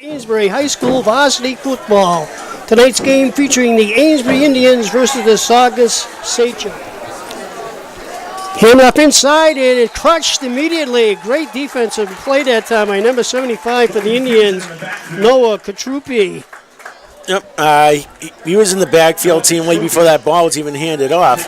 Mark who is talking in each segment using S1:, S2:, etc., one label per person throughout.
S1: Amesbury High School varsity football. Tonight's game featuring the Amesbury Indians versus the Saugus Sachem. Hand up inside and it crushed immediately. Great defensive play that time by number 75 for the Indians, Noah Katrupi.
S2: Yep, he was in the backfield team way before that ball was even handed off.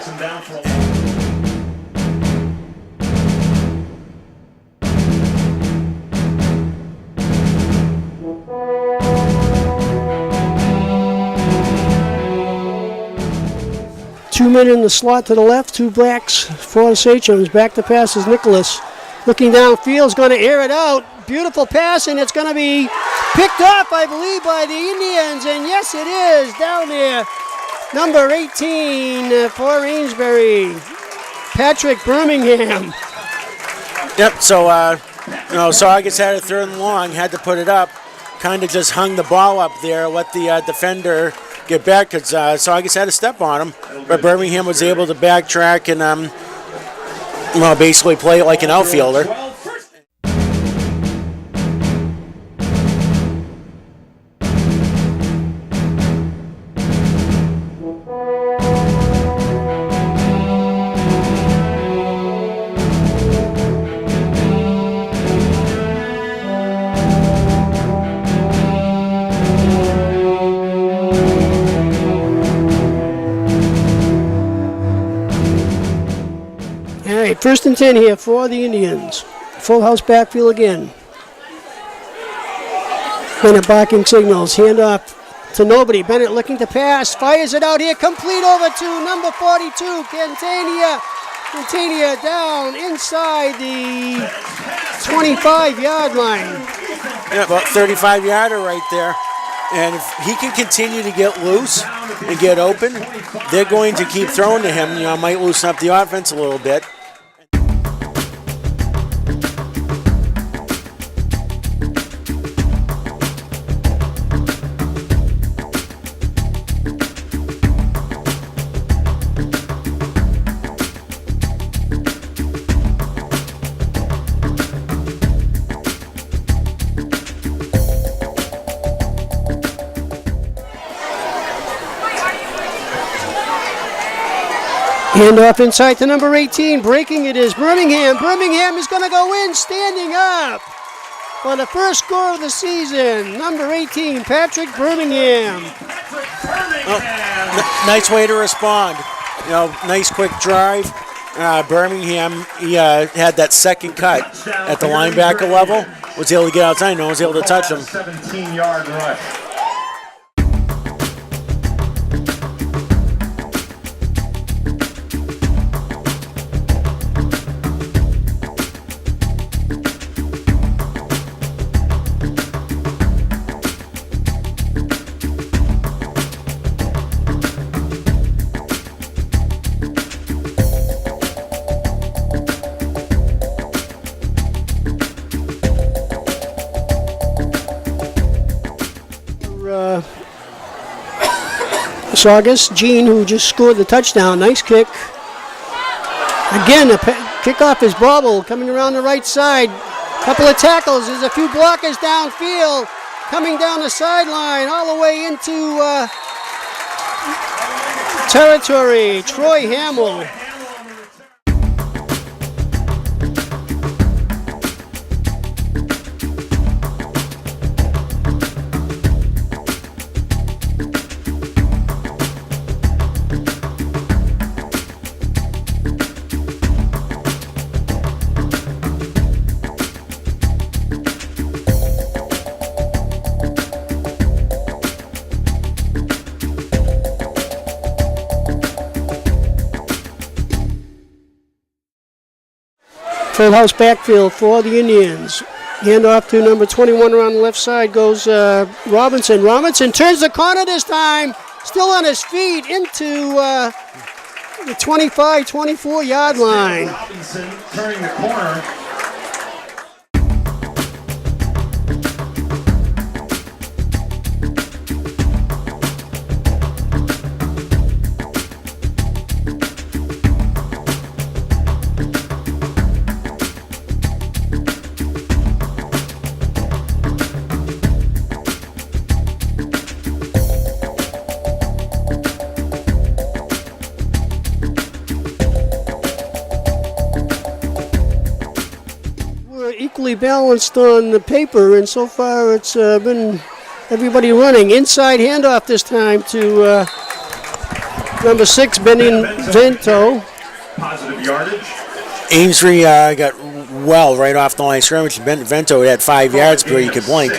S1: 2 men in the slot to the left, 2 backs for the Sachems. Back to pass is Nicholas. Looking downfield, is going to air it out. Beautiful pass, and it's going to be picked off, I believe, by the Indians. And yes, it is down there. Number 18 for Amesbury, Patrick Birmingham.
S2: Yep, so, Saugus had a 3rd and long, had to put it up. Kind of just hung the ball up there, let the defender get back because Saugus had a step on him, but Birmingham was able to backtrack and basically play it like an outfielder.
S1: First and 10 here for the Indians. Full house backfield again. Bennett barking signals. Hand off to nobody. Bennett looking to pass. Fires it out here. Complete over to number 42, Cantania. Cantania down inside the 25-yard line.
S2: Yeah, about 35-yarder right there. And if he can continue to get loose and get open, they're going to keep throwing to him. Might loosen up the offense a little bit.
S1: Hand off inside to number 18. Breaking it is Birmingham. Birmingham is going to go in standing up for the first score of the season. Number 18, Patrick Birmingham.
S2: Nice way to respond. Nice quick drive. Birmingham, he had that second cut at the linebacker level. Was able to get outside. No one was able to touch him.
S3: 17-yard rush.
S1: Saugus, Gene, who just scored the touchdown. Nice kick. Again, the kickoff is bobble coming around the right side. Couple of tackles. There's a few blockers downfield. Coming down the sideline all the way into territory. Troy Hamill. Full house backfield for the Indians. Hand off to number 21 around the left side goes Robinson. Robinson turns the corner this time. Still on his feet into the 25, 24 yard line.
S3: Robinson turning the corner.
S1: Equally balanced on the paper, and so far it's been everybody running. Inside handoff this time to number 6, Benevento.
S3: Positive yardage.
S2: Amesbury got well right off the line of scrimmage. Benevento had 5 yards before you could blink.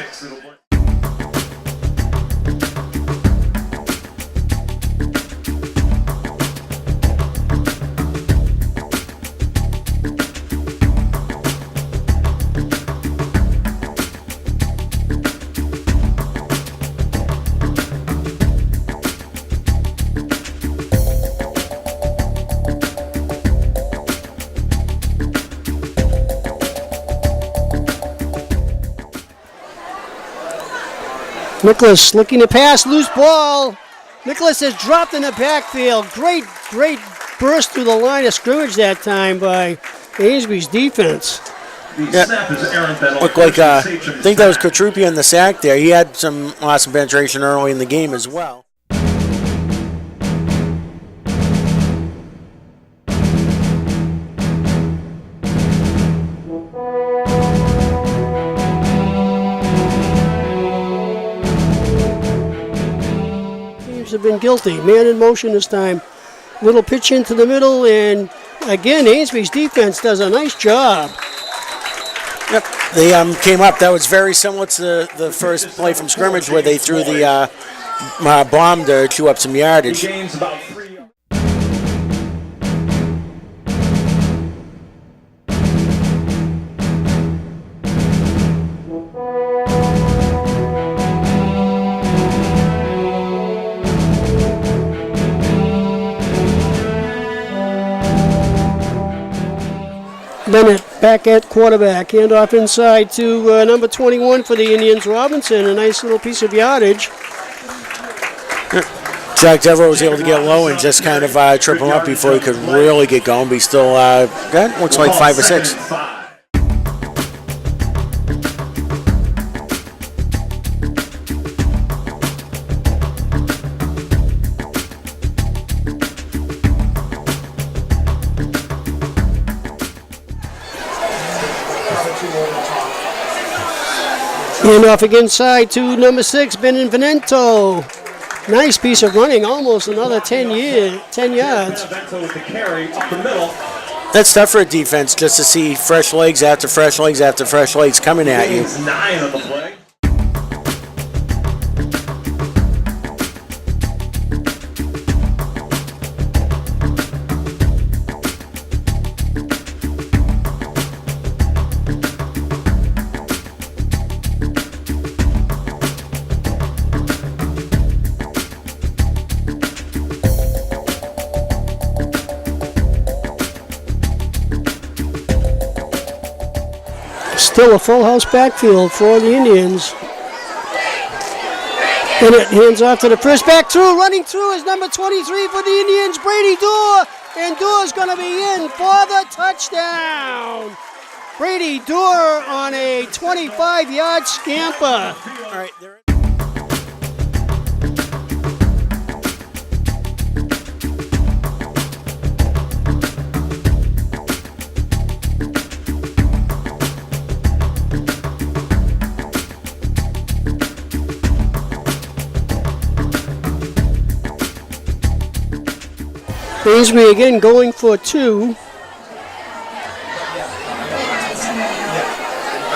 S1: Nicholas looking to pass, loose ball. Nicholas is dropped in the backfield. Great burst through the line of scrimmage that time by Amesbury's defense.
S2: Yeah. Looked like, I think that was Kotrupi in the sack there. He had some awesome penetration early in the game as well.
S1: Have been guilty. Man in motion this time. Little pitch into the middle, and again, Amesbury's defense does a nice job.
S2: Yep, they came up. That was very similar to the first play from scrimmage where they threw the bomb to chew up some yardage.
S1: Bennett back at quarterback. Handoff inside to number 21 for the Indians, Robinson. A nice little piece of yardage.
S2: Jack Devereaux was able to get low and just kind of trip him up before he could really get going, but he still got, looks like 5 or 6.
S1: Handoff again side to number 6, Benevento. Nice piece of running, almost another 10 yards.
S2: That's tough for a defense just to see fresh legs after fresh legs after fresh legs coming at you.
S3: 9 on the play.
S1: Still a full house backfield for the Indians. Bennett hands off to the first back through. Running through is number 23 for the Indians, Brady Dorr. And Dorr's going to be in for the touchdown. Brady Dorr on a 25-yard scamper.
S2: All right, there.
S1: Amesbury again going for 2.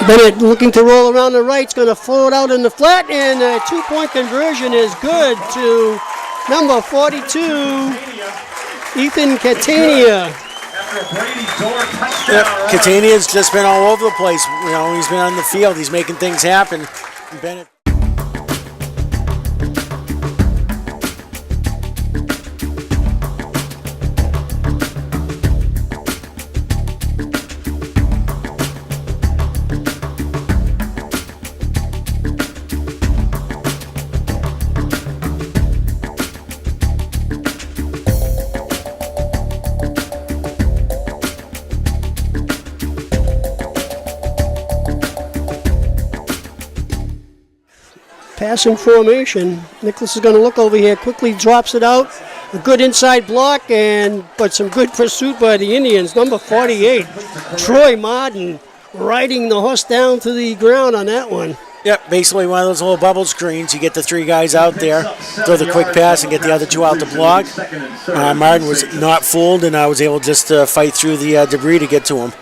S1: Bennett looking to roll around the right. It's going to float out in the flat, and a 2-point conversion is good to number 42, Ethan Catania.
S3: after a Brady Door touchdown
S2: Yep.
S3: run.
S2: Catania's just been all over the place. You know, he's been on the field. He's making things happen. Bennett.
S1: Passing formation. Nicholas is going to look over here, quickly drops it out. A good inside block, but some good pursuit by the Indians. Number 48, Troy Martin, riding the horse down to the ground on that one.
S2: Yep, basically one of those little bubble screens. You get the 3 guys out there, throw the quick pass, and get the other 2 out to block. Martin was not fooled, and I was able just to fight through the debris to get to him.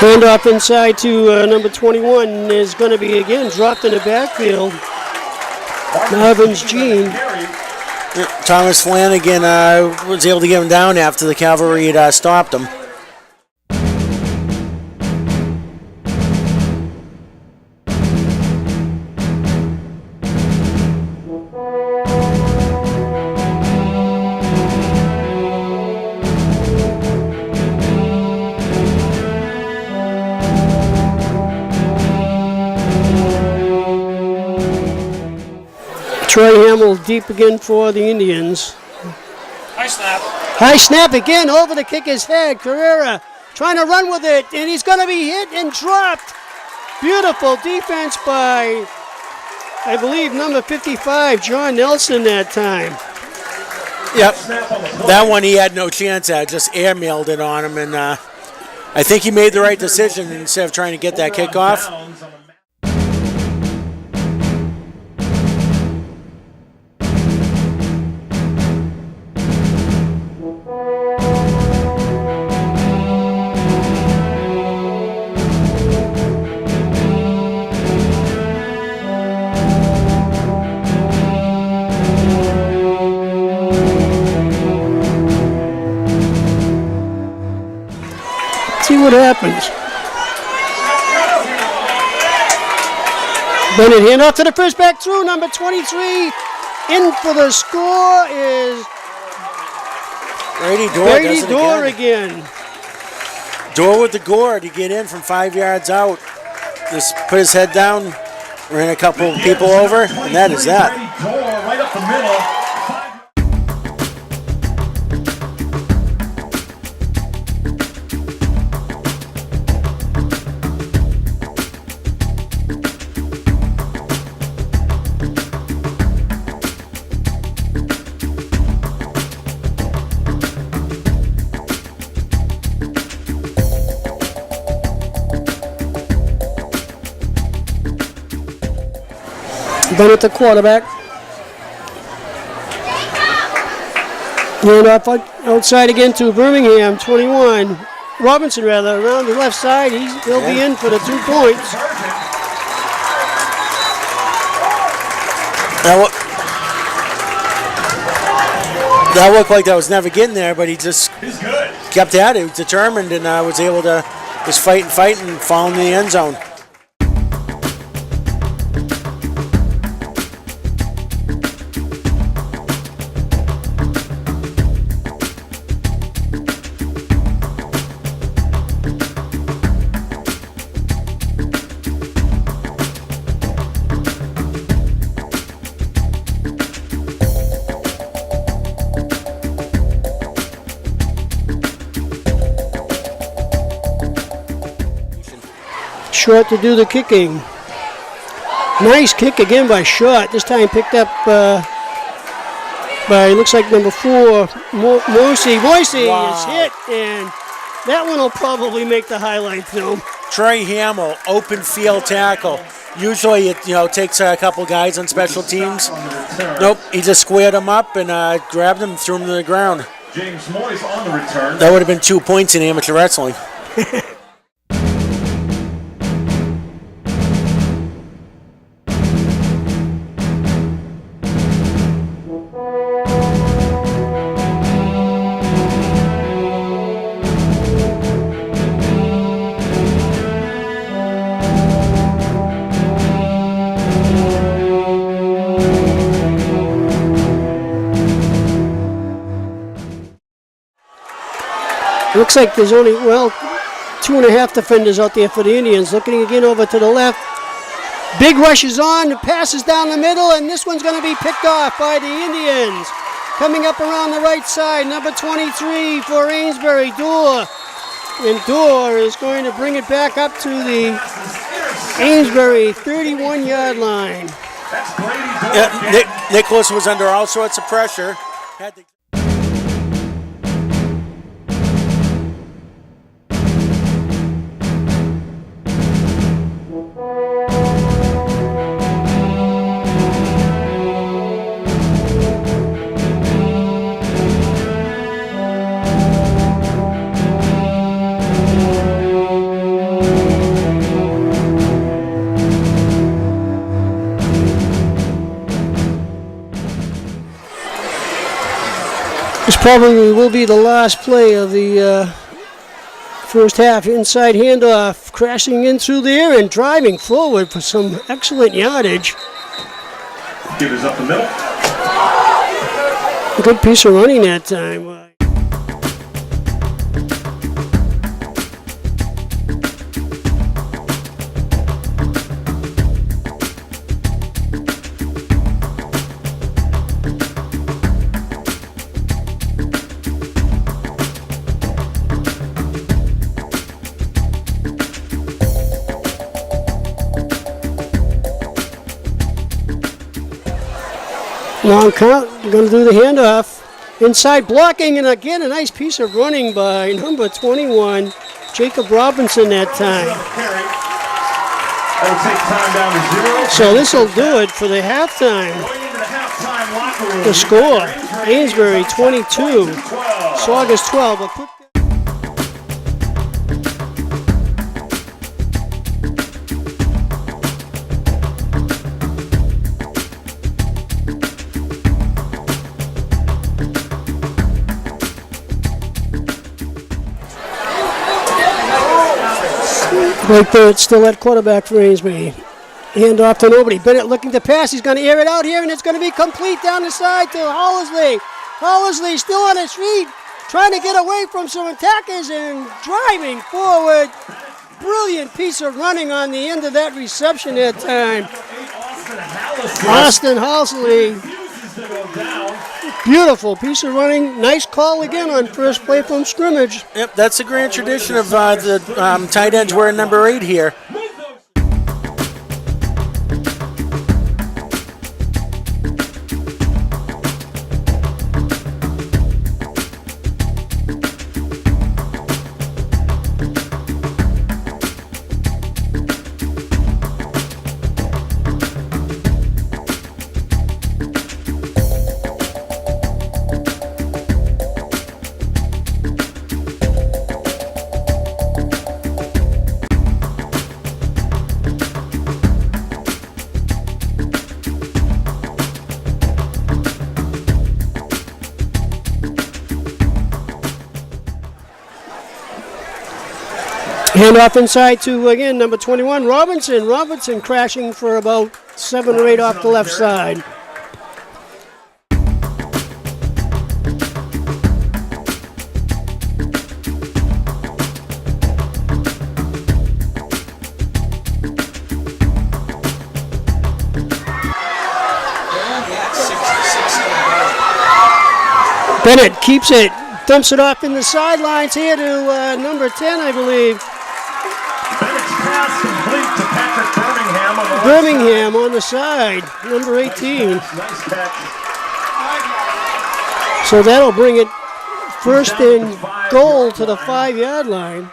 S1: Handoff inside to number 21 is going to be again dropped in the backfield. Marvin's Gene.
S2: Thomas Flanagan was able to get him down after the cavalry had stopped him.
S1: Troy Hamill deep again for the Indians.
S4: High snap.
S1: High snap again over the kicker's head. Carrera trying to run with it, and he's going to be hit and dropped. Beautiful defense by, I believe, number 55, John Nelson that time.
S2: Yep, that one he had no chance at, just airmailed it on him, and I think he made the right decision instead of trying to get that kickoff.
S1: See what happens. Bennett handoff to the first back through. Number 23 in for the score is
S2: Brady Dorr
S1: Brady
S2: does it
S1: Dorr
S2: again.
S1: again.
S2: Dorr with the gore to get in from 5 yards out. Just put his head down, ran a couple of people over, and that is that.
S3: Brady Door right up the middle.
S1: Bennett the quarterback. And outside again to Birmingham, 21. Robinson, rather, around the left side. He'll be in for the 2 points.
S2: That looked like that was never getting there, but he just kept at it. He was determined, and was able to just fight and fall in the end zone.
S1: Short to do the kicking. Nice kick again by Short. This time picked up by, looks like number 4, Moisey. Moisey is hit, and that one will probably make the highlight film.
S2: Troy Hamill, open field tackle. Usually it takes a couple guys on special teams. Nope, he just squared him up and grabbed him and threw him to the ground.
S3: James Moyes on the return.
S2: That would have been 2 points in amateur wrestling.
S1: Looks like there's only, 2.5 defenders out there for the Indians. Looking again over to the left. Big rush is on, passes down the middle, and this one's going to be picked off by the Indians. Coming up around the right side, number 23 for Amesbury, Dorr. And Dorr is going to bring it back up to the Amesbury 31-yard line.
S3: That's Grady
S2: Yeah, Nicholas was under all sorts of pressure. Had to
S1: This probably will be the last play of the first half. Inside handoff, crashing in through there and driving forward for some excellent yardage.
S3: Give us up the middle.
S1: A good piece of running that time. Long count, you're going to do the handoff. Inside blocking, and again a nice piece of running by number 21, Jacob Robinson that time.
S3: That'll take time down to 0.
S1: So this will do it for the halftime.
S3: Going into the halftime locker room.
S1: The score, Amesbury 22, Saugus 12. A quick right there, it's still at quarterback for Amesbury. Hand off to nobody. Bennett looking to pass. He's going to air it out here, and it's going to be complete down the side to Hollisley. Hollisley still on his feet, trying to get away from some attackers and driving forward. Brilliant piece of running on the end of that reception that time. Austin Hollisley. Beautiful piece of running. Nice call again on first play from scrimmage.
S2: Yep, that's a grand tradition of the tight ends wearing number 8 here.
S1: Hand off inside to, again, number 21, Robinson. Robinson crashing for about 7 or 8 off the left side. Bennett keeps it, dumps it off in the sidelines here to number 10, I believe.
S3: Bennett's pass complete to Patrick Birmingham on the left
S1: Birmingham on the side, number 18.
S3: Nice catch.
S1: So that'll bring it first and goal to the 5-yard line.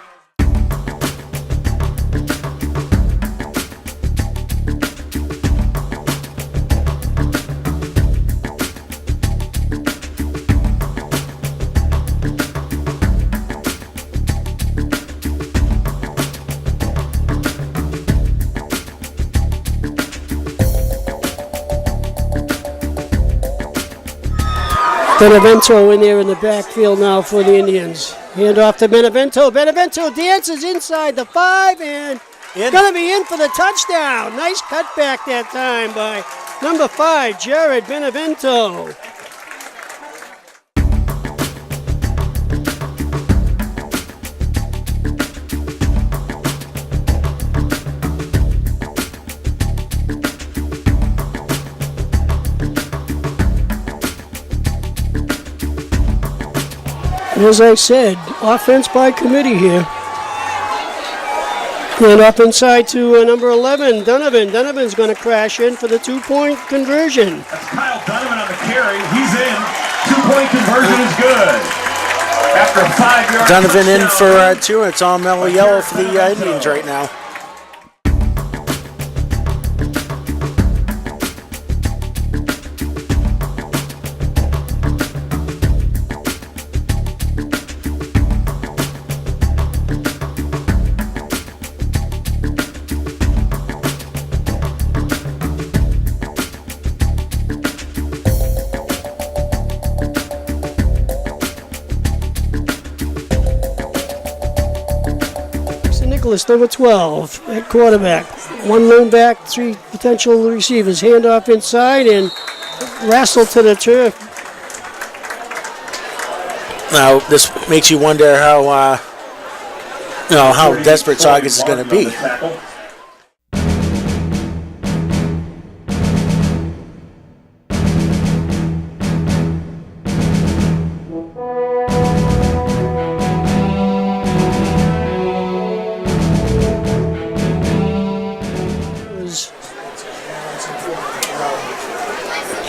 S1: Benevento in there in the backfield now for the Indians. Hand off to Benevento. Benevento dances inside the 5 and going to be in for the touchdown. Nice cutback that time by number 5, Jared Benevento. As I said, offense by committee here. And up inside to number 11, Donovan. Donovan's going to crash in for the 2-point conversion.
S3: That's Kyle Donovan on the carry. He's in. 2-point conversion is good. After a 5-yard
S2: Donovan in for 2. It's all mellow yellow for the Indians right now.
S1: Nicholas, number 12, at quarterback. 1 lone back, 3 potential receivers. Handoff inside and wrestle to the turf.
S2: Now, this makes you wonder how desperate Saugus is going to be.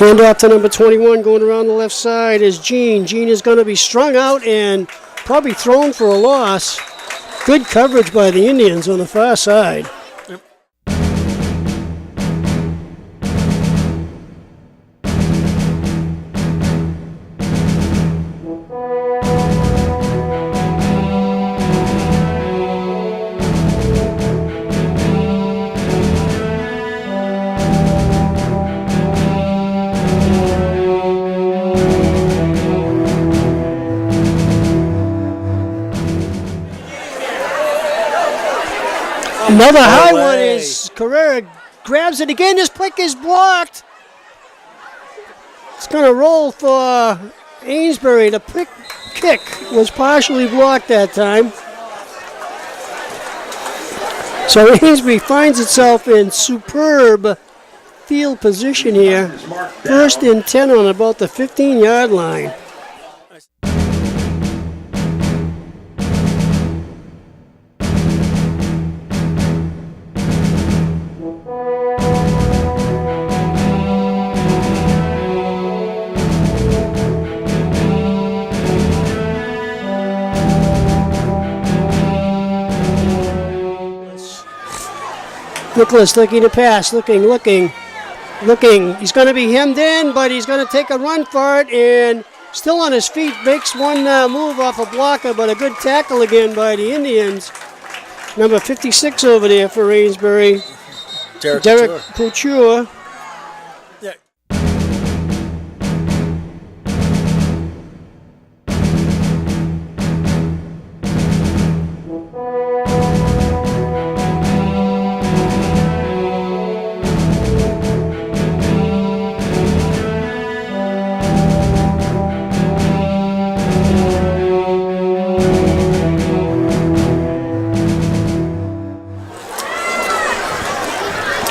S1: Handoff to number 21 going around the left side is Gene. Gene is going to be strung out and probably thrown for a loss. Good coverage by the Indians on the far side. Another high one is Carrera grabs it again. This pick is blocked. It's going to roll for Amesbury. The pick kick was partially blocked that time. So Amesbury finds itself in superb field position here. 1st and 10 on about the 15-yard line. Nicholas looking to pass, looking. He's going to be hemmed in, but he's going to take a run for it, and still on his feet, makes one move off a blocker, but a good tackle again by the Indians. Number 56 over there for Amesbury, Derek Couture.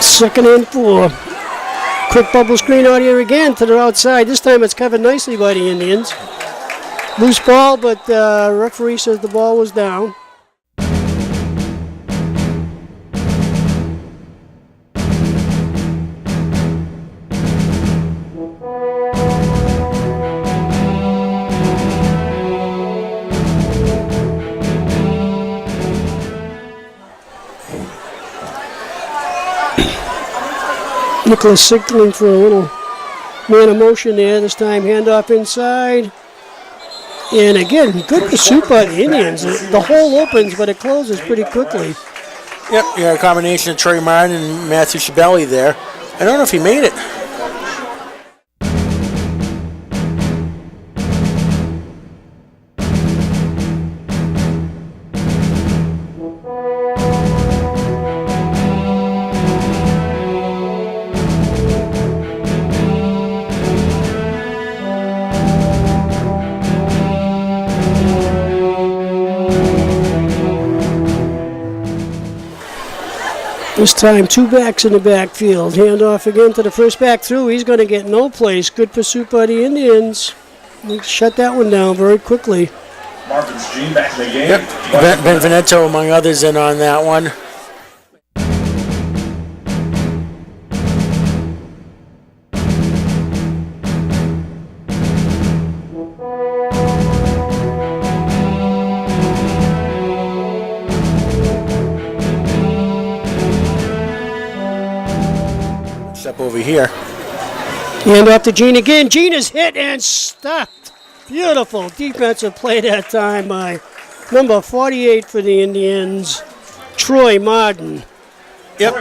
S1: Second and 4. Quick bubble screen out here again to the outside. This time it's covered nicely by the Indians. Loose ball, but referee says the ball was down. Nicholas signaling for a little man of motion there. This time handoff inside. And again, good pursuit by the Indians. The hole opens, but it closes pretty quickly.
S2: Yep, you got a combination of Trey Martin and Matthew Schiavelli there. I don't know if he made it.
S1: This time, 2 backs in the backfield. Handoff again to the first back through. He's going to get no place. Good pursuit by the Indians. They shut that one down very quickly.
S3: Marvin's Gene back in the game.
S2: Yep. Benvenuto, among others, in on that one. Step over here.
S1: Hand off to Gene again. Gene is hit and stopped. Beautiful defensive play that time by number 48 for the Indians, Troy Martin.
S2: Yep.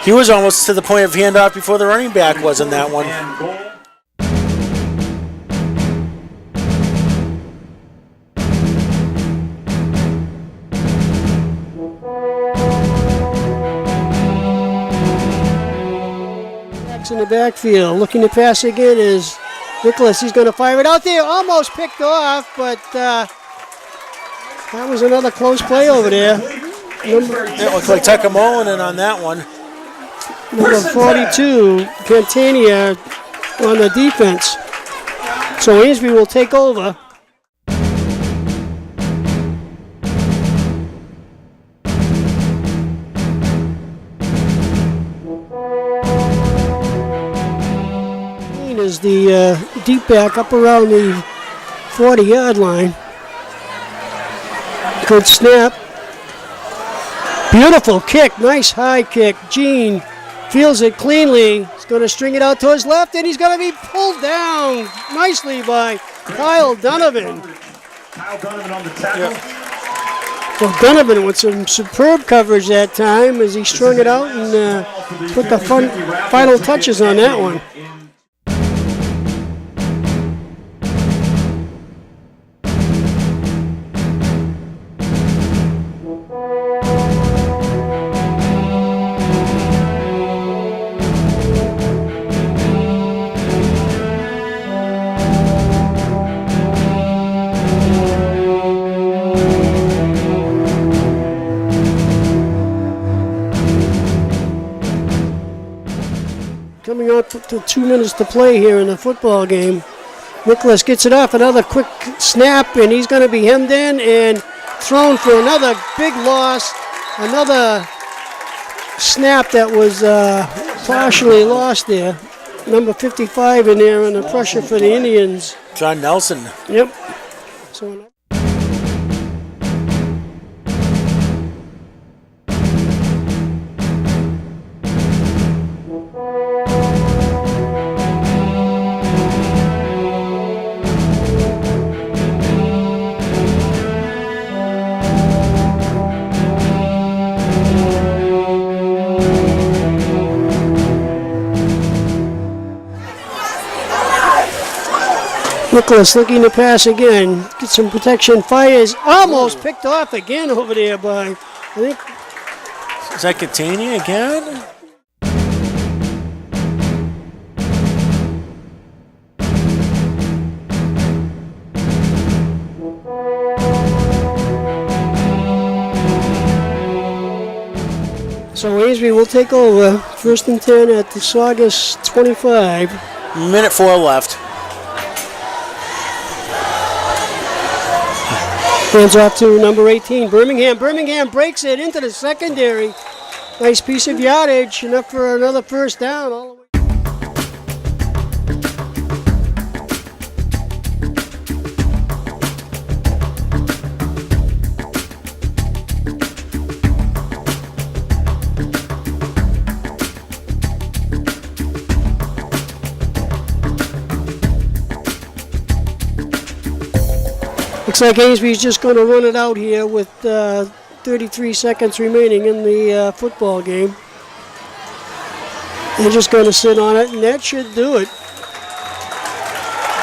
S2: He was almost to the point of handoff before the running back was in that one.
S1: In the backfield, looking to pass again is Nicholas. He's going to fire it out there. Almost picked off, but that was another close play over there.
S2: It looks like Tucker Mullinan on that one.
S1: Number 42, Cantania on the defense. So Amesbury will take over. Is the deep back up around the 40-yard line. Good snap. Beautiful kick. Nice high kick. Gene feels it cleanly. He's going to string it out to his left, and he's going to be pulled down nicely by Kyle Donovan.
S3: Kyle Donovan on the tackle.
S2: Yep.
S1: Well, Donovan with some superb coverage that time as he strung it out and put the final touches on that one. Coming up to 2 minutes to play here in the football game. Nicholas gets it off, another quick snap, and he's going to be hemmed in and thrown for another big loss. Another snap that was partially lost there. Number 55 in there under pressure for the Indians.
S2: John Nelson.
S1: Yep. So Nicholas looking to pass again. Get some protection. Fires. Almost picked off again over there by, I think.
S2: Is that Catania again?
S1: So Amesbury will take over. 1st and 10 at the Saugus 25.
S2: Minute 4 left.
S1: Hands off to number 18, Birmingham. Birmingham breaks it into the secondary. Nice piece of yardage, enough for another first down. All the way. Looks like Amesbury's just going to run it out here with 33 seconds remaining in the football game. They're just going to sit on it, and that should do it.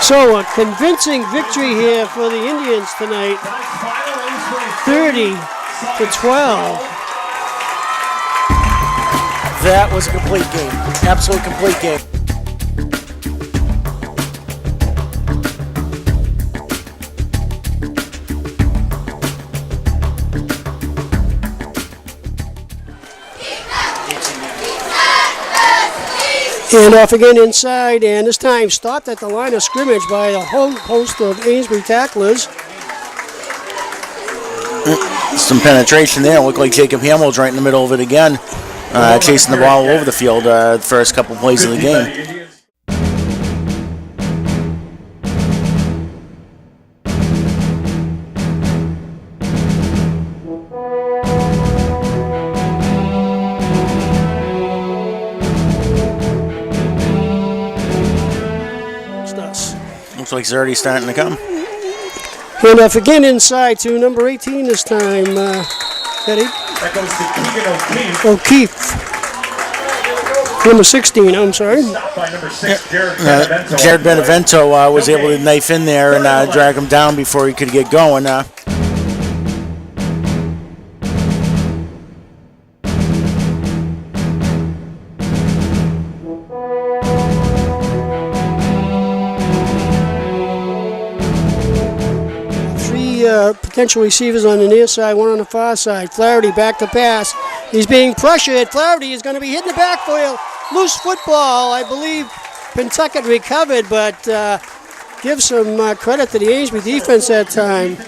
S1: So a convincing victory here for the Indians tonight. 30-12.
S2: That was a complete game. Absolute complete game.
S1: And off again inside, and this time stopped at the line of scrimmage by a whole host of Amesbury tacklers.
S2: Some penetration there. Looked like Jacob Hamill's right in the middle of it again, chasing the ball all over the field the first couple plays of the game. Looks like it's already starting to come.
S1: Handoff again inside to number 18 this time, Eddie.
S3: That goes to Keegan
S1: O'Keefe. Number 16, I'm sorry.
S3: Stopped by number 6, Jared Benevento.
S2: Jared Benevento was able to knife in there and drag him down before he could get going.
S1: 3 potential receivers on the near side, 1 on the far side. Flaherty back to pass. He's being pressured. Flaherty is going to be hitting the backfield. Loose football. I believe Pentucket recovered, but give some credit to the Amesbury defense that time.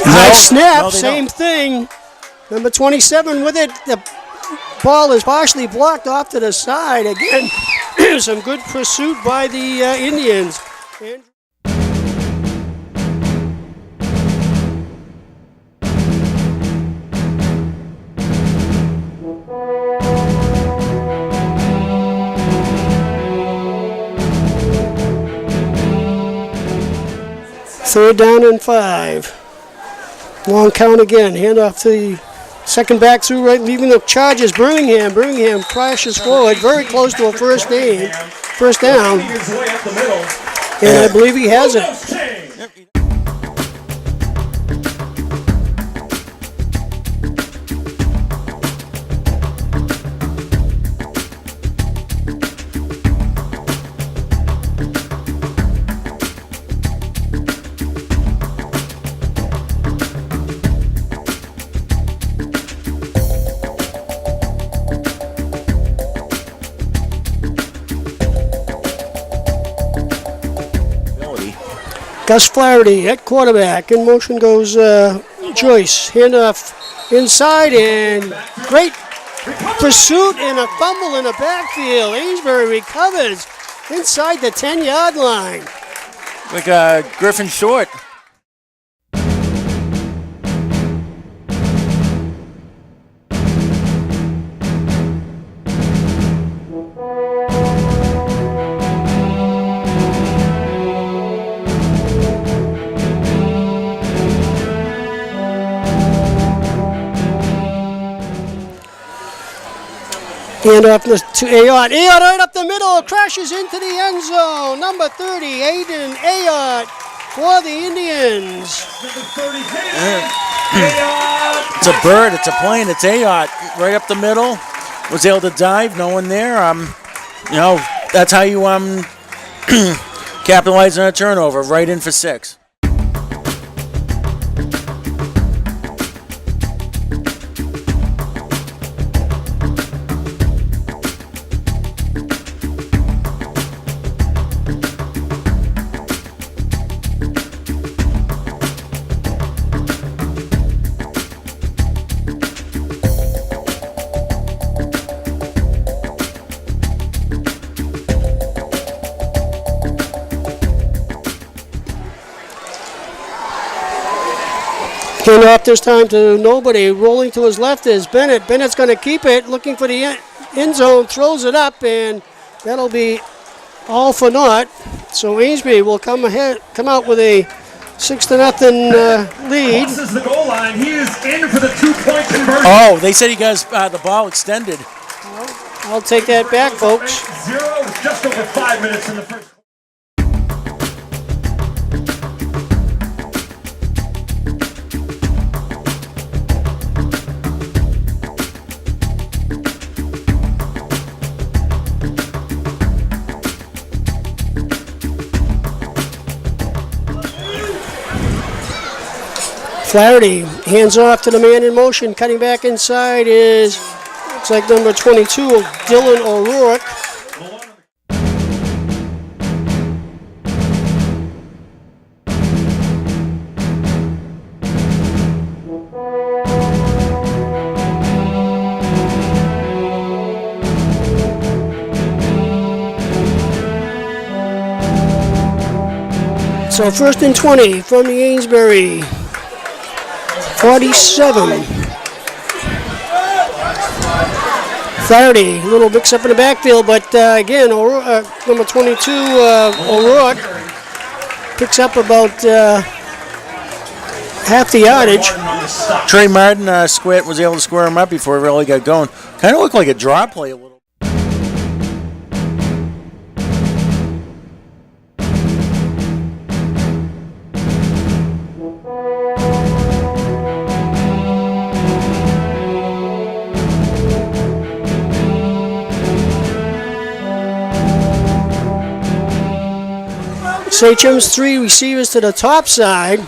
S1: High snap, same thing. Number 27 with it. The ball is partially blocked off to the side. Again, some good pursuit by the Indians. Third down and 5. Long count again. Handoff to the second back through right, leaving the Chargers. Birmingham crashes forward, very close to a first down. And I believe he has it. Gus Flaherty at quarterback. In motion goes Joyce. Handoff inside and great pursuit and a fumble in the backfield. Amesbury recovers inside the 10-yard line.
S2: Like Griffin Short.
S1: Hand off to Ayotte. Ayotte right up the middle, crashes into the end zone. Number 30, Aiden Ayotte for the Indians.
S2: It's a bird, it's a plane, it's Ayotte right up the middle. Was able to dive, no one there. That's how you capitalize on a turnover, right in for 6.
S1: Hand off this time to nobody. Rolling to his left is Bennett. Bennett's going to keep it, looking for the end zone, throws it up, and that'll be all for naught. So Amesbury will come out with a 6-0 lead.
S3: Crosses the goal line. He is in for the 2-point conversion.
S2: Oh, they said he got the ball extended.
S1: Well, I'll take that back, folks.
S3: 0 with just over 5 minutes in the first.
S1: Flaherty hands off to the man in motion. Cutting back inside is, looks like number 22, Dylan O'Rourke. So first and 20 from the Amesbury 47. Flaherty, a little mix up in the backfield, but again, number 22, O'Rourke, picks up about half the yardage.
S2: Trey Martin was able to square him up before he really got going. Kind of looked like a draw play a little.
S1: Sachem's 3 receivers to the top side.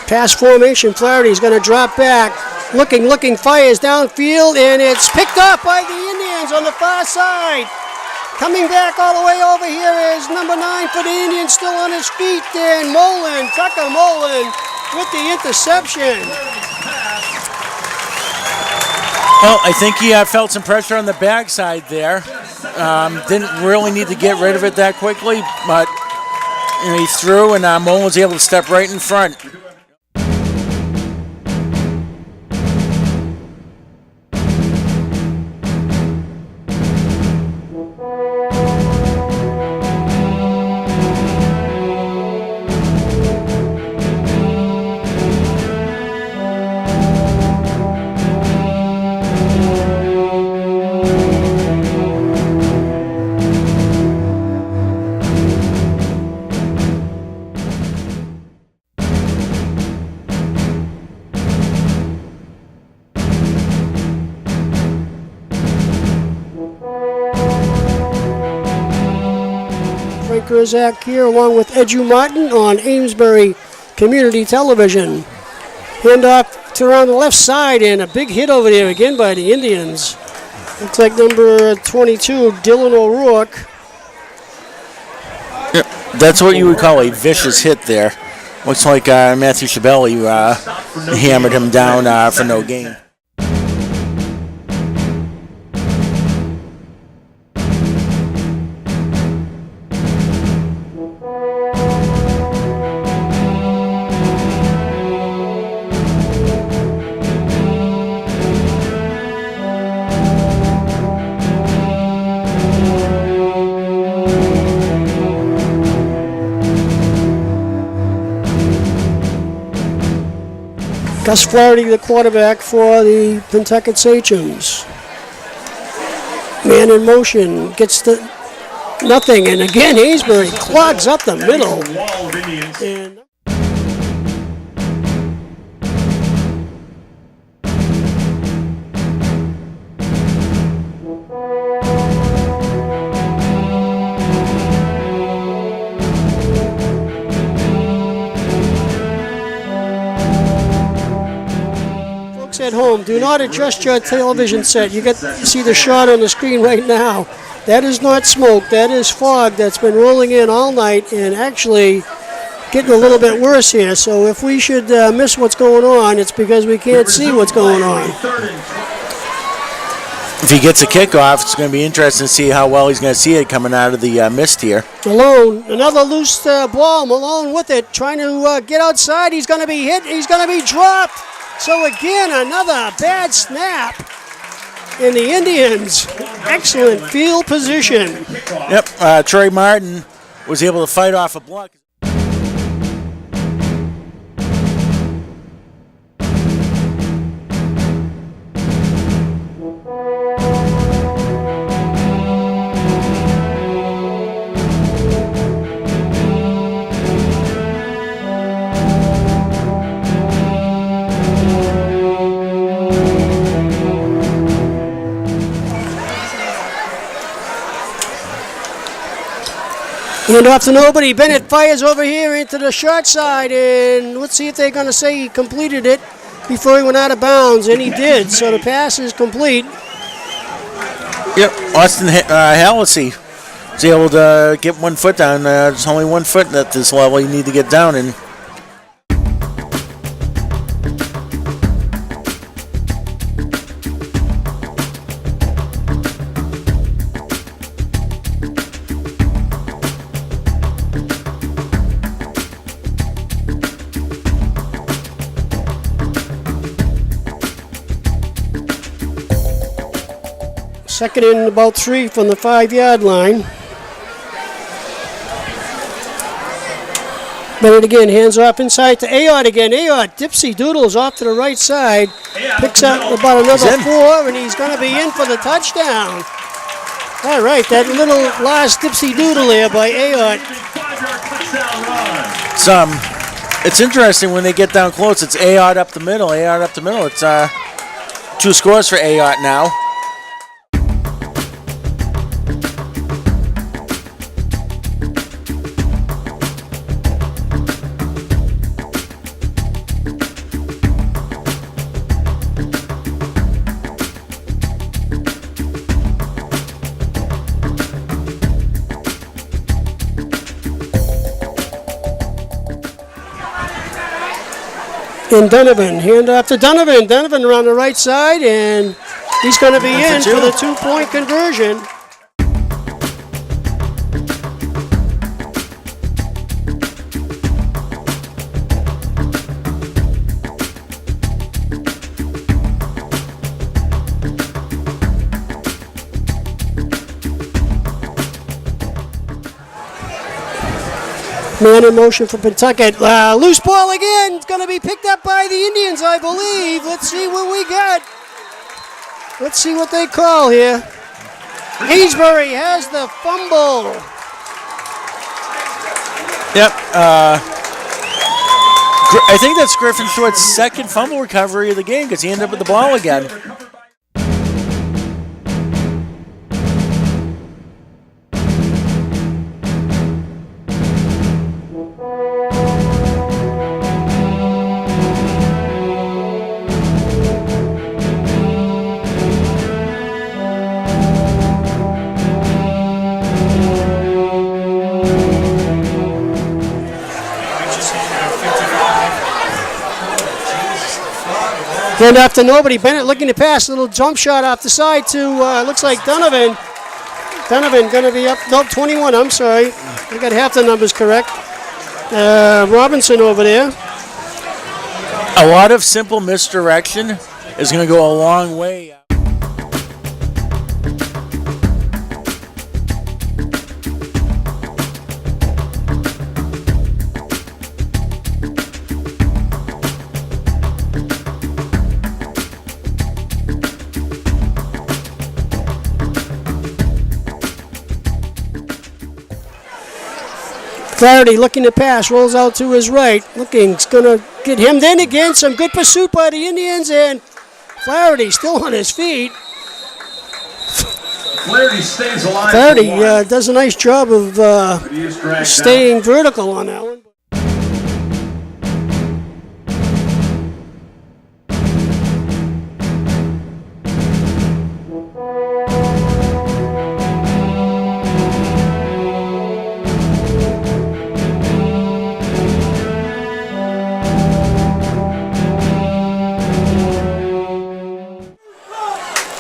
S1: Pass formation. Flaherty's going to drop back. Looking, fires downfield, and it's picked up by the Indians on the far side. Coming back all the way over here is number 9 for the Indians, still on his feet, and Tucker Mullen with the interception.
S2: Well, I think he felt some pressure on the backside there. Didn't really need to get rid of it that quickly, but he threw, and Mullen was able to step right in front.
S1: Zach here along with Edu Martin on Amesbury Community Television. Handoff to around the left side, and a big hit over there again by the Indians. Looks like number 22, Dylan O'Rourke.
S2: Yeah, that's what you would call a vicious hit there. Looks like Matthew Schiavelli hammered him down for no gain.
S1: Gus Flaherty, the quarterback for the Pentucket Sachems. Man in motion, gets to nothing, and again, Amesbury clogs up the middle. And at home, do not adjust your television set. You see the shot on the screen right now. That is not smoke. That is fog that's been rolling in all night and actually getting a little bit worse here. So if we should miss what's going on, it's because we can't see what's going on.
S2: If he gets a kickoff, it's going to be interesting to see how well he's going to see it coming out of the mist here.
S1: Malone, another loose ball. Malone with it, trying to get outside. He's going to be hit. He's going to be dropped. So again, another bad snap. And the Indians, excellent field position.
S2: Yep, Trey Martin was able to fight off a block.
S1: Hand off to nobody. Bennett fires over here into the short side, and let's see if they're going to say he completed it before he went out of bounds, and he did. So the pass is complete.
S2: Yep, Austin Hallisey was able to get 1 foot down. There's only 1 foot at this level you need to get down in.
S1: Second and about 3 from the 5-yard line. Bennett again, hands off inside to Ayotte again. Ayotte, dipsy doodles off to the right side. Picks up about another 4, and he's going to be in for the touchdown. All right, that little last dipsy doodle there by Ayotte.
S2: It's interesting when they get down close. It's Ayotte up the middle, Ayotte up the middle. It's 2 scores for Ayotte now.
S1: And Donovan, hand off to Donovan. Donovan around the right side, and he's going to be in for the 2-point conversion. Man in motion for Pentucket. Loose ball again. It's going to be picked up by the Indians, I believe. Let's see what we got. Let's see what they call here. Amesbury has the fumble.
S2: Yep. I think that's Griffin Thorpe's second fumble recovery of the game because he ended up with the ball again.
S1: Hand off to nobody. Bennett looking to pass. Little jump shot off the side to, looks like Donovan. Donovan going to be up. Nope, 21. I'm sorry. I got half the numbers correct. Robinson over there.
S2: A lot of simple misdirection is going to go a long way.
S1: Flaherty looking to pass, rolls out to his right. It's going to get him then again. Some good pursuit by the Indians, and Flaherty still on his feet.
S3: Flaherty stays alive.
S1: Flaherty does a nice job of staying vertical on that one.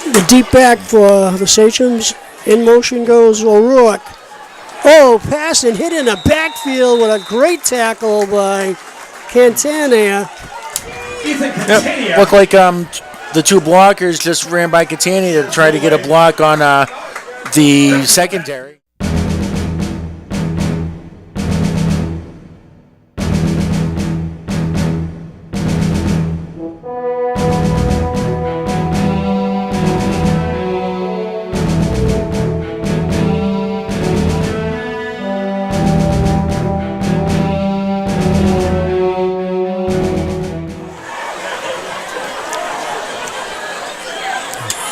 S1: The deep back for the Sachems. In motion goes O'Rourke. Oh, pass and hit in the backfield with a great tackle by Catania.
S2: Yep. Looked like the 2 blockers just ran by Catania to try to get a block on the secondary.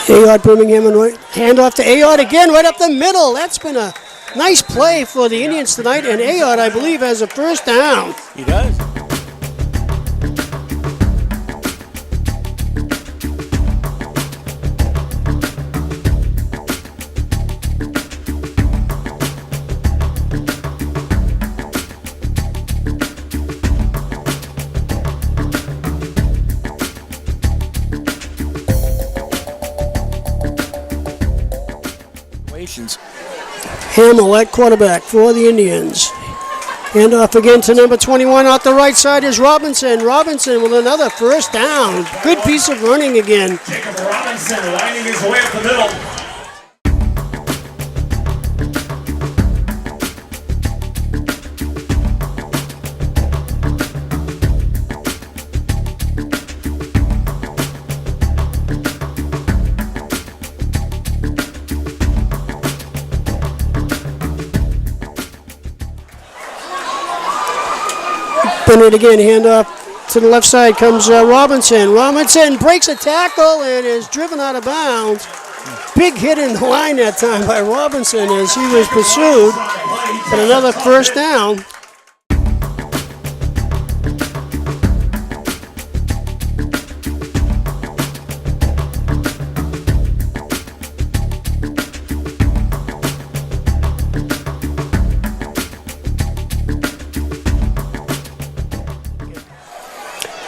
S1: Ayotte, Birmingham, and right. Hand off to Ayotte again, right up the middle. That's been a Nice play for the Indians tonight, and Ayotte, I believe, has a first down.
S2: He does.
S1: Hamill at quarterback for the Indians. Hand off again to number 21. Off the right side is Robinson. Robinson with another first down. Good piece of running again.
S3: Jacob Robinson lining his way up the middle.
S1: Bennett again, handoff to the left side comes Robinson. Robinson breaks a tackle and is driven out of bounds. Big hit in the line that time by Robinson as he was pursued. But another first down.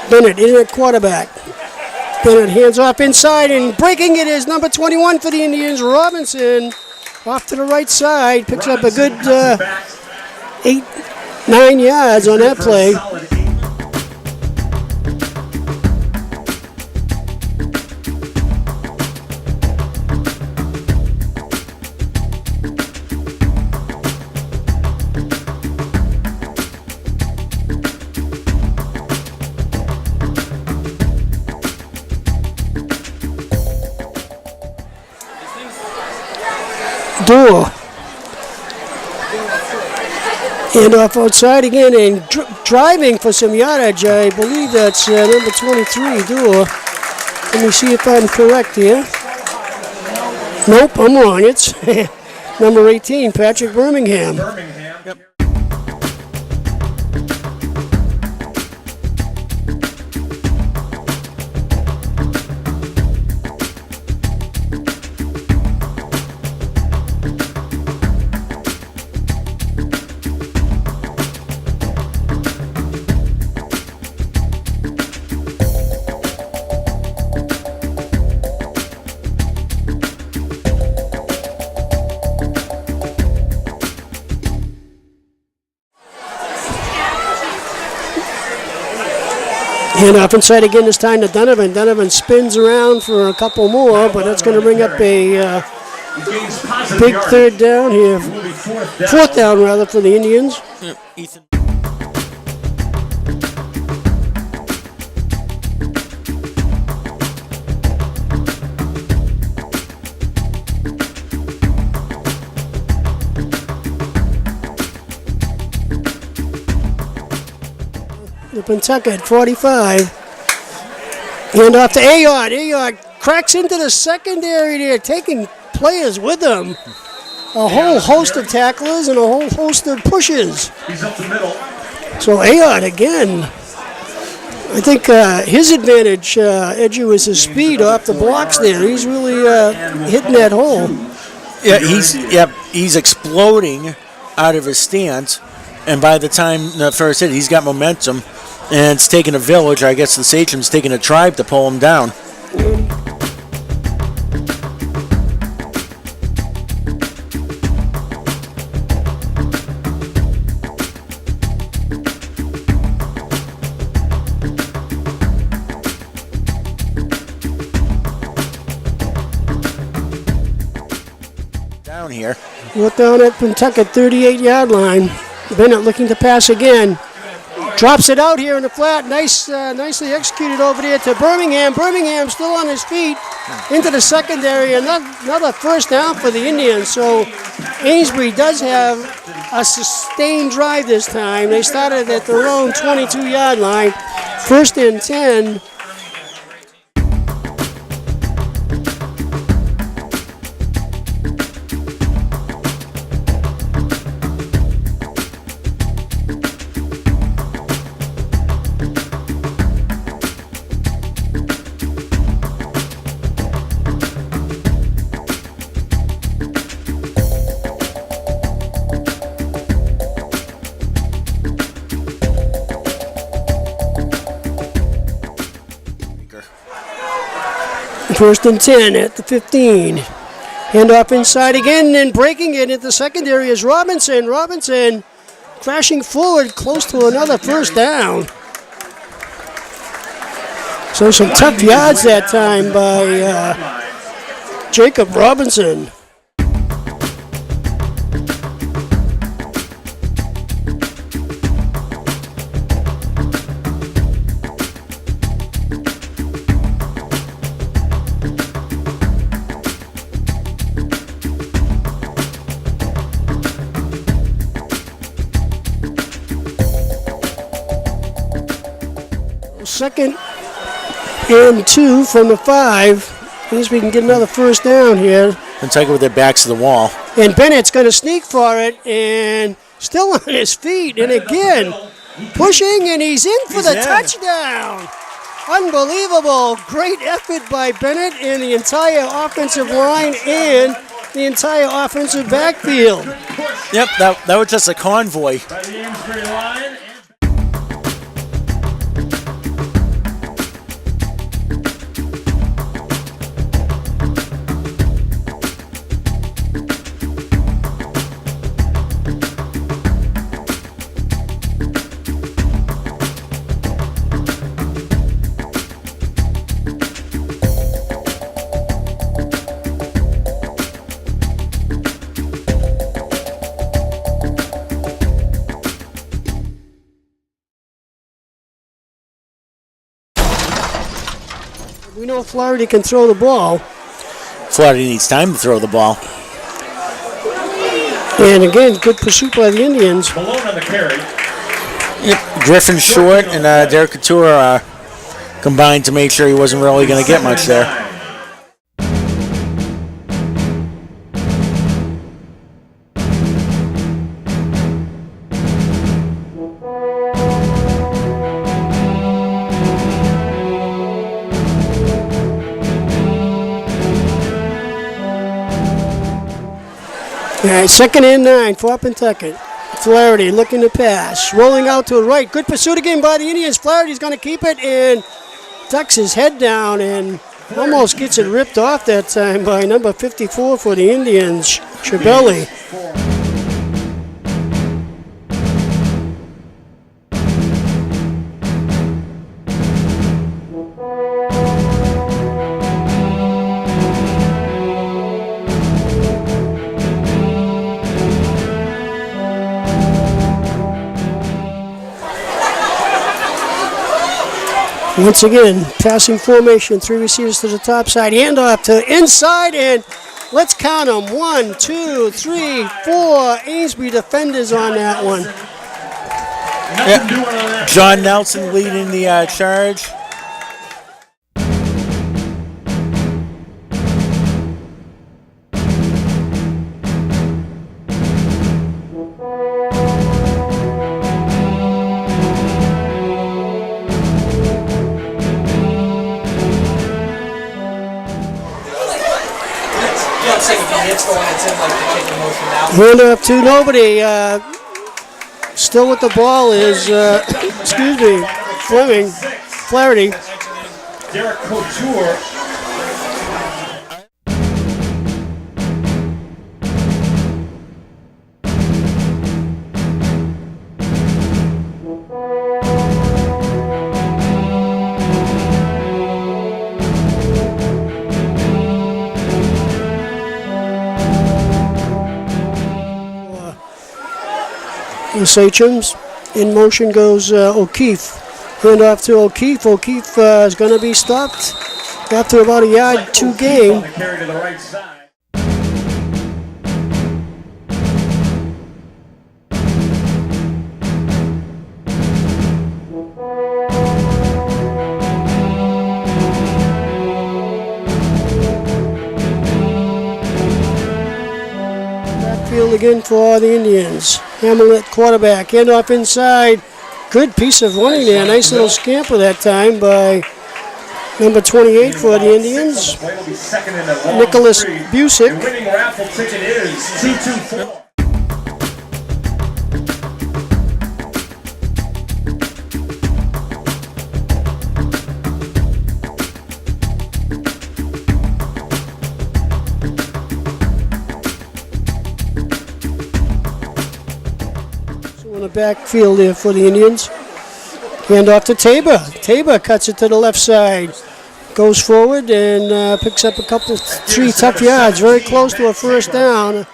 S1: Bennett in at quarterback. Bennett hands off inside and breaking it is number 21 for the Indians, Robinson. Off to the right side, picks up a good 8-9 yards on that play. Door. And off outside again and driving for some yardage. I believe that's number 23, Door. Let me see if I'm correct here. Nope, I'm wrong. It's number 18, Patrick Birmingham.
S2: Yep.
S1: And off inside again this time to Donovan. Donovan spins around for a couple more, but that's going to bring up a big third down here. Fourth down, rather, for the Indians.
S2: Yep. Ethan.
S1: The Pentucket 45. And off to Ayotte. Ayotte cracks into the secondary there, taking players with him. A whole host of tacklers and a whole host of pushes.
S3: He's up the middle.
S1: So Ayotte again. I think his advantage, Edgy, was his speed off the blocks there. He's really hitting that hole.
S2: Yeah, he's exploding out of his stance. And by the time the first hit, he's got momentum. And it's taking a village, or I guess the Sachem's taking a tribe to pull him down. Down here.
S1: Look down at Pentucket 38-yard line. Bennett looking to pass again. Drops it out here in the flat. Nicely executed over there to Birmingham. Birmingham still on his feet into the secondary. Another first down for the Indians. So Amesbury does have a sustained drive this time. They started at their own 22-yard line. First and 10. First and 10 at the 15. Handoff inside again, and breaking it at the secondary is Robinson. Robinson crashing forward close to another first down. So some tough yards that time by Jacob Robinson. Second and 2 from the 5. At least we can get another first down here.
S2: And take it with their backs to the wall.
S1: And Bennett's going to sneak for it, and still on his feet. And again, pushing, and he's in for the touchdown. Unbelievable. Great effort by Bennett and the entire offensive line and the entire offensive backfield.
S2: Yep, that was just a convoy.
S3: By the Amesbury line.
S1: We know Flaherty can throw the ball.
S2: Flaherty needs time to throw the ball.
S1: And again, good pursuit by the Indians.
S3: Malone on the carry.
S2: Yep, Griffin short and Derek Couture combined to make sure he wasn't really going to get much there.
S1: All right, 2nd and 9 for Pentucket. Flaherty looking to pass, rolling out to the right. Good pursuit again by the Indians. Flaherty's going to keep it and ducks his head down and almost gets it ripped off that time by number 54 for the Indians, Chabelli. Once again, passing formation, 3 receivers to the top side, handoff to inside, and let's count them. 1, 2, 3, 4 Amesbury defenders on that one.
S2: Yep. John Nelson leading the charge.
S1: Hand up to nobody. Still with the ball is, Flaherty.
S3: Derek Couture.
S1: Sachems. In motion goes O'Keefe. Hand off to O'Keefe. O'Keefe is going to be stopped after about a yard 2 gain.
S3: Carry to the right side.
S1: Backfield again for the Indians. Hamlet quarterback, handoff inside. Good piece of running there. Nice little scamper that time by number 28 for the Indians, Nicholas Busick.
S3: The winning raffle ticket is 224.
S1: backfield there for the Indians. Hand off to Tabor. Tabor cuts it to the left side. Goes forward and picks up a couple, 3 tough yards. Very close to a first down.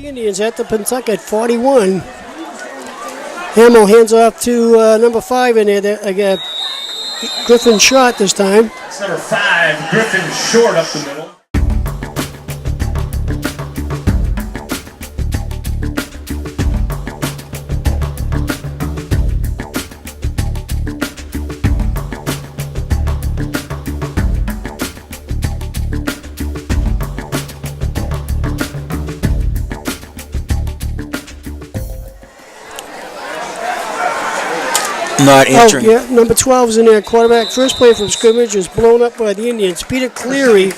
S1: Indians at the Pentucket 41. Hamill hands off to number 5 in there. Again, Griffin short this time.
S3: It's number 5, Griffin short up the middle.
S2: Not answering.
S1: Oh, yeah, number 12 is in there. Quarterback, first play from scrimmage is blown up by the Indians. Peter Cleary,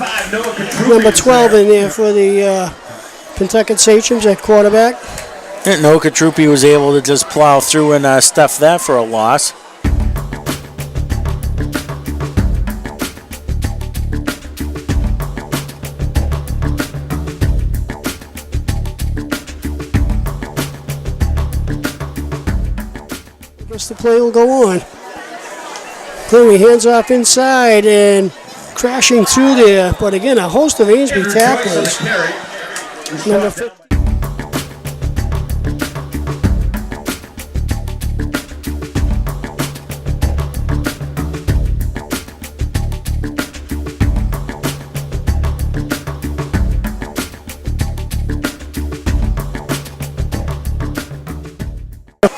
S1: number 12 in there for the Pentucket Sachems at quarterback.
S2: And Okatrupi was able to just plow through and stuff that for a loss.
S1: The play will go on. Cleary hands off inside and crashing through there. But again, a host of Amesbury tacklers. Number 50.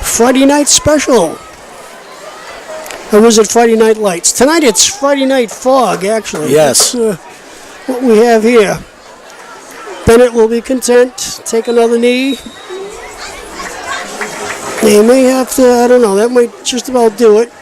S1: Friday night special. Or was it Friday Night Lights? Tonight it's Friday Night Fog, actually.
S2: Yes.
S1: That's what we have here. Bennett will be content. Take another knee. They may have to, I don't know, that might just about do it.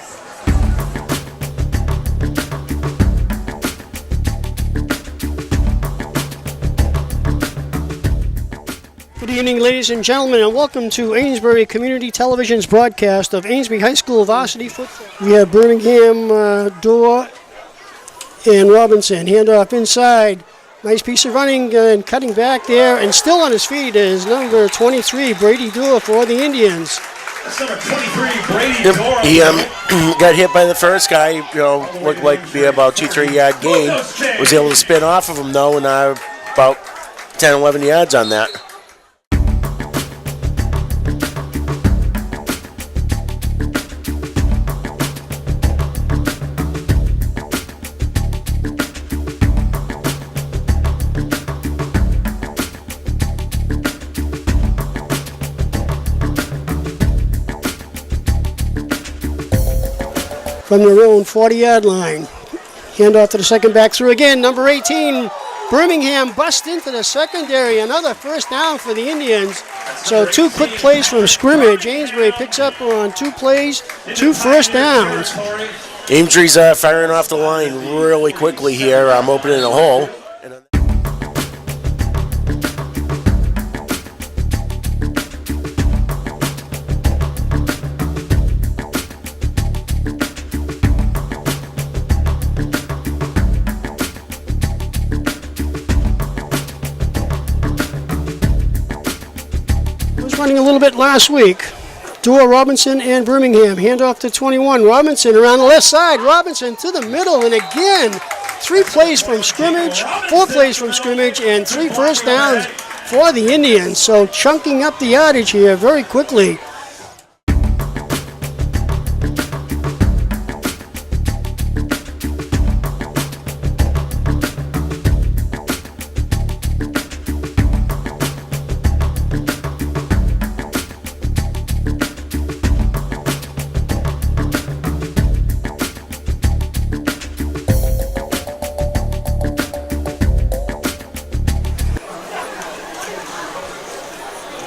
S1: Good evening, ladies and gentlemen, and welcome to Amesbury Community Television's broadcast of Amesbury High School varsity football. We have Birmingham, Dorr, and Robinson. Handoff inside. Nice piece of running and cutting back there, and still on his feet is number 23, Brady Dorr for the Indians.
S3: That's number 23, Brady Dorr.
S2: He got hit by the first guy. Looked like to be about 2-3 yard gain. Was able to spin off of him though, and about 10-11 yards on that.
S1: From their own 40-yard line. Handoff to the second back through again. Number 18, Birmingham busts into the secondary. Another first down for the Indians. So 2 quick plays from scrimmage. Amesbury picks up on 2 plays, 2 first downs.
S2: Amesbury's firing off the line really quickly here. I'm opening a hole.
S1: Running a little bit last week. Dorr, Robinson, and Birmingham. Handoff to 21. Robinson around the left side. Robinson to the middle, and again, 3 plays from scrimmage, 4 plays from scrimmage, and 3 first downs for the Indians. So chunking up the yardage here very quickly.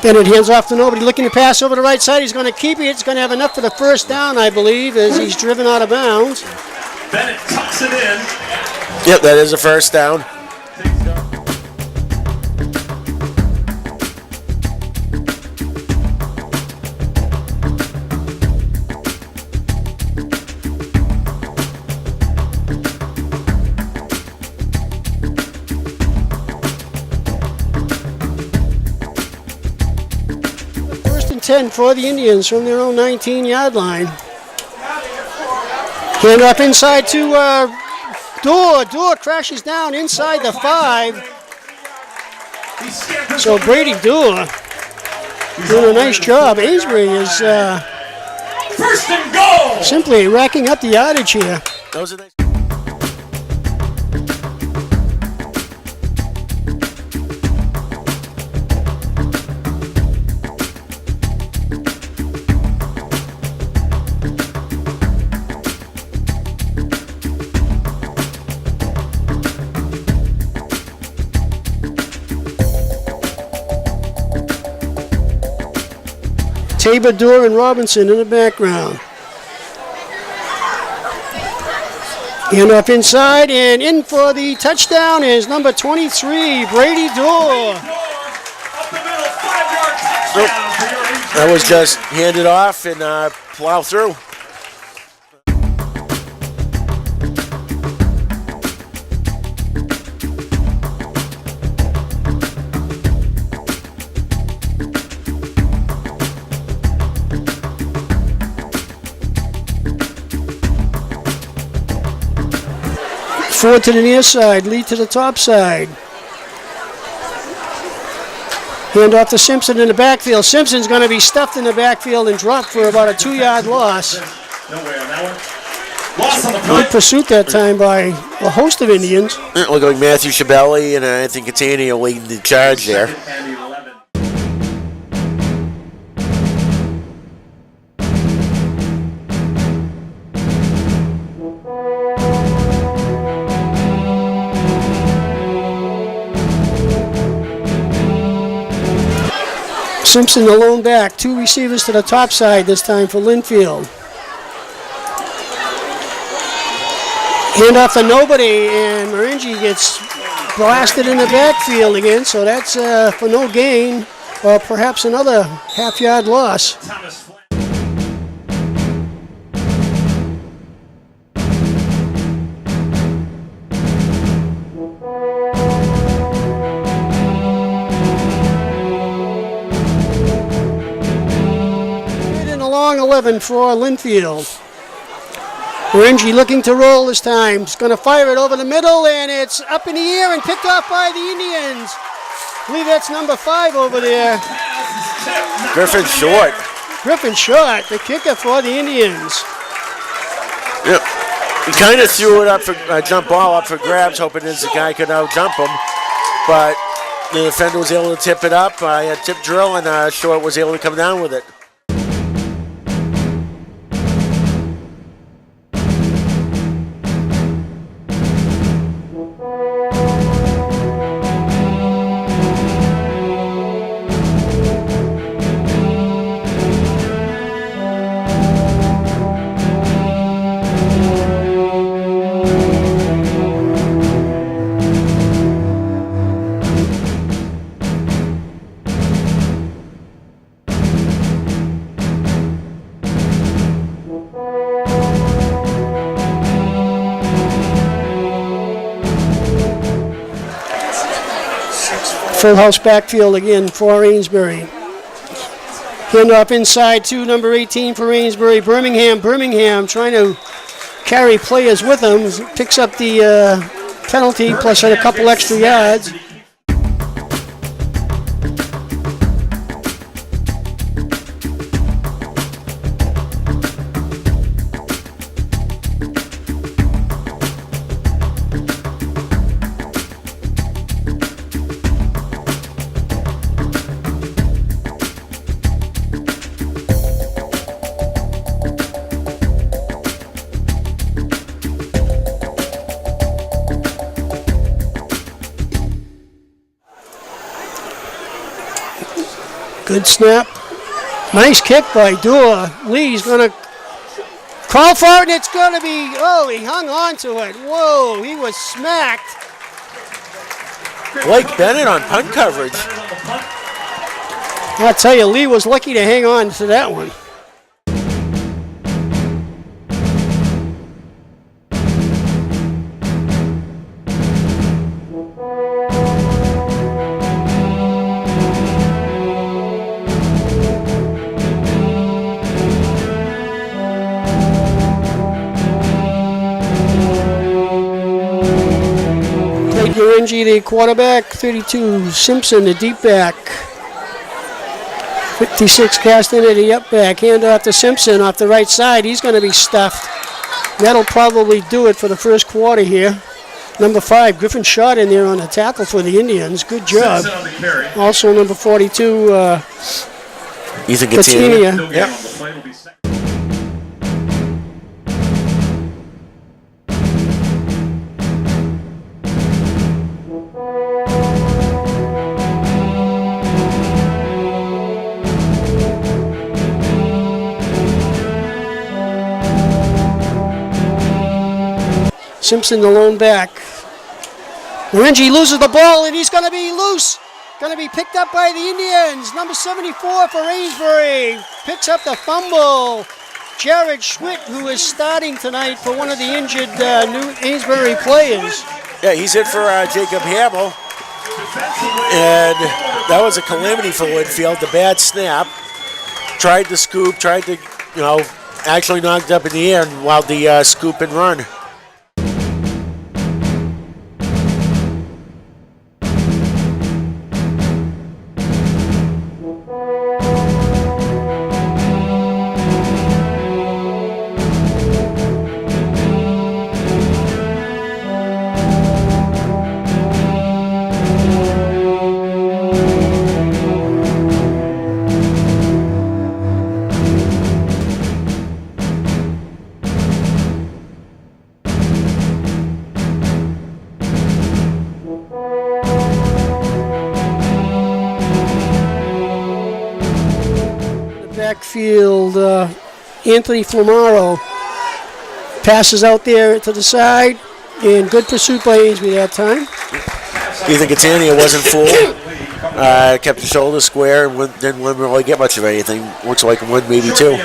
S1: Bennett hands off to nobody, looking to pass over the right side. He's going to keep it. It's going to have enough for the first down, I believe, as he's driven out of bounds.
S3: Bennett tucks it in.
S2: Yep, that is a first down.
S1: 10 for the Indians from their own 19-yard line. Hand off inside to Dorr. Dorr crashes down inside the 5. So Brady Dorr doing a nice job. Amesbury is
S3: First and goal.
S1: simply racking up the yardage here.
S2: Those are nice.
S1: Tabor, Dorr, and Robinson in the background. Hand off inside, and in for the touchdown is number 23, Brady Dorr.
S3: Up the middle, 5-yard touchdown for your Amesbury.
S2: That was just handed off and plow through.
S1: Ford to the near side, Lee to the top side. Hand off to Simpson in the backfield. Simpson's going to be stuffed in the backfield and dropped for about a 2-yard loss.
S3: No way on that one. Loss on the
S1: Good
S3: punt.
S1: pursuit that time by a host of Indians.
S2: It looked like Matthew Shabelli and Anthony Catania leading the charge there.
S3: And 11.
S1: Simpson the lone back. 2 receivers to the top side this time for Linfield. Hand off to nobody, and Maringi gets blasted in the backfield again, so that's for no gain, or perhaps another half-yard loss.
S3: Thomas Flynn.
S1: In the long 11 for Linfield. Maringi looking to roll this time. He's going to fire it over the middle, and it's up in the air and picked off by the Indians. I believe that's number 5 over there.
S2: Griffin Short.
S1: Griffin Short, the kicker for the Indians.
S2: Yep. He kind of threw it up for jump ball up for grabs, hoping this guy could out jump him. But the defender was able to tip it up. I had tip drill, and Short was able to come down with it.
S1: Full house backfield again for Amesbury. Handoff inside to number 18 for Amesbury. Birmingham trying to carry players with him. Picks up the penalty plus a couple extra yards. Good snap. Nice kick by Dorr. Lee's going to call for it, and it's going to be, oh, he hung on to it. Whoa, he was smacked.
S2: Blake Bennett on punt coverage.
S1: I'll tell you, Lee was lucky to hang on to that one. Rengie, the quarterback. 32, Simpson, the deep back. 56, Castanet, the up back. Hand off to Simpson off the right side. He's going to be stuffed. That'll probably do it for the first quarter here. Number 5, Griffin Shot in there on the tackle for the Indians. Good job. Also number 42,
S2: Ethan
S1: Catania.
S2: Yep.
S1: Simpson, the lone back. Rengie loses the ball, and he's going to be loose. Going to be picked up by the Indians. Number 74 for Amesbury picks up the fumble. Jared Schwitt, who is starting tonight for one of the injured new Amesbury players.
S2: Yeah, he's in for Jacob Hamill. And that was a calamity for Winfield. The bad snap. Tried to scoop, tried to, actually knocked up in the air while the scoop and run.
S1: Backfield, Anthony Flamaro passes out there to the side, and good pursuit by Amesbury that time.
S2: Ethan Catania wasn't fooled. Kept the shoulder square and didn't really get much of anything. Looks like one, maybe two.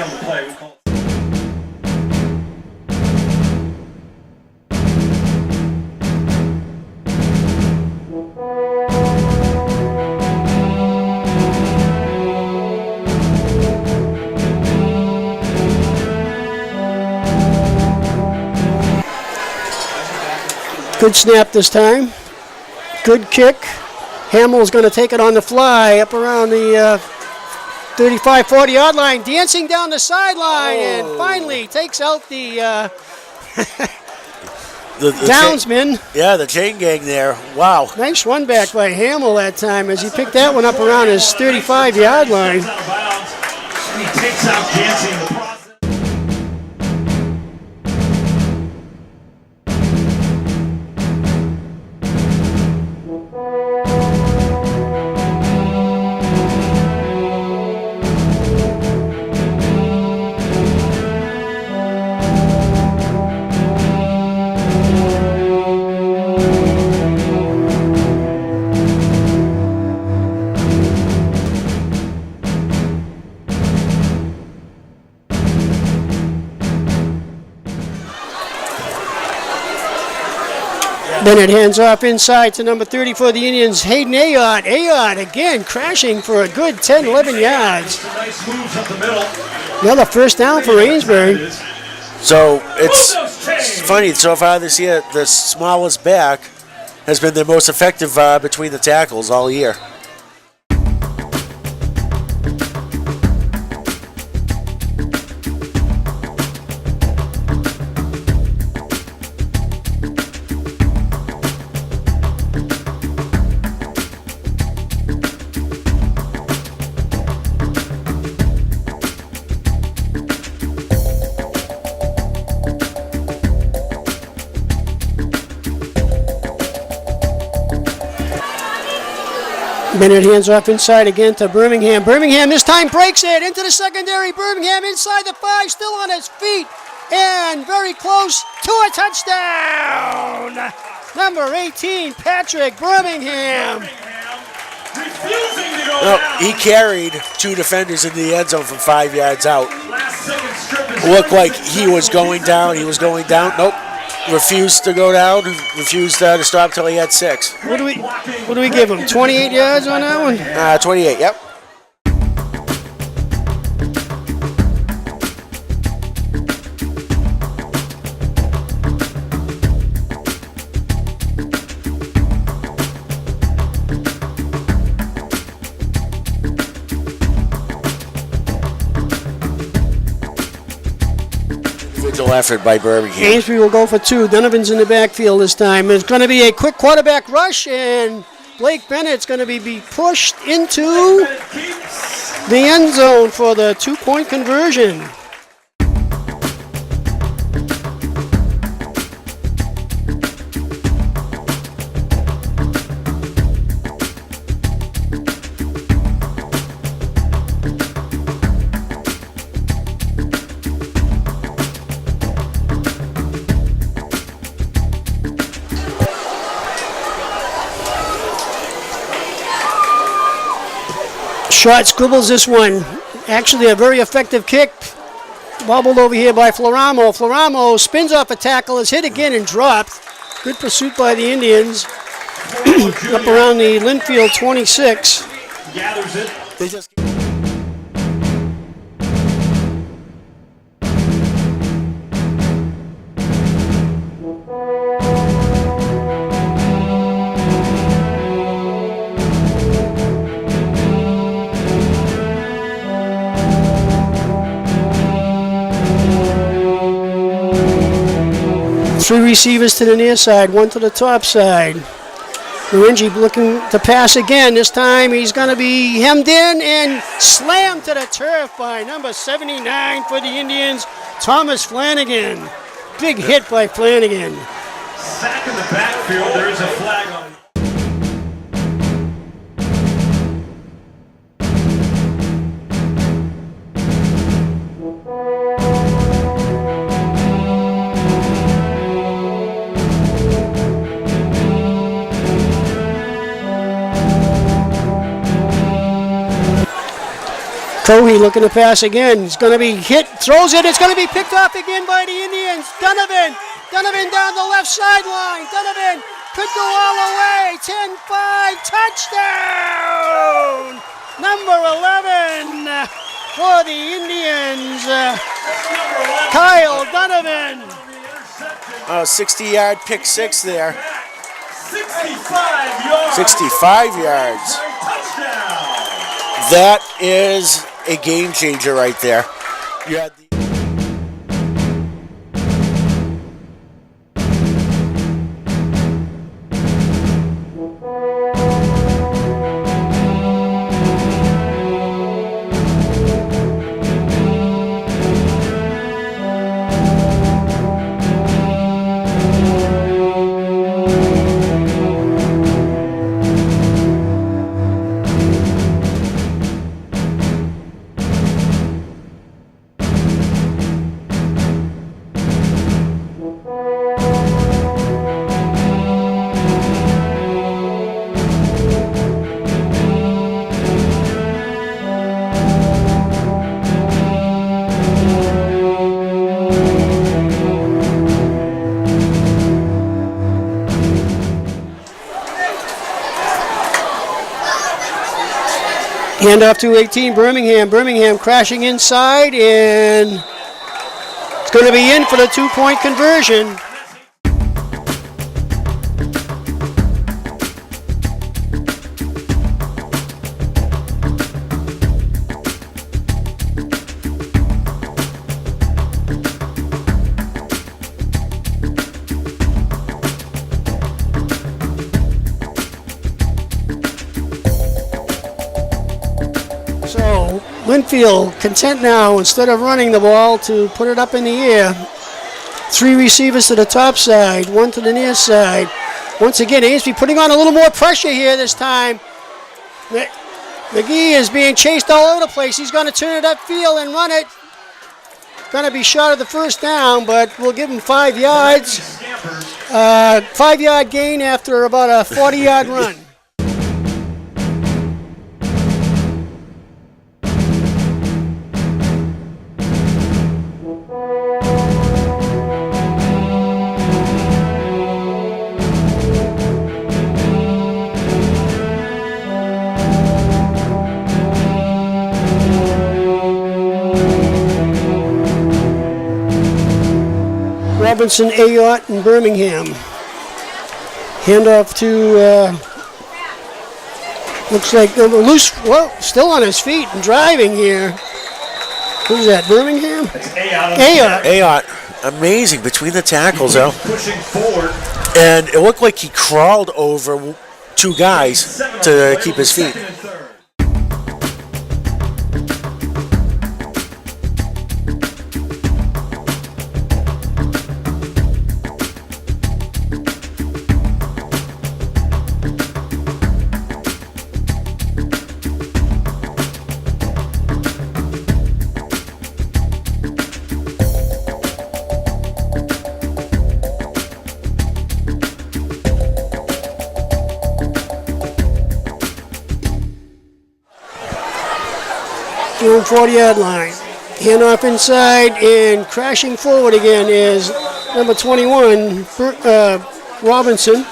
S1: Good snap this time. Good kick. Hamill's going to take it on the fly up around the 35, 40-yard line, dancing down the sideline, and finally takes out the Downsman.
S2: Yeah, the chain gang there. Wow.
S1: Nice run back by Hamill that time as he picked that one up around his 35-yard line.
S3: He takes out Jancy in the process.
S1: Bennett hands off inside to number 30 for the Indians, Hayden Ayotte. Ayotte again crashing for a good 10, 11 yards.
S3: Nice moves up the middle.
S1: Another first down for Amesbury.
S2: So it's funny, so far this year, the smallest back has been the most effective between the tackles all year.
S1: Bennett hands off inside again to Birmingham. Birmingham this time breaks it into the secondary. Birmingham inside the 5, still on his feet, and very close to a touchdown. Number 18, Patrick Birmingham.
S2: Well, he carried 2 defenders into the end zone from 5 yards out. Looked like he was going down. Nope. Refused to go down. Refused to stop till he had 6.
S1: What do we give him? 28 yards on that one?
S2: 28. Yep. special effort by Birmingham.
S1: Amesbury will go for 2. Donovan's in the backfield this time. It's going to be a quick quarterback rush, and Blake Bennett's going to be pushed into the end zone for the 2-point conversion. Shot scribbles this one. Actually a very effective kick. Bobbled over here by Floramo. Floramo spins off a tackle, is hit again and dropped. Good pursuit by the Indians. Up around the Linfield 26.
S3: Gathers it.
S2: They just
S1: Three receivers to the near side, 1 to the top side. Luigi looking to pass again. This time he's going to be hemmed in and slammed to the turf by number 79 for the Indians, Thomas Flanagan. Big hit by Flanagan.
S3: Sack in the backfield. There is a flag on.
S1: Cohey looking to pass again. He's going to be hit, throws it. It's going to be picked off again by the Indians. Donovan down the left sideline. Donovan could go all the way. 10-5, touchdown! Number 11 for the Indians. Kyle Donovan.
S2: 60-yard pick 6 there.
S3: 65 yards.
S2: 65 yards.
S3: Touchdown.
S2: That is a game changer right there. You had the
S1: handoff to 18, Birmingham. Birmingham crashing inside, and it's going to be in for the 2-point conversion. So Linfield content now, instead of running the ball, to put it up in the air. 3 receivers to the top side, 1 to the near side. Once again, Amesbury putting on a little more pressure here this time. McGee is being chased all over the place. He's going to turn it upfield and run it. Going to be short of the first down, but we'll give him 5 yards. 5-yard gain after about a 40-yard run. Robinson, Ayotte, and Birmingham. Handoff to, looks like loose, well, still on his feet and driving here. Who's that, Birmingham?
S3: Ayotte.
S2: Ayotte. amazing between the tackles, though.
S3: Pushing forward.
S2: And it looked like he crawled over 2 guys to keep his feet.
S1: Own 40-yard line. Handoff inside and crashing forward again is number 21, Robinson.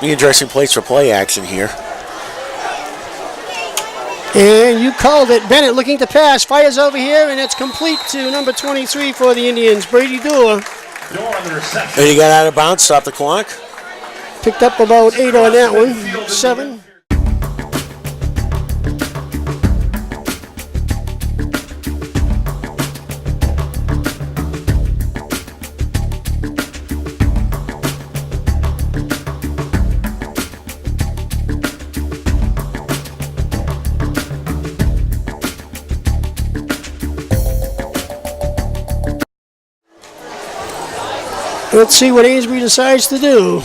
S2: Be interesting place for play action here.
S1: And you called it. Bennett looking to pass, fires over here, and it's complete to number 23 for the Indians, Brady Doerr.
S2: And he got out of bounds, stopped the clock.
S1: Picked up about 8 on that one, 7. Let's see what Amesbury decides to do.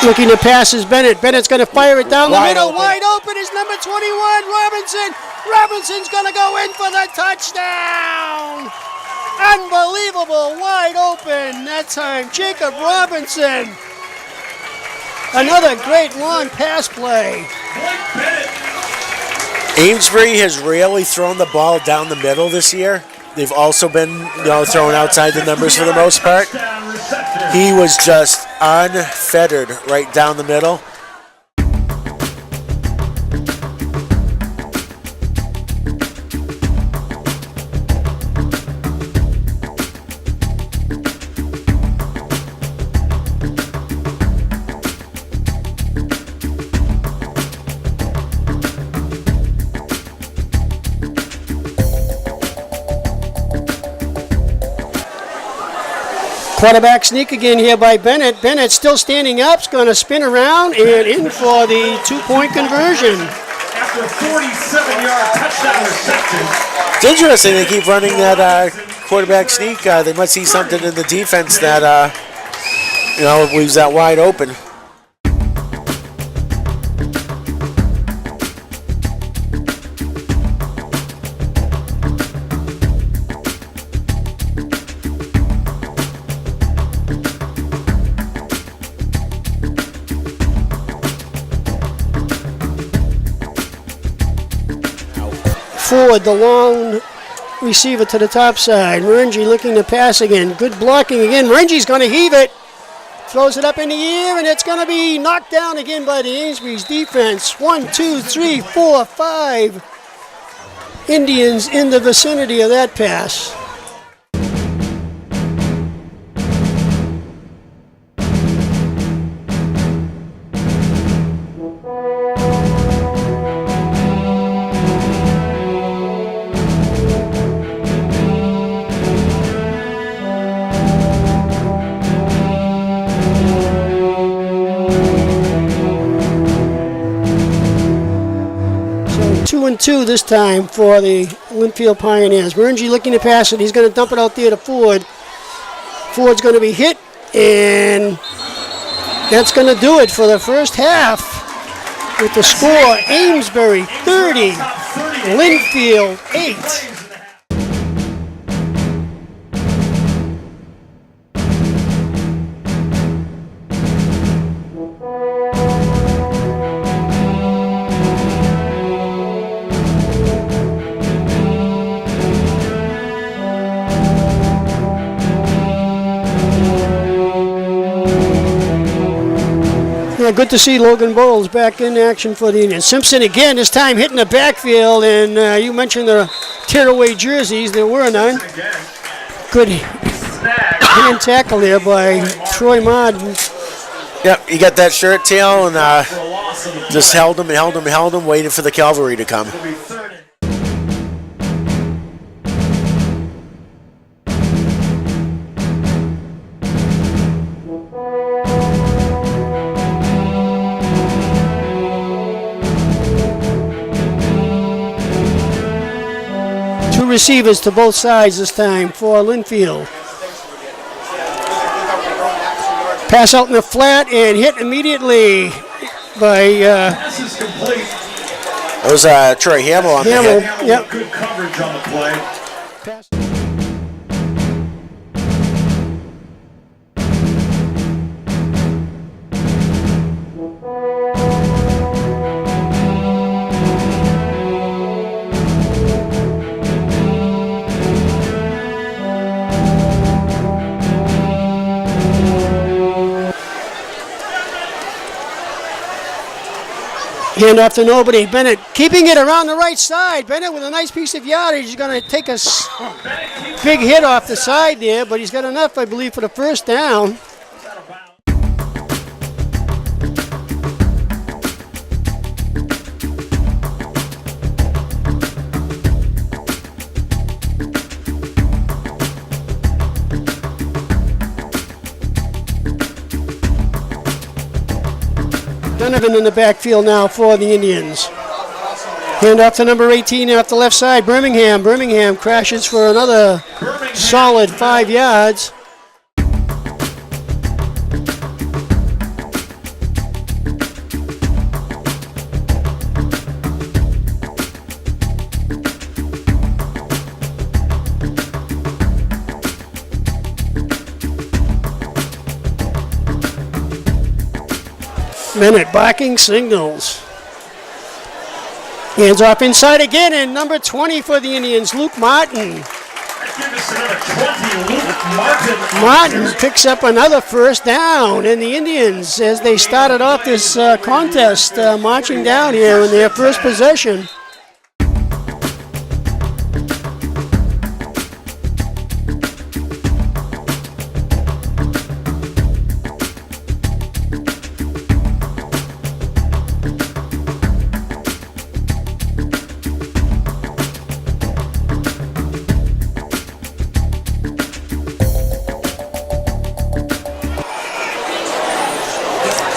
S1: Looking to pass is Bennett. Bennett's going to fire it down the middle.
S2: Open.
S1: Wide open is number 21, Robinson. Robinson's going to go in for the touchdown. Unbelievable, wide open that time. Jacob Robinson. Another great long pass play.
S2: Amesbury has rarely thrown the ball down the middle this year. They've also been, throwing outside the numbers for the most part. He was just unfettered right down the middle.
S1: Quarterback sneak again here by Bennett. Bennett still standing up, is going to spin around and in for the 2-point conversion.
S3: After a 47-yard touchdown reception.
S2: It's interesting they keep running that quarterback sneak. They must see something in the defense that, leaves that wide open.
S1: Forward, the long receiver to the top side. Morengi looking to pass again. Good blocking again. Morengi's going to heave it. Throws it up in the air, and it's going to be knocked down again by the Amesbury's defense. 1, 2, 3, 4, 5 Indians in the vicinity of that pass. So 2-2 this time for the Linfield Pioneers. Morengi looking to pass it. He's going to dump it out there to Ford. Ford's going to be hit, and that's going to do it for the first half with the score Amesbury 30, Linfield 8. Yeah, good to see Logan Burrell's back in action for the Indians. Simpson again, this time hitting the backfield, and you mentioned the tearaway jerseys. There were none. Good hand tackle there by Troy Martin.
S2: Yep, he got that shirt tail and just held him, waiting for the cavalry to come.
S1: Two receivers to both sides this time for Linfield. Pass out in the flat and hit immediately by
S2: It was Troy Hamill on the hit.
S1: Yep.
S3: Good coverage on the play.
S1: Pass. Hand off to nobody. Bennett keeping it around the right side. Bennett with a nice piece of yardage. He's going to take a big hit off the side there, but he's got enough, I believe, for the first down. Donovan in the backfield now for the Indians. Hand off to number 18 off the left side, Birmingham. Birmingham crashes for another solid 5 yards. Bennett barking signals. Hands off inside again, and number 20 for the Indians, Luke Martin. Martin picks up another first down, and the Indians, as they started off this contest, marching down here in their first possession.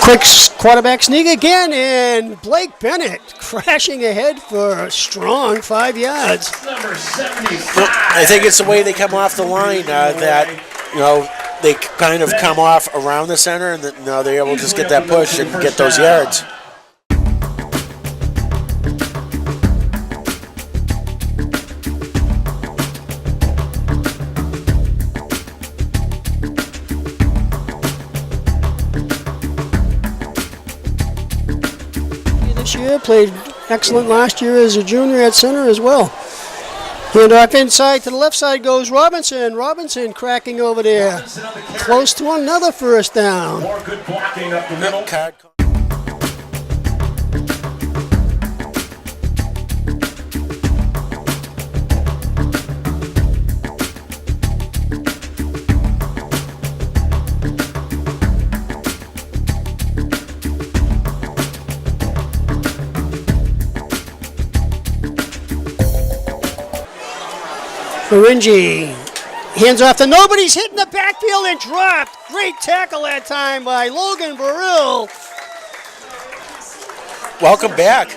S1: Quick quarterback sneak again, and Blake Bennett crashing ahead for a strong 5 yards.
S3: Number 75.
S2: Well, I think it's the way they come off the line that, they kind of come off around the center, and they're able to just get that push and get those yards.
S1: This year, played excellent last year as a junior at center as well. Hand off inside to the left side goes Robinson. Robinson cracking over there. Close to another first down.
S3: More good blocking up the middle.
S1: Faringi hands off to nobody's hitting the backfield and dropped. Great tackle that time by Logan Burrell.
S2: Welcome back.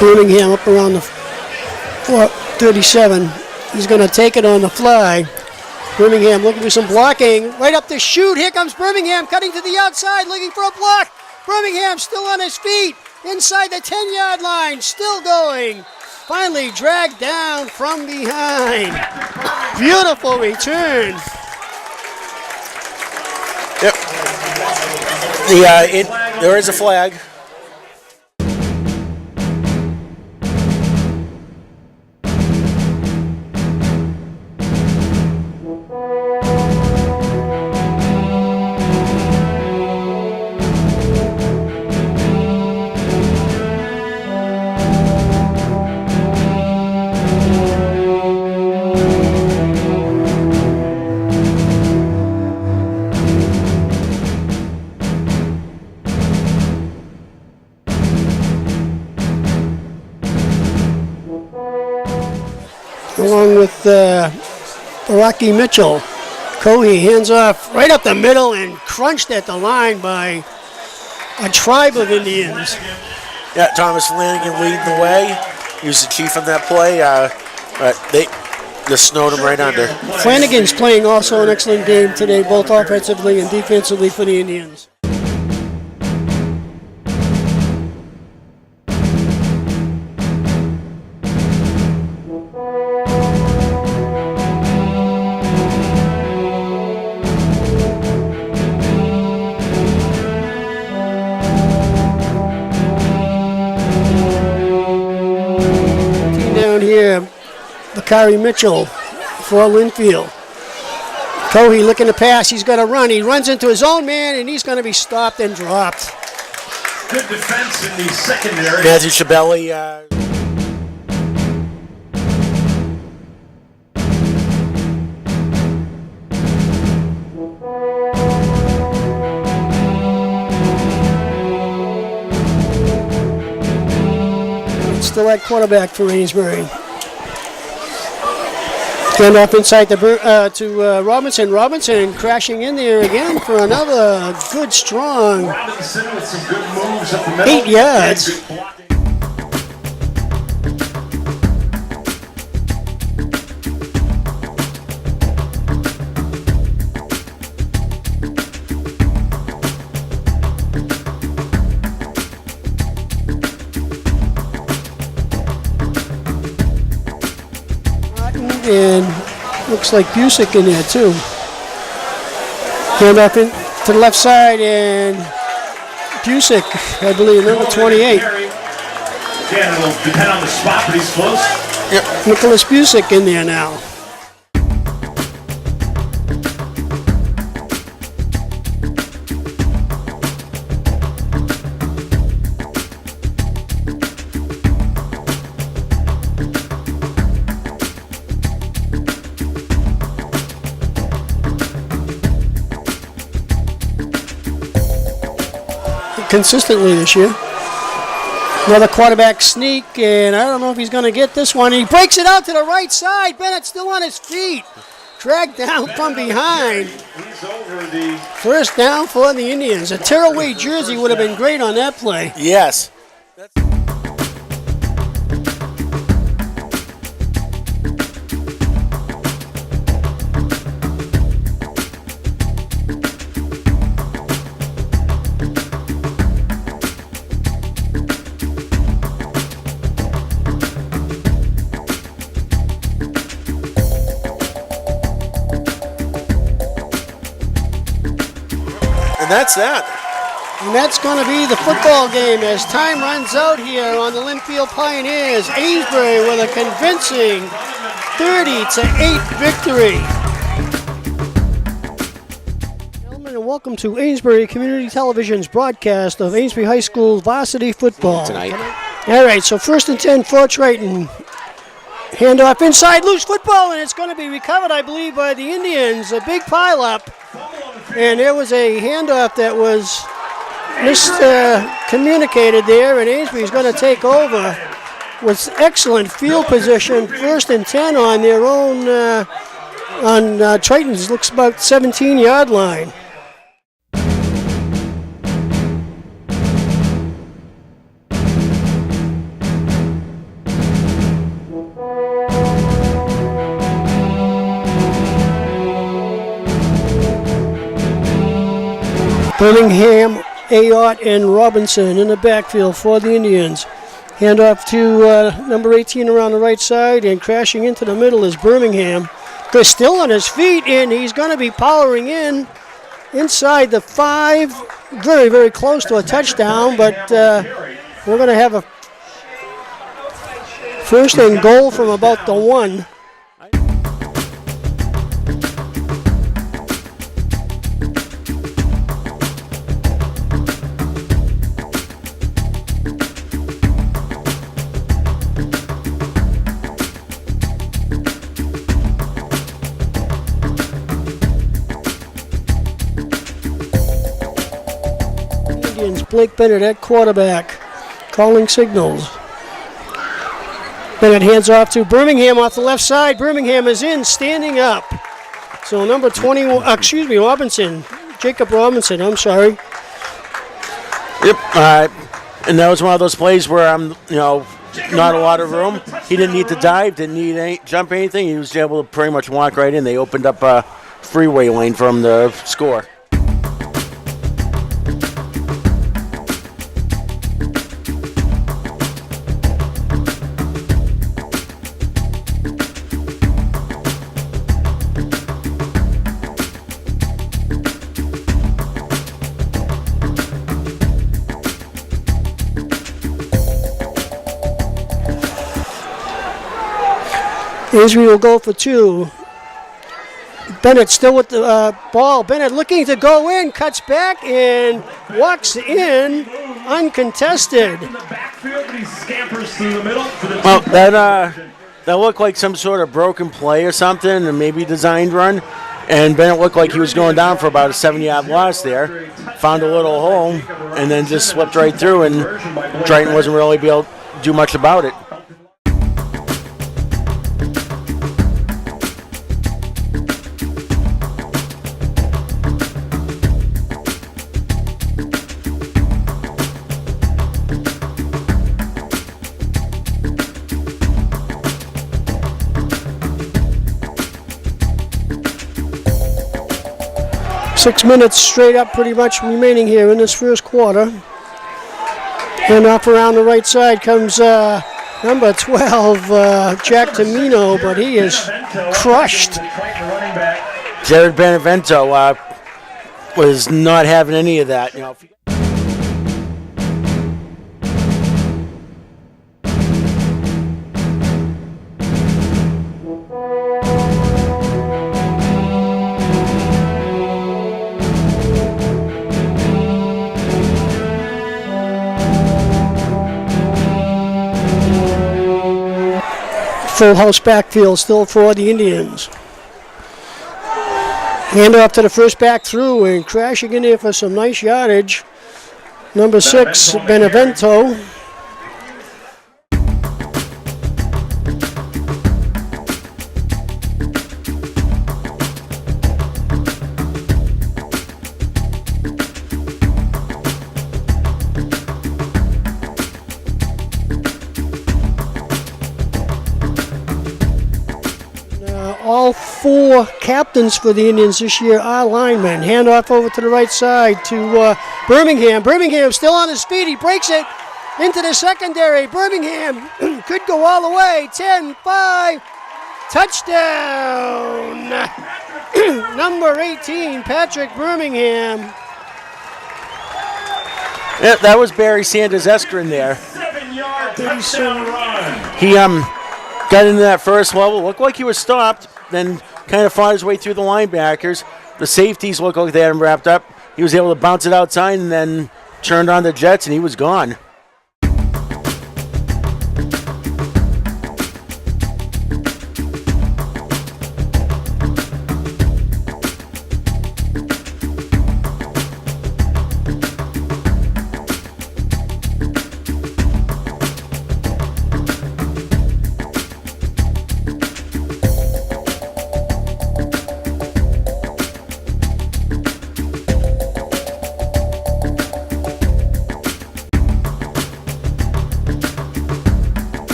S1: Birmingham up around the 37. He's going to take it on the fly. Birmingham looking for some blocking. Right up the chute. Here comes Birmingham cutting to the outside looking for a block. Birmingham still on his feet inside the 10-yard line. Still going. finally dragged down from behind. Beautiful return.
S2: Yep. There is a flag.
S1: Along with Rocky Mitchell. Cohey hands off right up the middle and crunched at the line by a tribe of Indians.
S2: Yeah, Thomas Flanagan leading the way. He was the chief on that play, but they just snowed him right under.
S1: Flanagan's playing also an excellent game today, both offensively and defensively for the Indians. Here, Bakari Mitchell for Linfield. Cohey looking to pass. He's going to run. He runs into his own man, and he's going to be stopped and dropped.
S3: Good defense in the secondary.
S2: Matthew Chabelli.
S1: Still at quarterback for Amesbury. Hand off inside to Robinson. Robinson crashing in there again for another good, strong
S3: Robinson with some good moves up the middle.
S1: 8 yards. And looks like Busick in there too. Hand off in to the left side, and Busick, I believe, number 28.
S3: Again, it'll depend on the spot, but he's close.
S1: Yep. Nicholas Busick in there now. Consistently this year. Another quarterback sneak, and I don't know if he's going to get this one. He breaks it out to the right side. Bennett still on his feet. Dragged down from behind.
S3: He's over the
S1: First down for the Indians. A tearaway jersey would have been great on that play.
S2: Yes. That's that.
S1: And that's going to be the football game as time runs out here on the Linfield Pioneers. Amesbury with a convincing 30-8 victory. Gentlemen, and welcome to Amesbury Community Television's broadcast of Amesbury High School varsity football.
S2: Tonight.
S1: All right, so 1st and 10 for Triton. Handoff inside, loose football, and it's going to be recovered, I believe, by the Indians. A big pileup. And there was a handoff that was miscommunicated there, and Amesbury's going to take over with excellent field position. 1st and 10 on their own, on Triton's, looks about 17-yard line. Birmingham, Ayotte, and Robinson in the backfield for the Indians. Hand off to number 18 around the right side, and crashing into the middle is Birmingham. They're still on his feet, and he's going to be powering in inside the 5. Very, very close to a touchdown, but we're going to have a first and goal from about the 1. Blake Bennett at quarterback, calling signals. Bennett hands off to Birmingham off the left side. Birmingham is in, standing up. So number 21, Robinson, Jacob Robinson, I'm sorry.
S2: Yep, and that was one of those plays where not a lot of room. He didn't need to dive, didn't need jump anything. He was able to pretty much walk right in. They opened up a freeway lane for him to score.
S1: Amesbury will go for 2. Bennett still with the ball. Bennett looking to go in, cuts back and walks in uncontested.
S2: Well, that looked like some sort of broken play or something, or maybe designed run. And Bennett looked like he was going down for about a 7-yard loss there. Found a little hole and then just slipped right through, and Triton wasn't really able to do much about it.
S1: Six minutes straight up pretty much remaining here in this first quarter. And off around the right side comes number 12, Jack Tamino, but he is crushed.
S2: Jared Benevento was not having any of that.
S1: Full house backfield still for the Indians. Hand off to the first back through and crashing in there for some nice yardage. Number 6, Benevento. All 4 captains for the Indians this year are linemen. Hand off over to the right side to Birmingham. Birmingham still on his feet. He breaks it into the secondary. Birmingham could go all the way. 10-5. Touchdown. Number 18, Patrick Birmingham.
S2: Yeah, that was Barry Sanders Eskren there.
S3: 7-yard touchdown run.
S2: He got into that first level, looked like he was stopped, then kind of fought his way through the linebackers. The safeties looked like they had him wrapped up. He was able to bounce it outside and then turned on the Jets, and he was gone.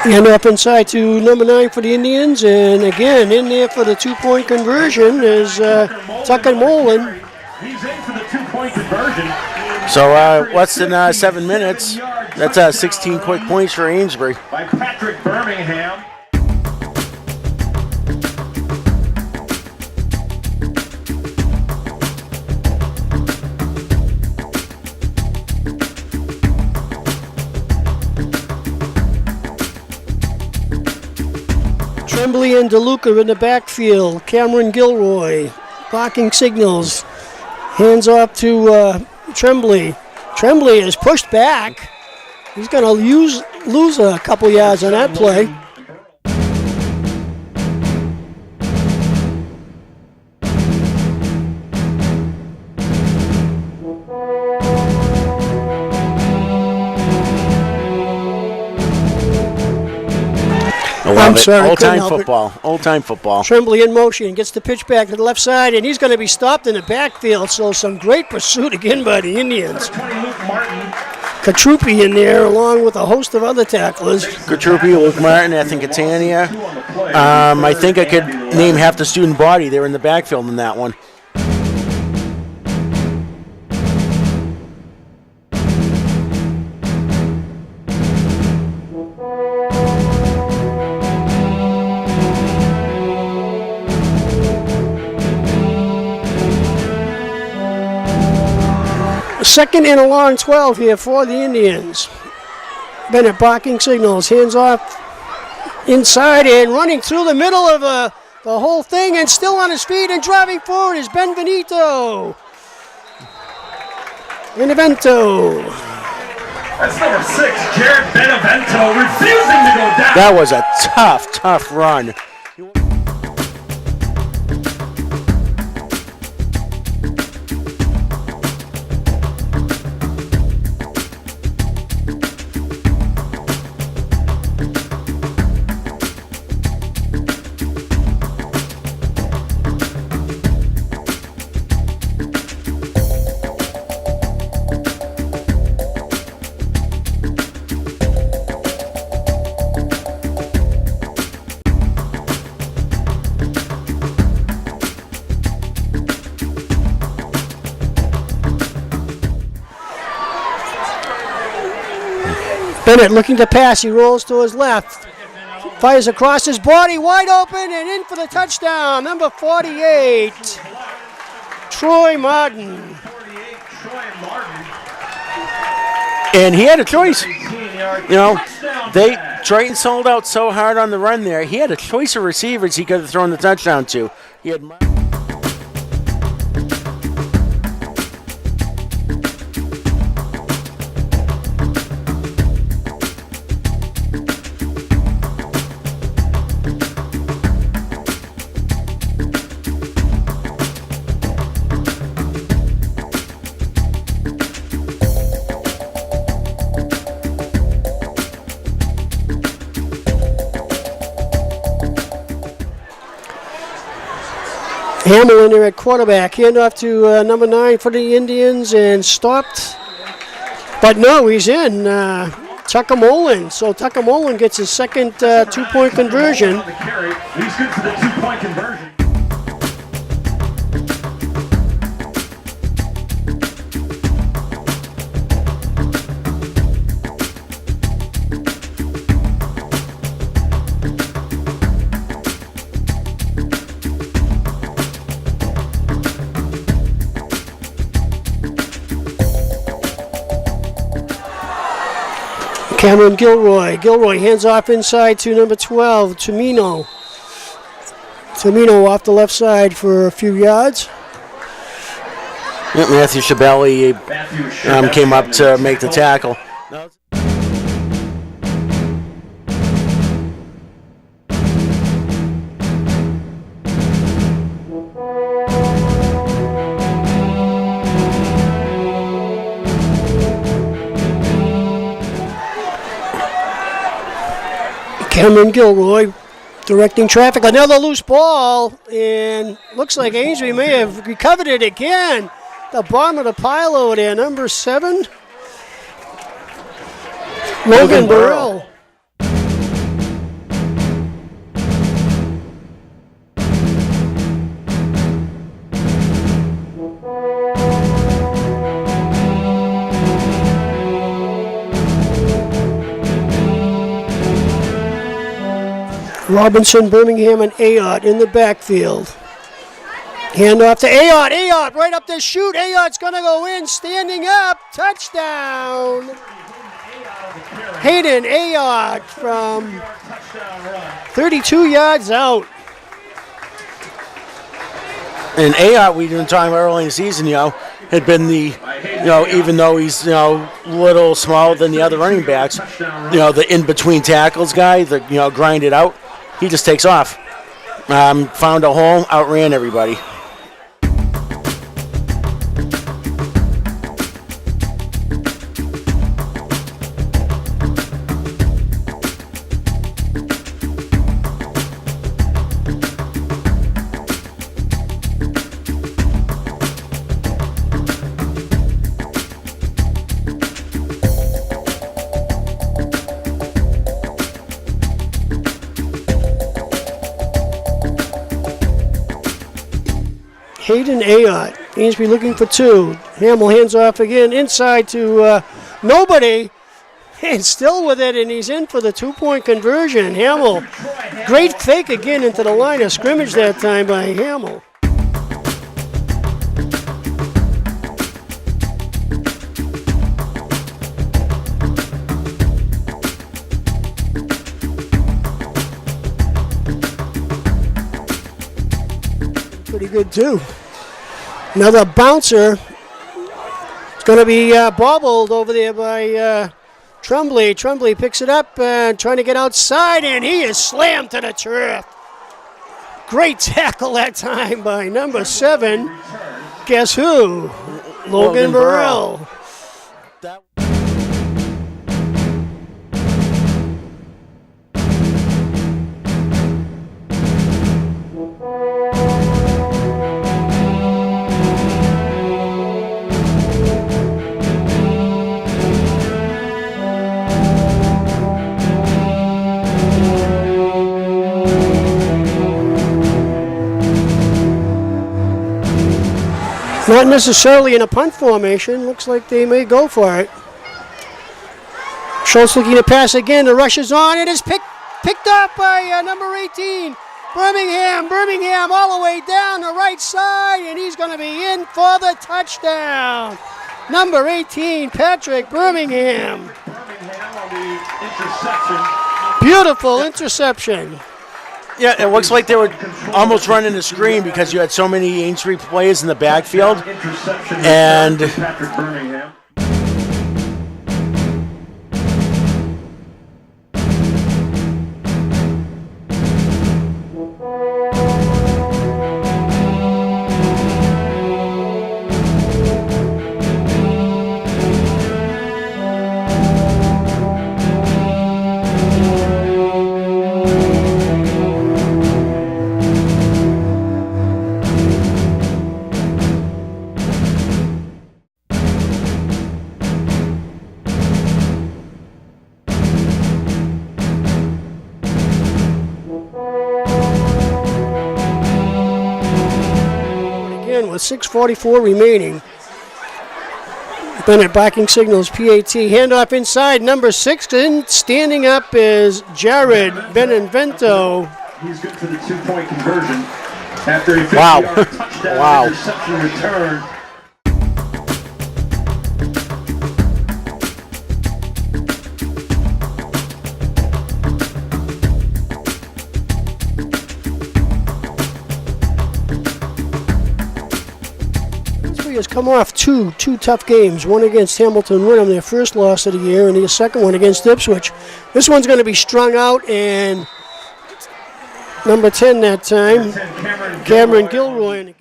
S1: And up inside to number 9 for the Indians. And again, in there for the 2-point conversion is Tucker Mullen.
S3: He's in for the 2-point conversion.
S2: So less than 7 minutes. That's 16 quick points for Amesbury.
S3: By Patrick Birmingham.
S1: Tremblay and DeLuca in the backfield. Cameron Gilroy blocking signals. Hands off to Tremblay. Tremblay is pushed back. He's going to lose a couple yards on that play. I'm sorry,
S2: Old-time football. Old-time football.
S1: Tremblay in motion, gets the pitch back to the left side, and he's going to be stopped in the backfield. So some great pursuit again by the Indians. Katrupi in there, along with a host of other tacklers.
S2: Katrupi, Luke Martin, Ethan Catania. I think I could name half the student body. They were in the backfield in that one.
S1: Second and a long 12 here for the Indians. Bennett barking signals, hands off inside and running through the middle of the whole thing and still on his feet and driving forward is Benvenuto. Benevento.
S3: That's number 6, Jared Benevento, refusing to go down.
S2: That was a tough run.
S1: Bennett looking to pass. He rolls to his left. Fires across his body. Wide open and in for the touchdown. Number 48, Troy Martin.
S2: And he had a choice. You know, Triton sold out so hard on the run there. He had a choice of receivers he could have thrown the touchdown to. He had
S1: Hamill in there at quarterback. Hand off to number 9 for the Indians and stopped. But no, he's in. Tucker Mullen. So Tucker Mullen gets his second 2-point conversion.
S3: He's good for the 2-point conversion.
S1: Cameron Gilroy. Gilroy hands off inside to number 12, Tomino. Tomino off the left side for a few yards.
S2: Yep, Matthew Shabelli came up to make the tackle.
S1: Cameron Gilroy directing traffic. Another loose ball, and looks like Amesbury may have recovered it again. The bottom of the pile over there, number 7, Logan Burrell. Robinson, Birmingham, and Ayotte in the backfield. Hand off to Ayotte. Ayotte right up the chute. Ayotte's going to go in, standing up. Touchdown. Hayden Ayotte from 32 yards out.
S2: And Ayotte, we've been talking about early in the season, had been the, even though he's, little smaller than the other running backs, the in-between tackles guy, grind it out, he just takes off. Found a hole, outran everybody.
S1: Hayden Ayotte. Amesbury looking for two. Hamill hands off again inside to nobody. And still with it, and he's in for the two-point conversion. Hamill, great fake again into the line of scrimmage that time by Hamill. Pretty good too. Another bouncer. It's going to be bobbled over there by Tremblay. Tremblay picks it up and trying to get outside, and he is slammed to the turf. Great tackle that time by number 7. Guess who? Logan Burrell. Not necessarily in a punt formation. Looks like they may go for it. Schultz looking to pass again. The rush is on. It is picked up by number 18. Birmingham. Birmingham all the way down the right side. And he's going to be in for the touchdown. Number 18, Patrick Birmingham.
S3: Birmingham on the interception.
S1: Beautiful interception.
S2: Yeah, it looks like they were almost running the screen because you had so many Amesbury players in the backfield. And
S3: Patrick Birmingham.
S1: With 6:44 remaining. Bennett backing signals PAT. Handoff inside. Number 6 in. Standing up is Jared Benevento.
S3: He's good for the two-point conversion after a 50-yard touchdown interception return.
S1: Has come off two tough games. One against Hamilton Wyndham, their first loss of the year, and the second one against Ipswich. This one's going to be strung out, and number 10 that time, Cameron Gilroy.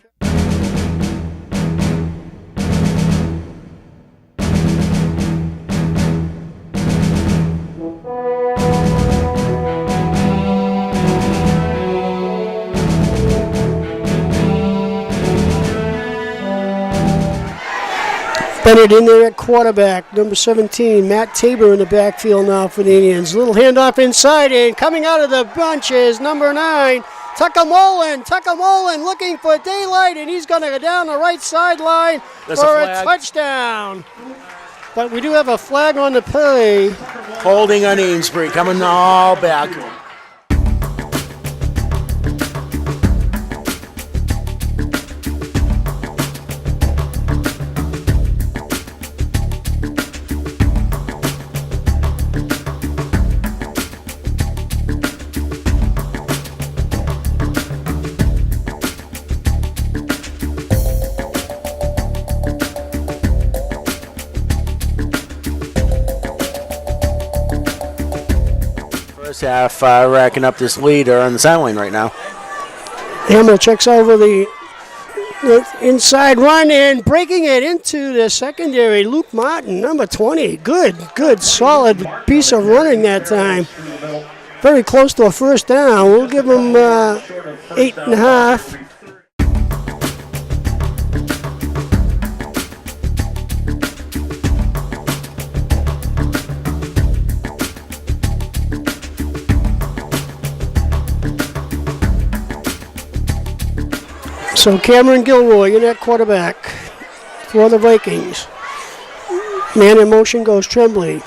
S1: Bennett in there at quarterback. Number 17, Matt Tabor in the backfield now for the Indians. Little handoff inside, and coming out of the bunch is number 9, Tucker Mullen. Tucker Mullen looking for daylight, and he's going to go down the right sideline for a touchdown. But we do have a flag on the play.
S2: Holding on Amesbury, coming all back. first half, racking up this lead on the sideline right now.
S1: Hamill checks over the inside run and breaking it into the secondary. Luke Martin, number 20. Good, solid piece of running that time. Very close to a first down. We'll give him 8.5. So Cameron Gilroy in at quarterback for the Vikings. Man in motion goes Tremblay.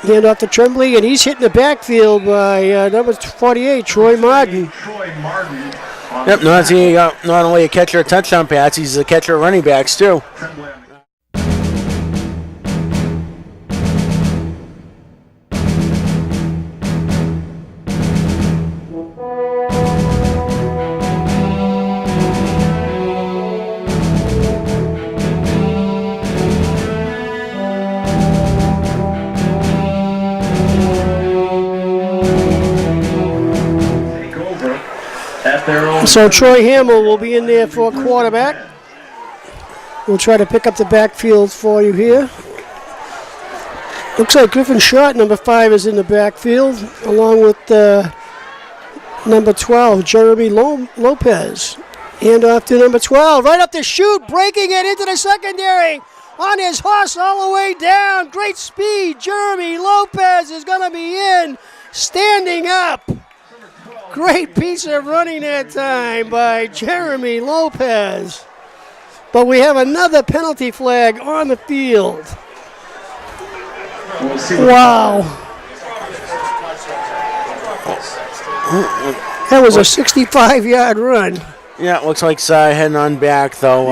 S1: Hand off to Tremblay, and he's hitting the backfield by number 48, Troy Martin.
S2: Yep, not only a catcher of touchdown pass, he's a catcher of running backs too.
S1: So Troy Hamill will be in there for quarterback. We'll try to pick up the backfield for you here. Looks like Griffin Schott, number 5, is in the backfield, along with number 12, Jeremy Lopez. Hand off to number 12, right up the chute, breaking it into the secondary. On his horse all the way down. Great speed. Jeremy Lopez is going to be in, standing up. Great piece of running that time by Jeremy Lopez. But we have another penalty flag on the field. Wow. That was a 65-yard run.
S2: Yeah, it looks like heading on back, though.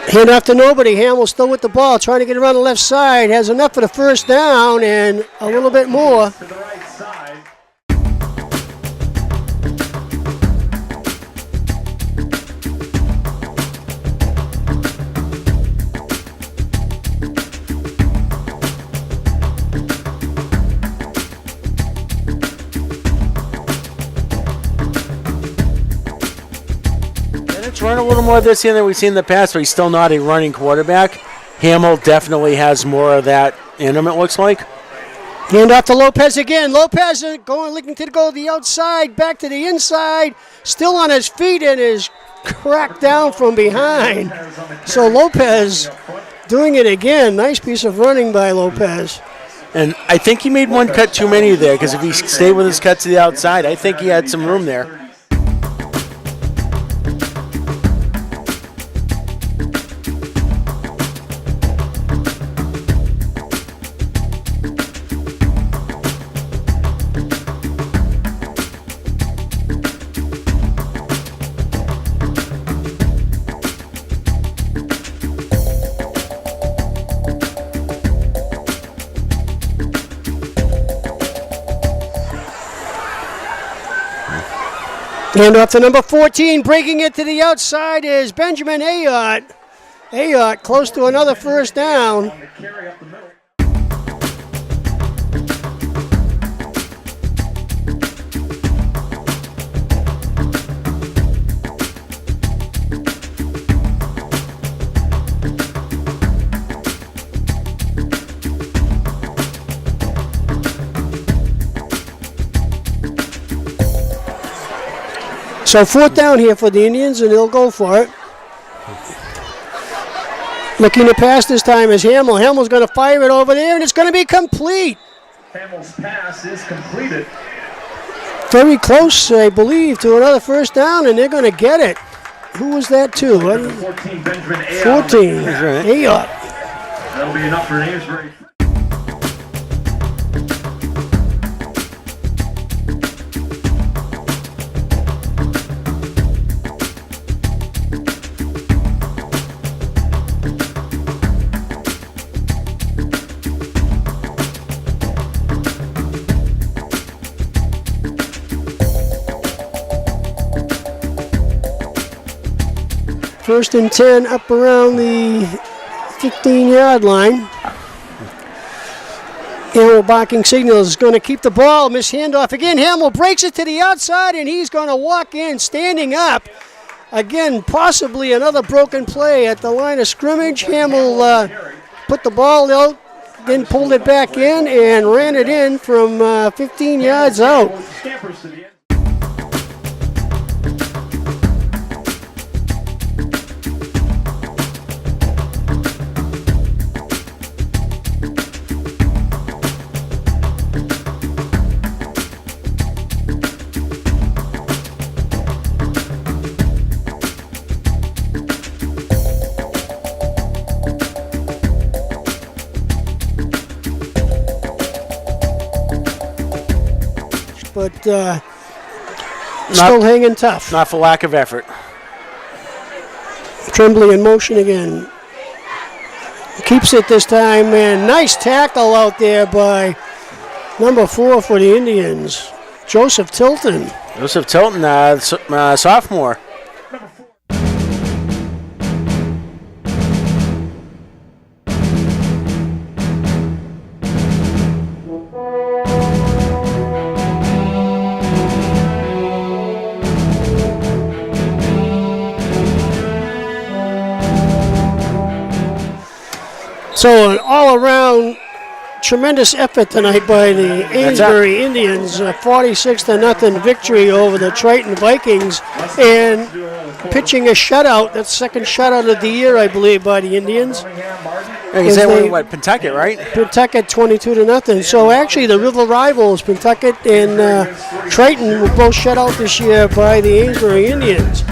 S1: Hand off to nobody. Hamill still with the ball, trying to get around the left side. Has enough for the first down and a little bit more.
S2: Run a little more this year than we've seen in the past, but he's still not a running quarterback. Hamill definitely has more of that in him, it looks like.
S1: Hand off to Lopez again. Lopez looking to go to the outside, back to the inside, still on his feet and is cracked down from behind. So Lopez doing it again. Nice piece of running by Lopez.
S2: And I think he made one cut too many there, because if he stayed with his cut to the outside, I think he had some room there.
S1: Hand off to number 14, breaking it to the outside is Benjamin Ayotte. Ayotte close to another first down. So fourth down here for the Indians, and they'll go for it. Looking to pass this time is Hamill. Hamill's going to fire it over there, and it's going to be complete.
S3: Hamill's pass is completed.
S1: very close, I believe, to another first down, and they're going to get it. Who was that to?
S3: 14, Benjamin
S1: 14. Ayotte.
S3: That'll be enough for Amesbury.
S1: First and 10 up around the 15-yard line. Hamill barking signals is going to keep the ball. Miss handoff again. Hamill breaks it to the outside, and he's going to walk in standing up. Again, possibly another broken play at the line of scrimmage. Hamill put the ball out, then pulled it back in and ran it in from 15 yards out. But still hanging tough.
S2: Not for lack of effort.
S1: Trembling in motion again. Keeps it this time, and nice tackle out there by number 4 for the Indians, Joseph Tilton.
S2: Joseph Tilton, sophomore.
S1: So an all-around tremendous effort tonight by the Amesbury Indians, 46-0 victory over the Triton Vikings, and pitching a shutout. That's second shutout of the year, I believe, by the Indians.
S2: Is that what, Pentucket, right?
S1: Pentucket 22-0. So actually the rival rivals, Pentucket and Triton, were both shut out this year by the Amesbury Indians.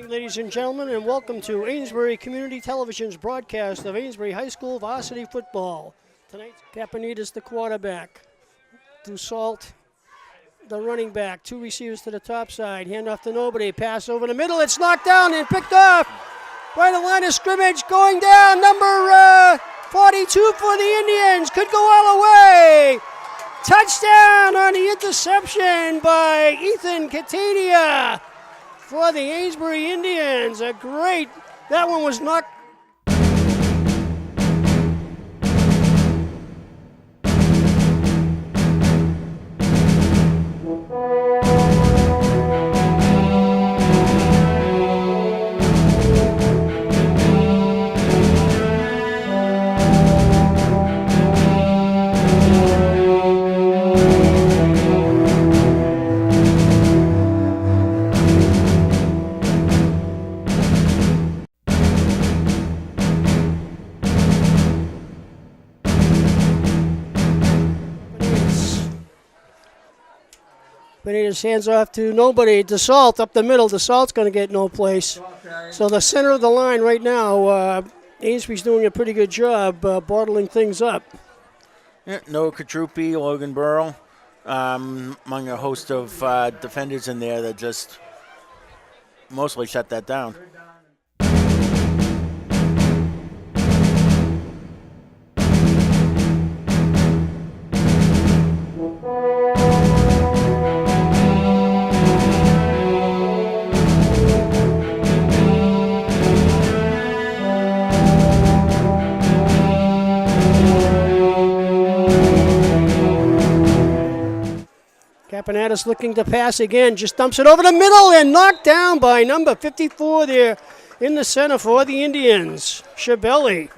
S1: Ladies and gentlemen, and welcome to Amesbury Community Television's broadcast of Amesbury High School varsity football. Tonight, Caponitas, the quarterback. Dussault, the running back. 2 receivers to the top side. Hand off to nobody. Pass over the middle. It's knocked down and picked off by the line of scrimmage. Going down, number 42 for the Indians. Could go all the way. Touchdown on the interception by Ethan Catania for the Amesbury Indians. That one was knocked. Benitez hands off to nobody. Dussault up the middle. Dussault's going to get no place. So the center of the line right now, Amesbury's doing a pretty good job bottling things up.
S2: Yeah, Noah Katrupi, Logan Burrow, among a host of defenders in there that just mostly shut that down.
S1: Caponitas looking to pass again, just dumps it over the middle and knocked down by number 54 there in the center for the Indians, Shabelli.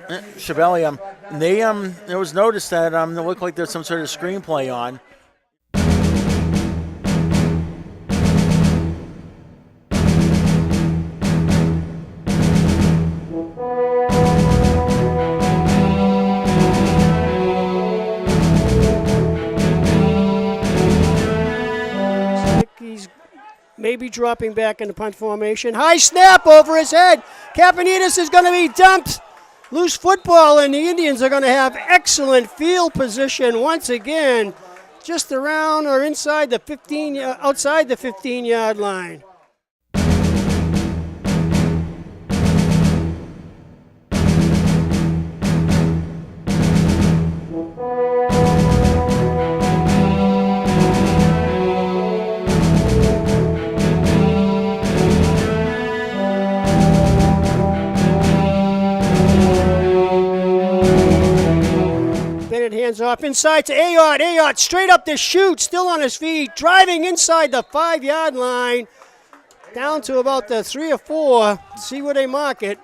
S2: It was noticed that they look like there's some sort of screenplay on.
S1: maybe dropping back into punt formation. High snap over his head. Kapanitis is going to be dumped. Loose football, and the Indians are going to have excellent field position once again, just around or inside the 15, outside the 15-yard line. Hands off inside to Ayotte. Ayotte straight up the chute, still on his feet, driving inside the 5-yard line, down to about the 3 or 4. See where they mark it.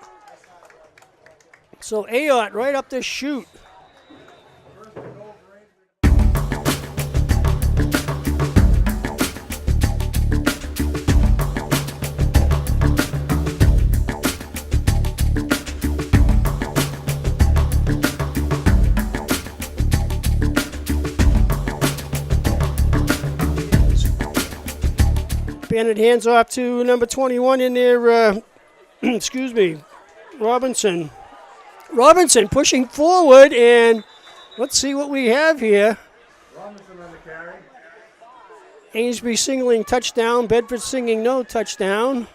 S1: So Ayotte right up the chute. Bennett hands off to number 21 in there, excuse me, Robinson. Robinson pushing forward, and let's see what we have here.
S3: Robinson on the carry.
S1: Amesbury singling touchdown, Bedford singing no touchdown.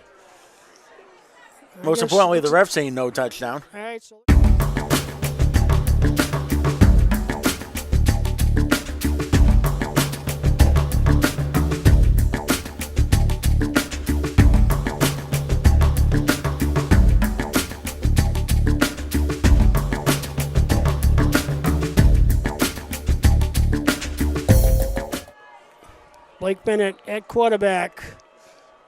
S2: Most importantly, the ref saying no touchdown.
S1: All right, so Blake Bennett at quarterback.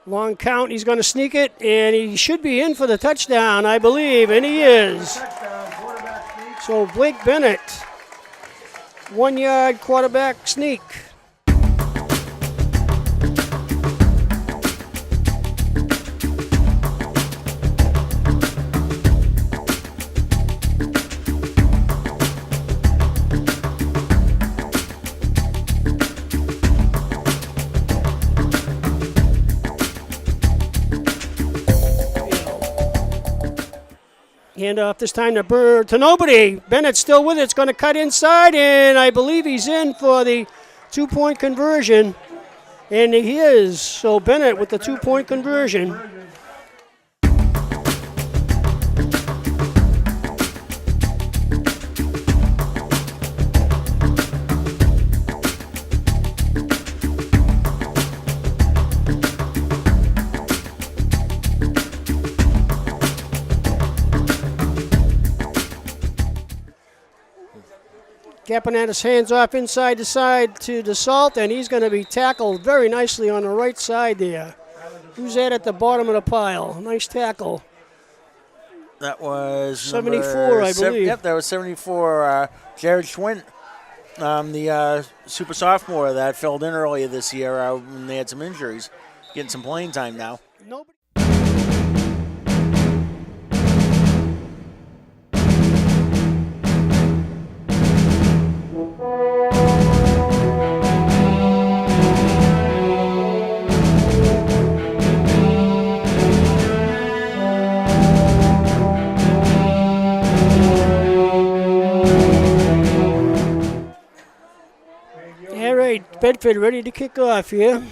S1: Long count, he's going to sneak it, and he should be in for the touchdown, I believe, and he is. So Blake Bennett, 1-yard quarterback sneak. Handoff this time to nobody. Bennett still with it. It's going to cut inside, and I believe he's in for the 2-point conversion. And he is. So Bennett with the 2-point conversion. Kapanitis hands off inside the side to DeSalt, and he's going to be tackled very nicely on the right side there. Who's that at the bottom of the pile? Nice tackle.
S2: That was
S1: 74, I believe.
S2: Yep, that was 74. Jared Schwint, the super sophomore that filled in earlier this year when they had some injuries. Getting some playing time now.
S1: Nobody. Bedford ready to kick off here.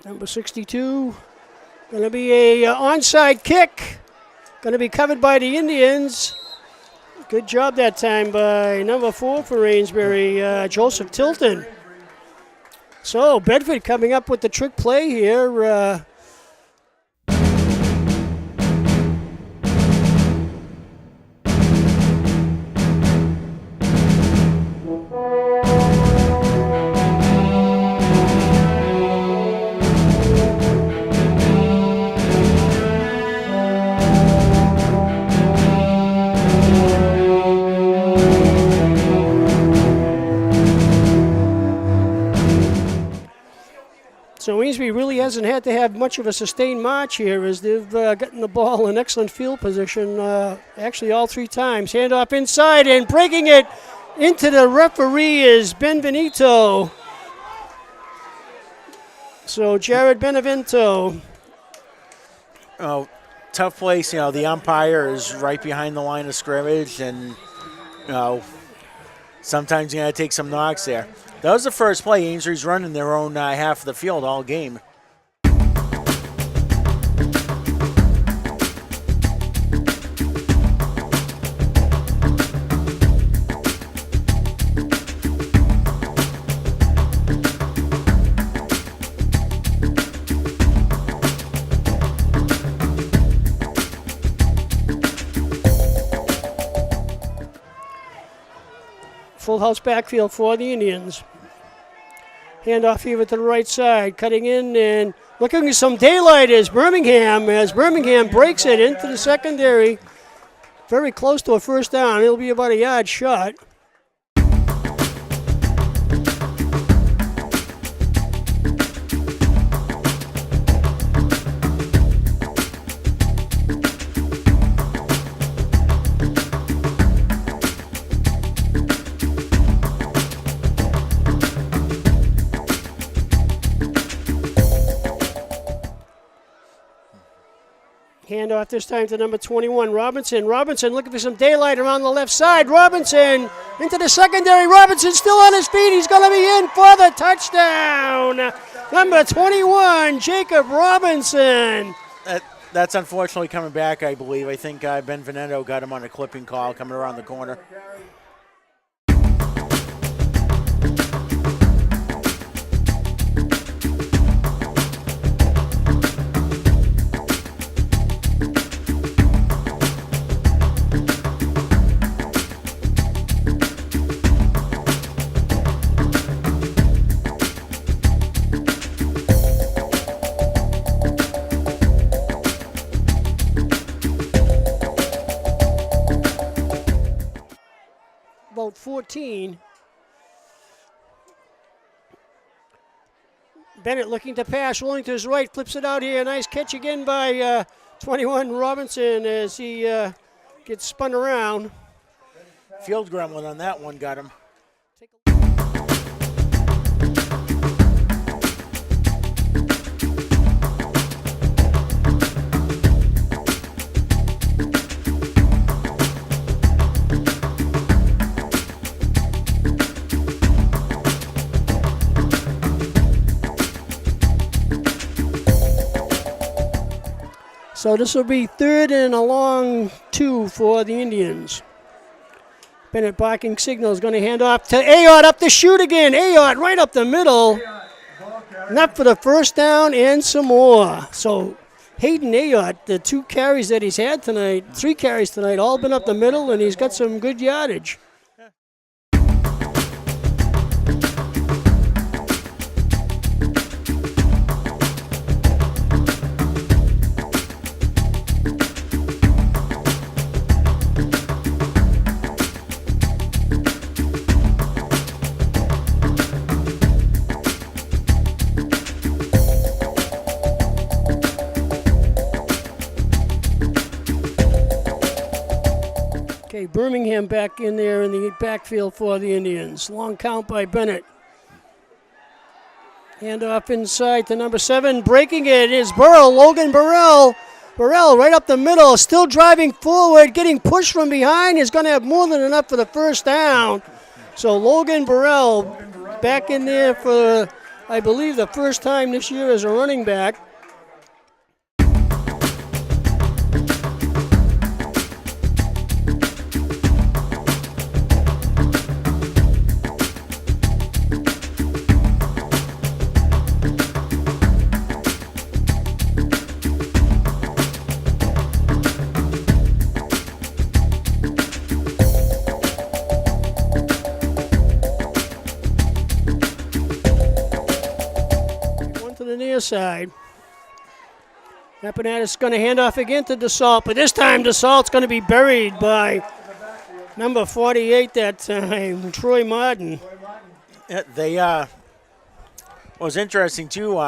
S1: Number 62. Going to be a onside kick. Going to be covered by the Indians. Good job that time by number 4 for Amesbury, Joseph Tilton. So Bedford coming up with the trick play here. So Amesbury really hasn't had to have much of a sustained march here as they've gotten the ball in excellent field position, actually all 3 times. Handoff inside and breaking it into the referee is Benvenuto. So Jared Benevento.
S2: Oh, tough place. The umpire is right behind the line of scrimmage, and sometimes you got to take some knocks there. That was the first play. Amesbury's running their own half of the field all game.
S1: Full house backfield for the Indians. Handoff here to the right side, cutting in and looking at some daylight is Birmingham, as Birmingham breaks it into the secondary. Very close to a first down. It'll be about a yard shot. Handoff this time to number 21, Robinson. Robinson looking for some daylight around the left side. Robinson into the secondary. Robinson still on his feet. He's going to be in for the touchdown. Number 21, Jacob Robinson.
S2: That's unfortunately coming back, I believe. I think Ben Veneto got him on a clipping call coming around the corner.
S1: About 14. Bennett looking to pass, rolling to his right, flips it out here. Nice catch again by 21 Robinson as he gets spun around.
S2: Field gremlin on that one got him.
S1: So this will be 3rd and a long 2 for the Indians. Bennett barking signal is going to hand off to Ayotte up the shoot again. Ayotte right up the middle. Enough for the first down and some more. So Hayden Ayotte, the 2 carries that he's had tonight, 3 carries tonight, all been up the middle, and he's got some good yardage. Okay, Birmingham back in there in the backfield for the Indians. Long count by Bennett. Handoff inside to number 7. Breaking it is Burrell, Logan Burrell. Burrell right up the middle, still driving forward, getting pushed from behind. Is going to have more than enough for the first down. So Logan Burrell back in there for, I believe, the first time this year as a running back. Side. Apponatis going to hand off again to DeSalt, but this time DeSalt's going to be buried by number 48 that time, Troy Martin.
S2: Yeah, what was interesting too,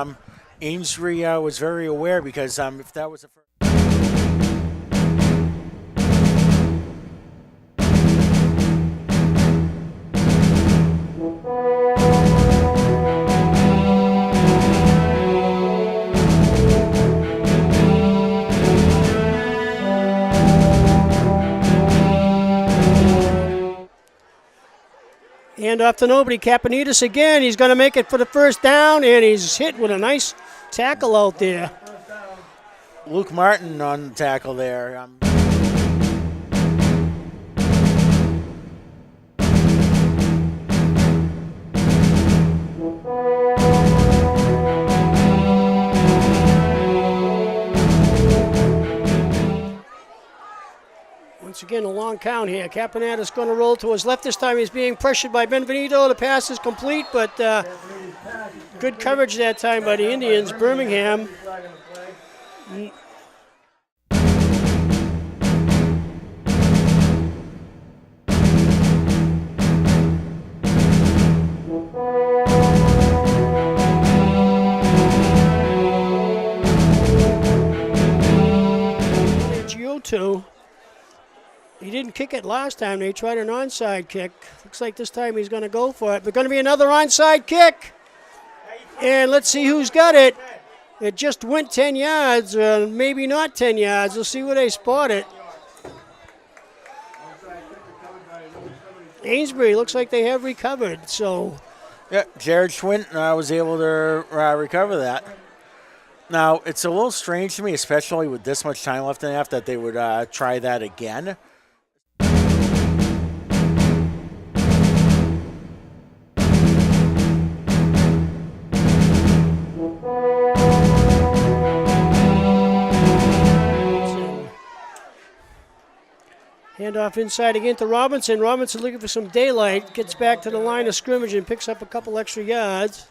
S2: Amesbury was very aware because if that was a
S1: Hand off to nobody. Kapanitis again. He's going to make it for the first down, and he's hit with a nice tackle out there.
S2: Luke Martin on the tackle there.
S1: Once again, a long count here. Capanatis going to roll to his left. This time he's being pressured by Benvenuto. The pass is complete, but good coverage that time by the Indians. Birmingham. Giotto. He didn't kick it last time. They tried an onside kick. Looks like this time he's going to go for it. But going to be another onside kick. And let's see who's got it. It just went 10 yards, maybe not 10 yards. We'll see where they spot it. Amesbury, looks like they have recovered. So,
S2: yeah, Jared Schwint was able to recover that. Now, it's a little strange to me, especially with this much time left in the half, that they would try that again.
S1: Handoff inside again to Robinson. Robinson looking for some daylight. Gets back to the line of scrimmage and picks up a couple extra yards.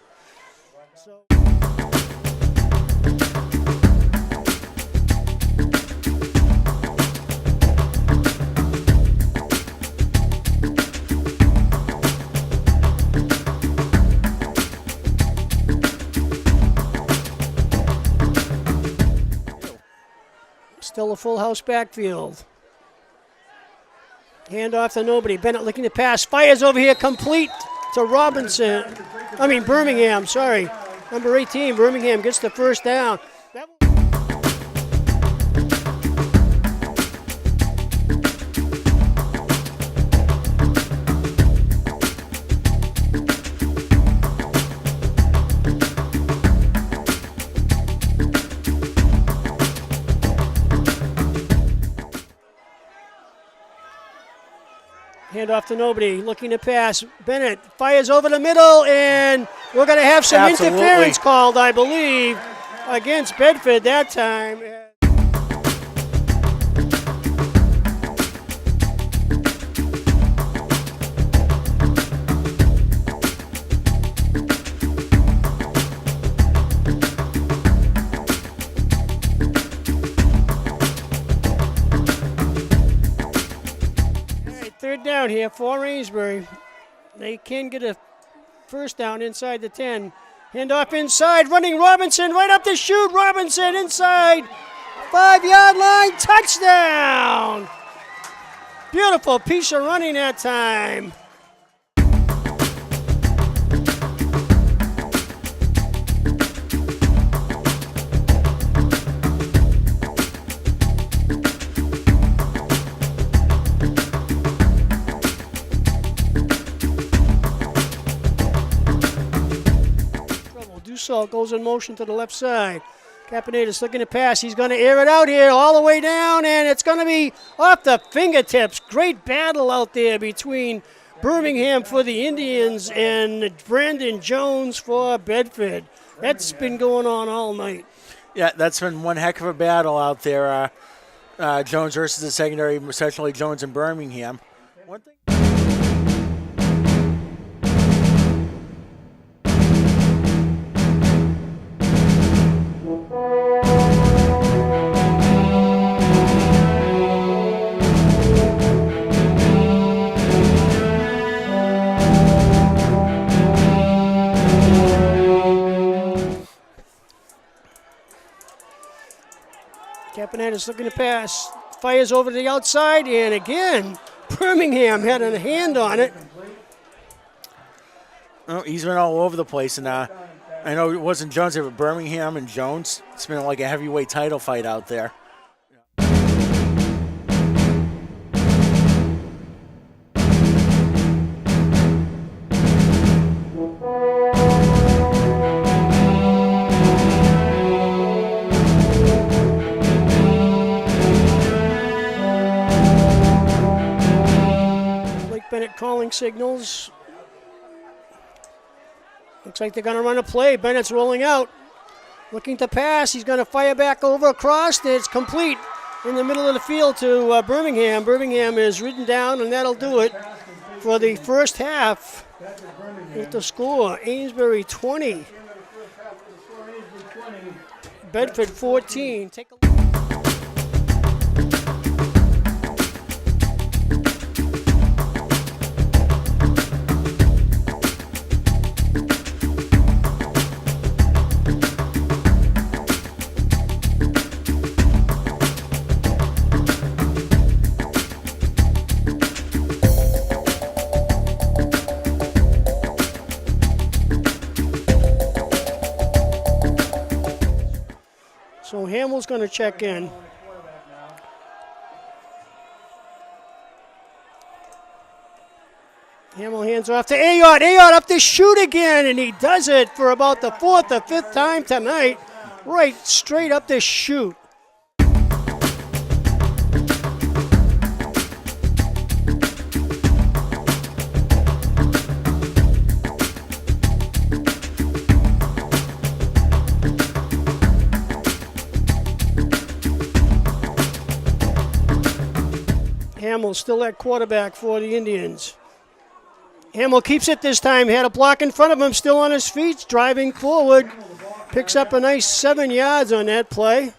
S1: Still a full house backfield. Hand off to nobody. Bennett looking to pass. Fires over here, complete to Robinson. Birmingham, sorry. Number 18, Birmingham gets the first down. Hand off to nobody, looking to pass. Bennett fires over the middle, and we're going to have some interference called, I believe, against Bedford that time. Third down here for Amesbury. They can get a first down inside the 10. Handoff inside, running Robinson right up the chute. Robinson inside, 5-yard line, touchdown. Beautiful piece of running that time. Dussault goes in motion to the left side. Kapanitis looking to pass. He's going to air it out here all the way down, and it's going to be off the fingertips. Great battle out there between Birmingham for the Indians and Brandon Jones for Bedford. That's been going on all night.
S2: Yeah, that's been one heck of a battle out there. Jones versus the secondary, essentially Jones and Birmingham. One thing.
S1: Kapanatis looking to pass. Fires over to the outside, and again, Birmingham had a hand on it.
S2: Oh, he's been all over the place, and I know it wasn't Jones, but Birmingham and Jones. It's been like a heavyweight title fight out there.
S1: signals. Looks like they're going to run a play. Bennett's rolling out. Looking to pass. He's going to fire back over across. It's complete in the middle of the field to Birmingham. Birmingham is ridden down, and that'll do it for the first half with the score. Amesbury 20. Bedford 14. Take a look. So Hamill's going to check in. Hamill hands off to Ayotte. Ayotte up to shoot again, and he does it for about the fourth or fifth time tonight. Right straight up to shoot. Hamill still at quarterback for the Indians. Hamill keeps it this time. Had a block in front of him, still on his feet, driving forward. Picks up a nice 7 yards on that play.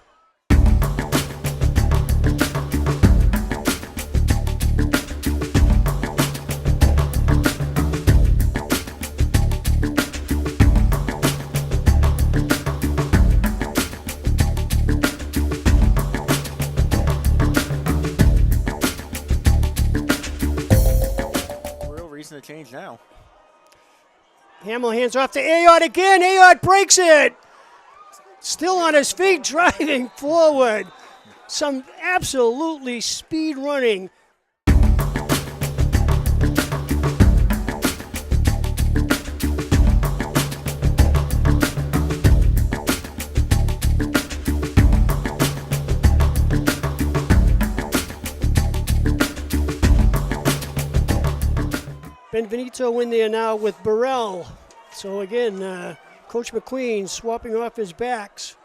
S2: To change now.
S1: Hamill hands off to Ayotte again. Ayotte breaks it. Still on his feet, driving forward. Some absolutely speed running. Benvenuto in there now with Burrell. So again, Coach McQueen swapping off his backs.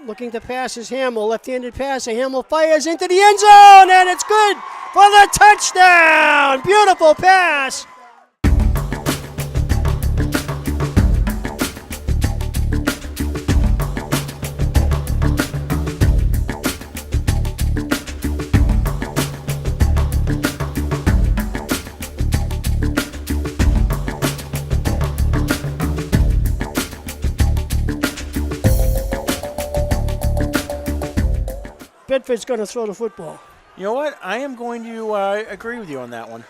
S1: Looking to pass is Hamill. Left-handed pass. Hamill fires into the end zone, and it's good for the touchdown. Beautiful pass. Bedford's going to throw the football.
S2: You know what? I am going to agree with you on that one.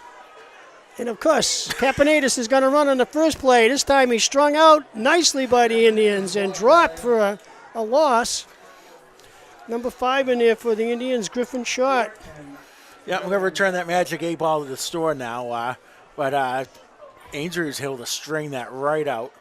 S1: And of course, Kapanidis is going to run on the first play. This time he's strung out nicely by the Indians and dropped for a loss. Number 5 in there for the Indians, Griffin Short.
S2: Yeah, we're going to return that magic 8-ball to the store now. But Amesbury was able to string that right out.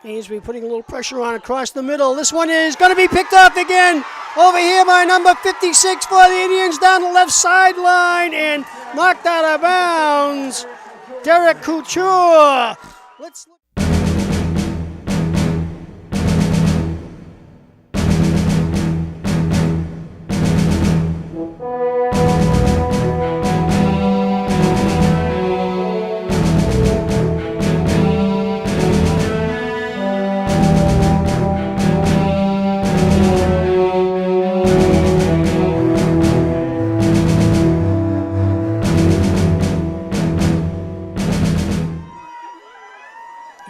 S1: Amesbury putting a little pressure on across the middle. This one is going to be picked off again over here by number 56 for the Indians down the left sideline and knocked out of bounds. Derek Couture. Let's look.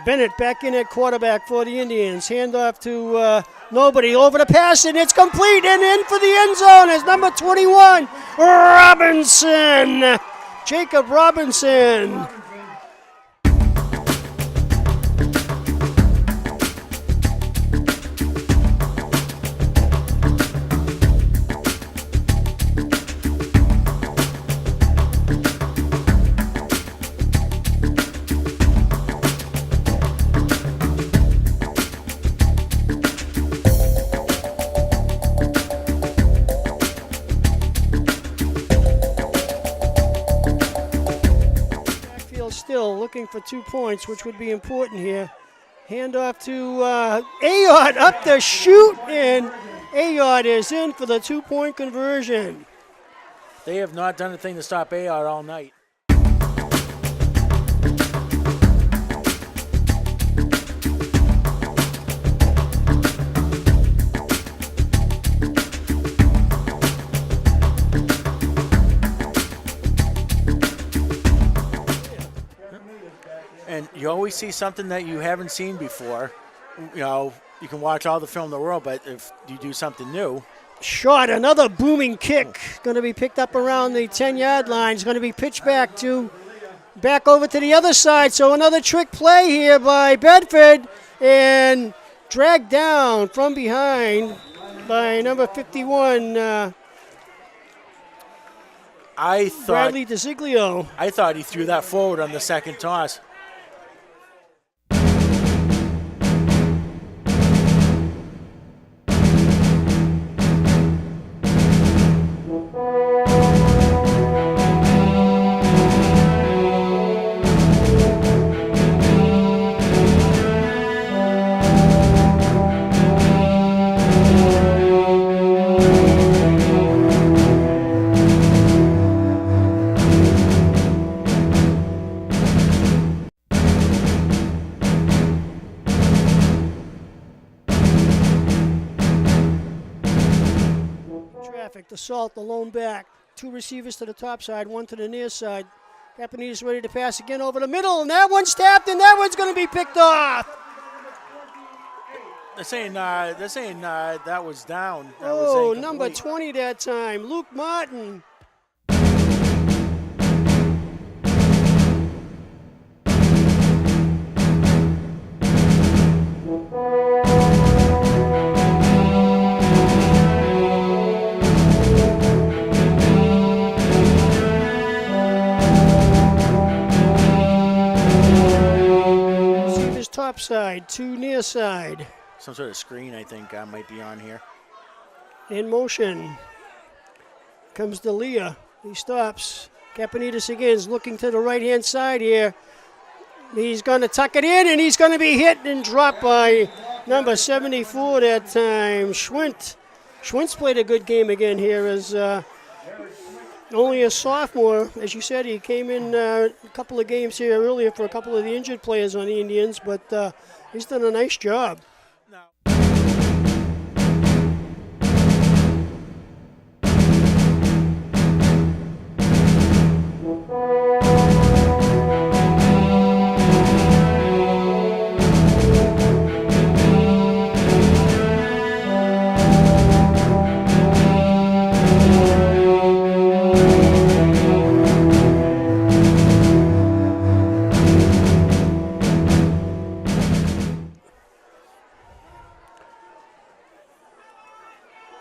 S1: Bennett back in at quarterback for the Indians. Handoff to nobody. Over the pass, and it's complete and in for the end zone is number 21, Robinson. Jacob Robinson. still looking for 2 points, which would be important here. Hand off to Ayotte up the chute, and Ayotte is in for the 2-point conversion.
S2: They have not done a thing to stop Ayotte all night. And you always see something that you haven't seen before. You know, you can watch all the film in the world, but if you do something new.
S1: Shot, another booming kick. Going to be picked up around the 10-yard line. It's going to be pitched back over to the other side. So another trick play here by Bedford, and dragged down from behind by number 51, Bradley DeZiglio.
S2: I thought he threw that forward on the second toss.
S1: Assault, the lone back. 2 receivers to the top side, 1 to the near side. Caponita's ready to pass again over the middle, and that one's tapped, and that one's going to be picked off.
S2: They're saying that was down. That
S1: Oh,
S2: was
S1: number
S2: incomplete.
S1: 20 that time, Luke Martin. Top side, 2 near side.
S2: Some sort of screen, I think, might be on here.
S1: In motion. Comes D'Elia. He stops. Caponitas again is looking to the right-hand side here. He's going to tuck it in, and he's going to be hit and dropped by number 74 that time, Schwint. Schwint's played a good game again here as only a sophomore. As you said, he came in a couple of games here earlier for a couple of the injured players on the Indians, but he's done a nice job.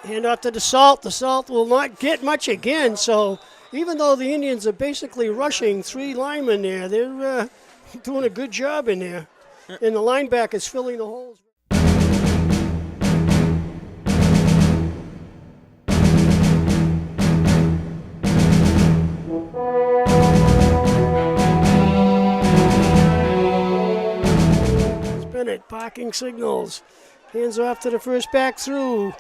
S1: Hand off to the Salt will not get much again. So even though the Indians are basically rushing 3 linemen there, they're doing a good job in there. And the linebackers filling the holes. Bennett parking signals. Hands off to the first back through.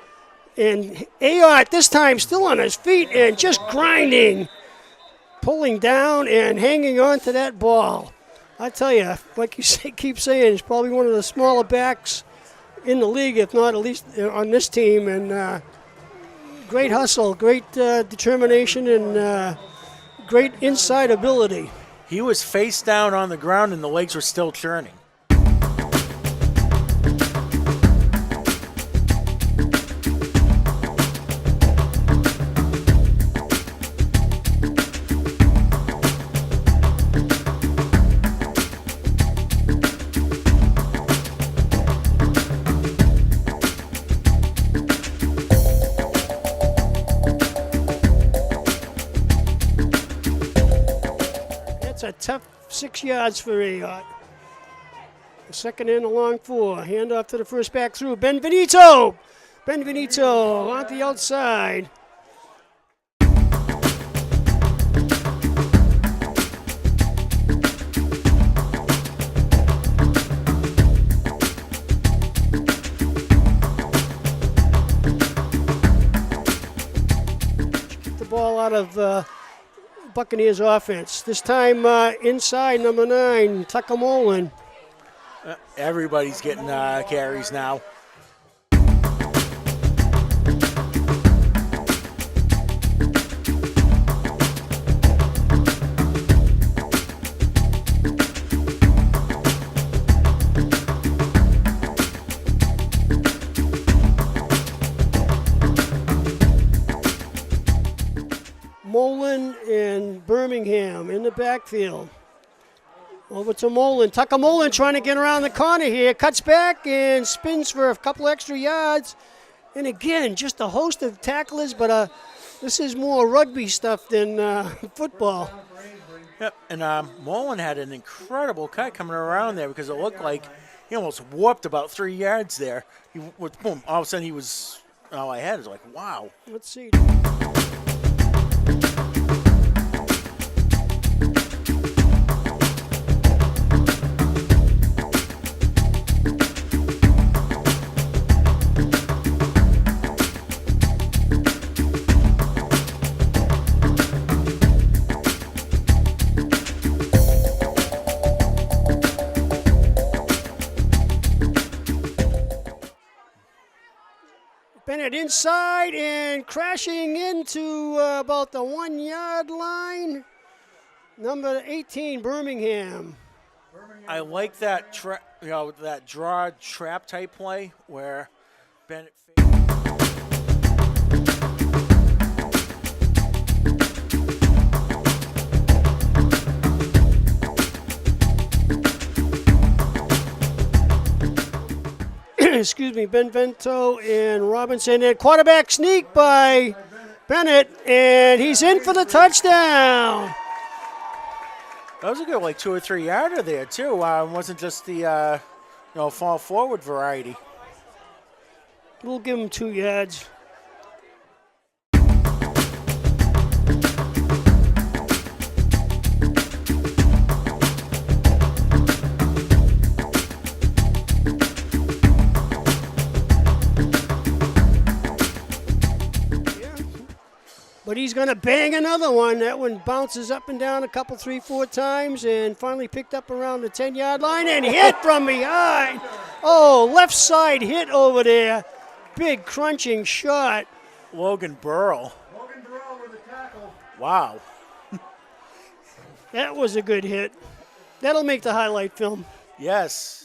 S1: And Ayotte this time still on his feet and just grinding, pulling down and hanging on to that ball. I tell you, like you say, keep saying, he's probably one of the smaller backs in the league, if not at least on this team. And great hustle, great determination, and great inside ability.
S2: He was face down on the ground and the legs were still churning.
S1: A tough 6 yards for Ayotte. Second and a long 4. Hand off to the first back through. Benvenuto on the outside. part of Buccaneers offense. This time inside number 9, Tucker Mullen.
S2: Everybody's getting carries now.
S1: Mullen and Birmingham in the backfield. Over to Mullen. Tucker Mullen trying to get around the corner here. Cuts back and spins for a couple extra yards. And again, just a host of tacklers, but this is more rugby stuff than football.
S2: Yep, and Mullen had an incredible cut coming around there because it looked like he almost warped about 3 yards there. Boom, all of a sudden he was, all I had is like, wow.
S1: Let's see. Bennett inside and crashing into about the 1 yard line. Number 18, Birmingham.
S2: I like that that draw trap type play where Bennett.
S1: Excuse me, Benvento and Robinson. And quarterback sneak by Bennett, and he's in for the touchdown.
S2: That was a good 2 or 3 yarder there too. It wasn't just the fall forward variety.
S1: We'll give him 2 yards. But he's going to bang another one. That one bounces up and down a couple, 3, 4 times, and finally picked up around the 10-yard line and hit from behind. Oh, left side hit over there. Big crunching shot.
S2: Logan Burrell.
S3: Logan Burrell with a tackle.
S2: Wow.
S1: That was a good hit. That'll make the highlight film.
S2: Yes.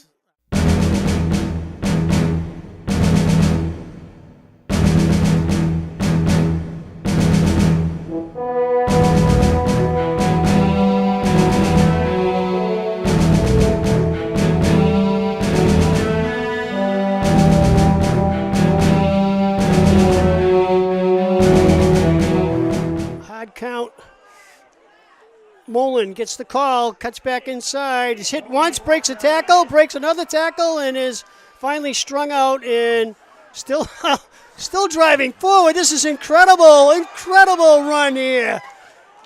S1: Count. Mullen gets the call, cuts back inside. He's hit once, breaks a tackle, breaks another tackle, and is finally strung out and still driving forward. This is incredible run here.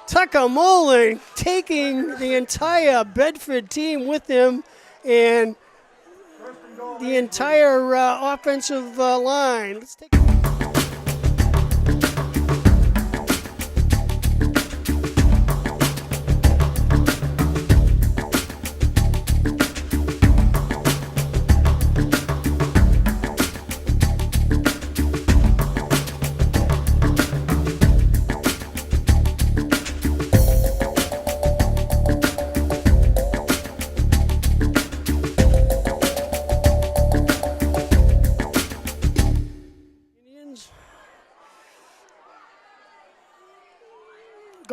S1: Tucker Mullen taking the entire Bedford team with him and the entire offensive line. Let's take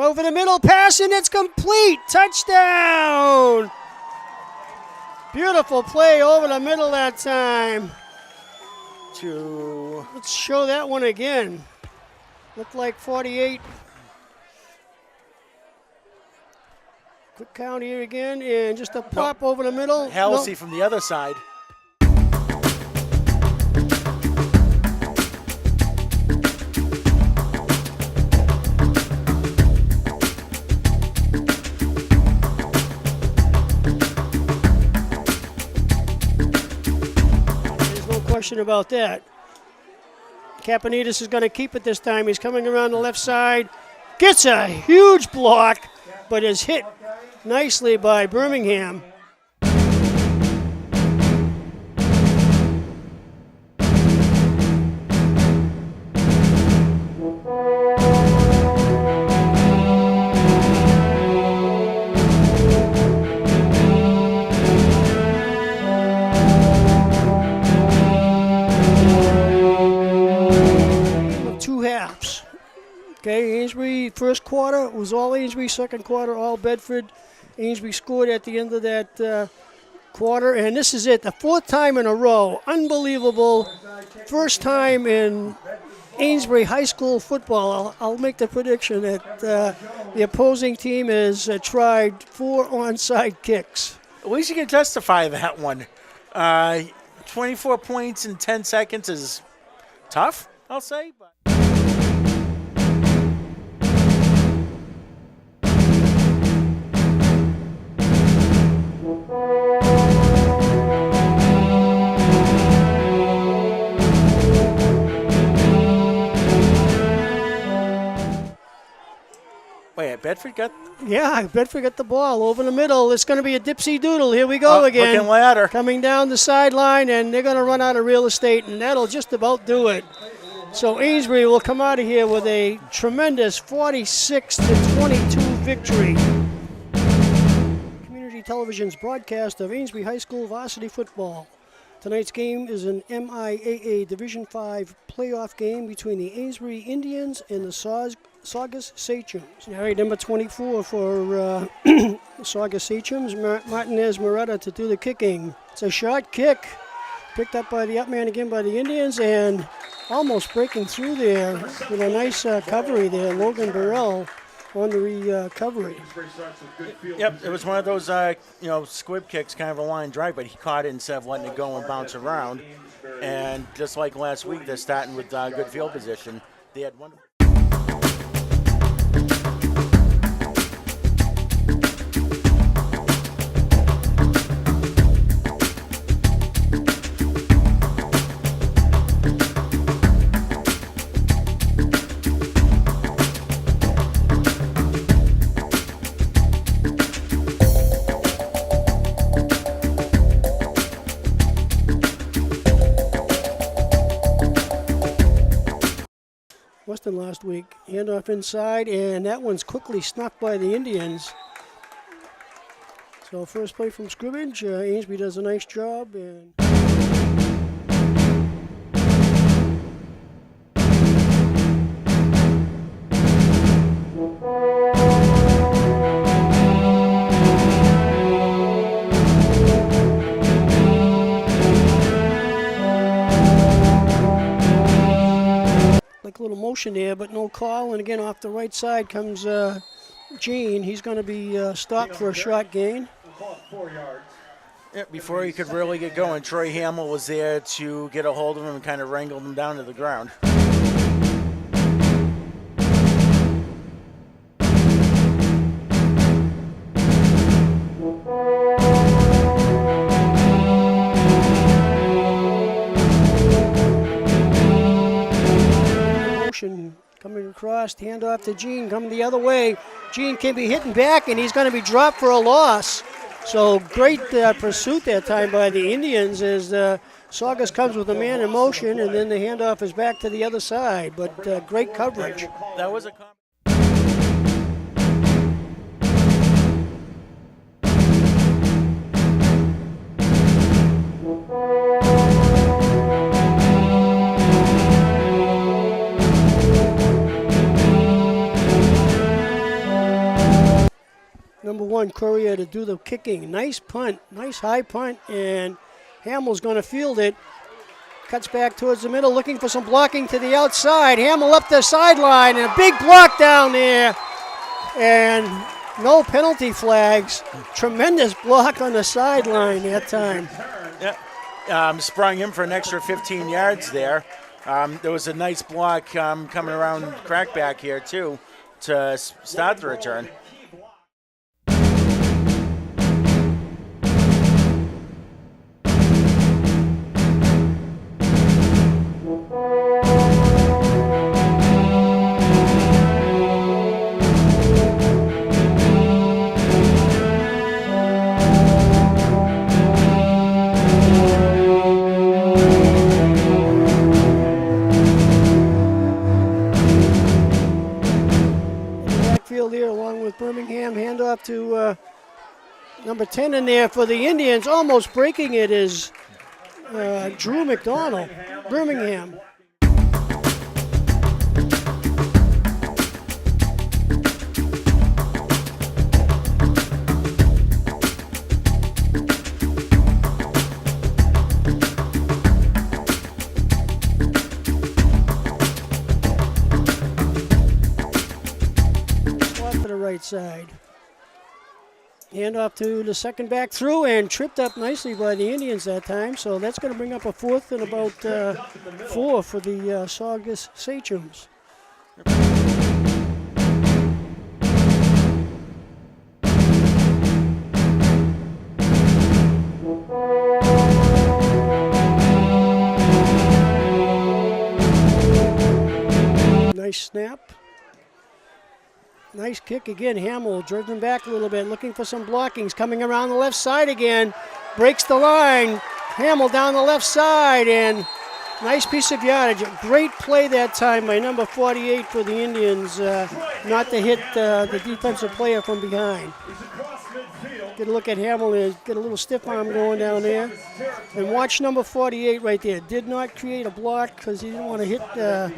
S1: go for the middle pass, and it's complete. Touchdown. Beautiful play over the middle that time. Let's show that one again. Looked like 48. Quick count here again, and just a pop over the middle.
S2: Halsey from the other side.
S1: Question about that. Kapanitis is going to keep it this time. He's coming around the left side. Gets a huge block, but is hit nicely by Birmingham. Two halves. Okay, Amesbury first quarter was all Amesbury, second quarter all Bedford. Amesbury scored at the end of that quarter, and this is it, the fourth time in a row. Unbelievable. First time in Amesbury high school football. I'll make the prediction that the opposing team has tried 4 onside kicks.
S2: At least you can justify that one. 24 points in 10 seconds is tough, I'll say. But wait, Bedford got...
S1: Yeah, Bedford got the ball over the middle. It's going to be a dipsy doodle. Here we go again.
S2: Looking ladder.
S1: Coming down the sideline, and they're going to run out of real estate, and that'll just about do it. So Amesbury will come out of here with a tremendous 46-22 victory. Community Television's broadcast of Amesbury High School varsity football. Tonight's game is an MIAA Division V playoff game between the Amesbury Indians and the Saugus Sachems. All right, number 24 for Saugus Sachems, Martinez Moretta to do the kicking. It's a short kick, picked up by the up man again by the Indians, and almost breaking through there with a nice recovery there. Logan Burrell on the recovery.
S2: Yep, it was one of those, squib kicks, kind of a line drive, but he caught it instead of letting it go and bounce around. And just like last week, they're starting with good field position. They had one.
S1: Weston last week, handoff inside, and that one's quickly snuffed by the Indians. So first play from scrimmage, Amesbury does a nice job. And like a little motion there, but no call. And again, off the right side comes Gene. He's going to be stopped for a short gain.
S2: Yeah, before he could really get going, Troy Hamill was there to get a hold of him and kind of wrangle him down to the ground.
S1: Coming across, handoff to Gene, coming the other way. Gene can be hitting back, and he's going to be dropped for a loss. So great pursuit that time by the Indians as Saugus comes with a man in motion, and then the handoff is back to the other side. But great coverage.
S2: That was a...
S1: Number 1, Courier to do the kicking. Nice punt, nice high punt, and Hamill's going to field it. Cuts back towards the middle, looking for some blocking to the outside. Hamill up the sideline, and a big block down there. And no penalty flags. Tremendous block on the sideline that time.
S2: Yeah, sprung him for an extra 15 yards there. There was a nice block coming around crackback here, too, to start the return.
S1: off to number 10 in there for the Indians. Almost breaking it is Drew McDonald, Birmingham. Right side. Hand off to the second back through and tripped up nicely by the Indians that time. So that's going to bring up a fourth and about 4 for the Saugus Sachems. Nice snap. Nice kick again. Hamill driven back a little bit, looking for some blockings. Coming around the left side again. Breaks the line. Hamill down the left side, and nice piece of yardage. Great play that time by number 48 for the Indians, not to hit the defensive player from behind. Get a look at Hamill and get a little stiff arm going down there. And watch number 48 right there. Did not create a block because he didn't want to hit the